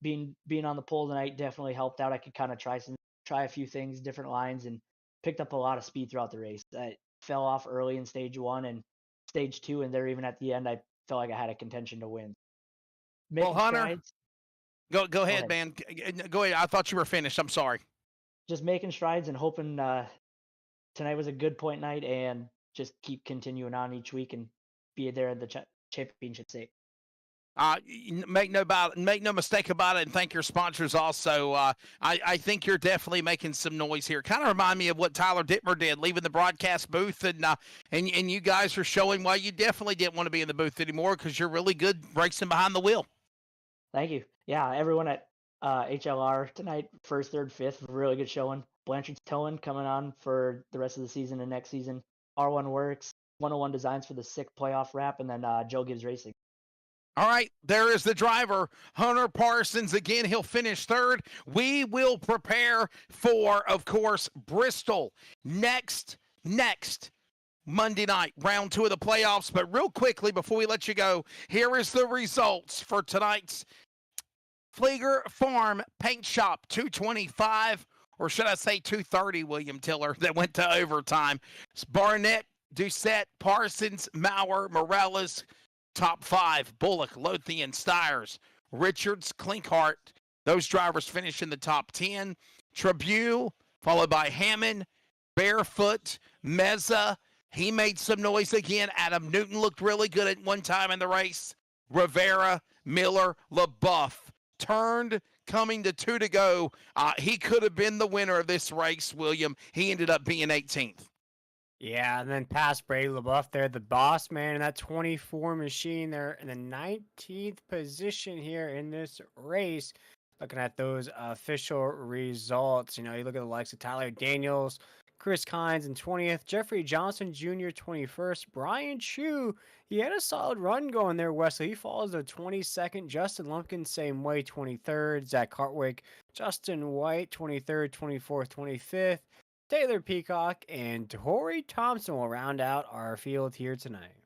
Being on the pole tonight definitely helped out. I could kind of try a few things, different lines, and picked up a lot of speed throughout the race. I fell off early in stage 1 and stage 2, and there even at the end, I felt like I had a contention to win. Well, Hunter, go ahead, man. Go ahead. I thought you were finished. I'm sorry. Just making strides and hoping tonight was a good point night, and just keep continuing on each week and be there at the championship sake. Make no mistake about it, and thank your sponsors also. I think you're definitely making some noise here. Kind of remind me of what Tyler Dittmer did, leaving the broadcast booth, and you guys are showing why you definitely didn't want to be in the booth anymore, because you're really good racing behind the wheel. Thank you. Yeah, everyone at HLR tonight, first, third, fifth, really good showing. Blanchard's towing coming on for the rest of the season and next season. R1 Works, 101 Designs for the 6th playoff wrap, and then Joe Gibbs Racing. All right, there is the driver, Hunter Parsons. Again, he'll finish third. We will prepare for, of course, Bristol next Monday night, round 2 of the playoffs. But real quickly, before we let you go, here is the results for tonight's Fleeger Farm Paint Shop 225, or should I say 230, William Tiller, that went to overtime. It's Barnett, Doucette, Parsons, Maurer, Morales, top 5, Bullock, Lothian, Stiers, Richards, Klinkhart. Those drivers finish in the top 10. Tribune, followed by Hammond, Barefoot, Meza. He made some noise again. Adam Newton looked really good at one time in the race. Rivera, Miller, LaBeouf turned, coming to 2 to go. He could have been the winner of this race, William. He ended up being 18th. Yeah, and then past Brady LaBeouf there, the boss man in that 24 machine there in the 19th position here in this race. Looking at those official results, you look at the likes of Tyler Daniels, Chris Kynes in 20th, Jeffrey Johnson Jr. 21st, Brian Chu, he had a solid run going there, Wesley. He falls to 22nd, Justin Lumpkin, same way, 23rd, Zach Hartwig, Justin White, 23rd, 24th, 25th, Taylor Peacock, and Tori Thompson will round out our field here tonight.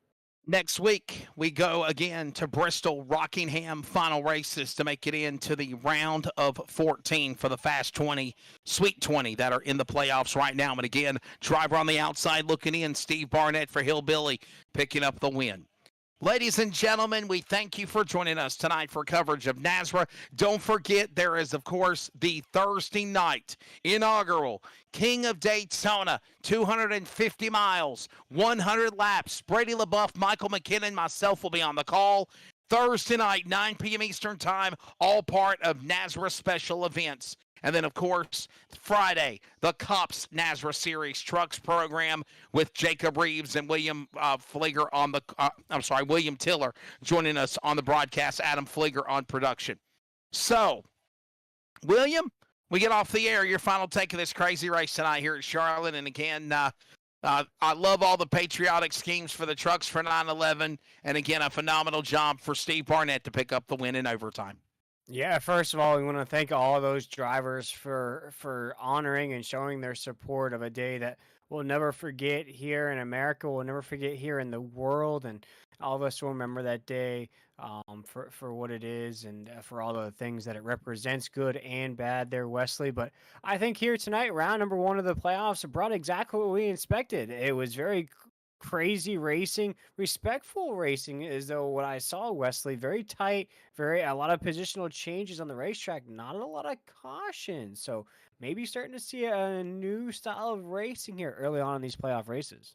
Next week, we go again to Bristol, Rockingham, final races to make it into the round of 14 for the Fast 20, Sweet 20 that are in the playoffs right now. And again, driver on the outside looking in, Steve Barnett for Hillbilly, picking up the win. Ladies and gentlemen, we thank you for joining us tonight for coverage of NASRA. Don't forget, there is, of course, the Thursday night inaugural King of Daytona, 250 miles, 100 laps. Brady LaBeouf, Michael McKinnon, myself will be on the call. Thursday night, 9 p.m. Eastern Time, all part of NASRA special events. And then, of course, Friday, the Cups NASRA Series Trucks program with Jacob Reeves and William Fleeger on the, William Tiller joining us on the broadcast, Adam Fleeger on production. So, William, we get off the air. Your final take of this crazy race tonight here at Charlotte. And again, I love all the patriotic schemes for the trucks for 9/11. And again, a phenomenal job for Steve Barnett to pick up the win in overtime. Yeah, first of all, we want to thank all those drivers for honoring and showing their support of a day that we'll never forget here in America. We'll never forget here in the world, and all of us will remember that day for what it is and for all the things that it represents, good and bad there, Wesley. But I think here tonight, round number 1 of the playoffs brought exactly what we expected. It was very crazy racing, respectful racing is though what I saw, Wesley. Very tight, a lot of positional changes on the racetrack, not a lot of caution. So maybe starting to see a new style of racing here early on in these playoff races.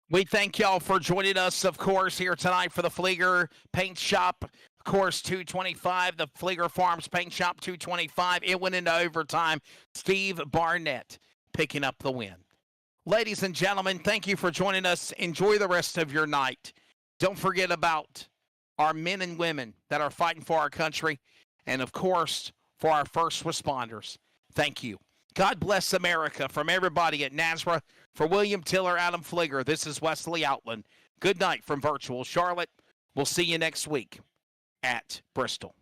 We thank y'all for joining us, of course, here tonight for the Fleeger Paint Shop, of course, 225, the Fleeger Farms Paint Shop 225. It went into overtime. Steve Barnett picking up the win. Ladies and gentlemen, thank you for joining us. Enjoy the rest of your night. Don't forget about our men and women that are fighting for our country and, of course, for our first responders. Thank you. God bless America. From everybody at NASRA, for William Tiller, Adam Fleeger, this is Wesley Outland. Good night from virtual Charlotte. We'll see you next week at Bristol.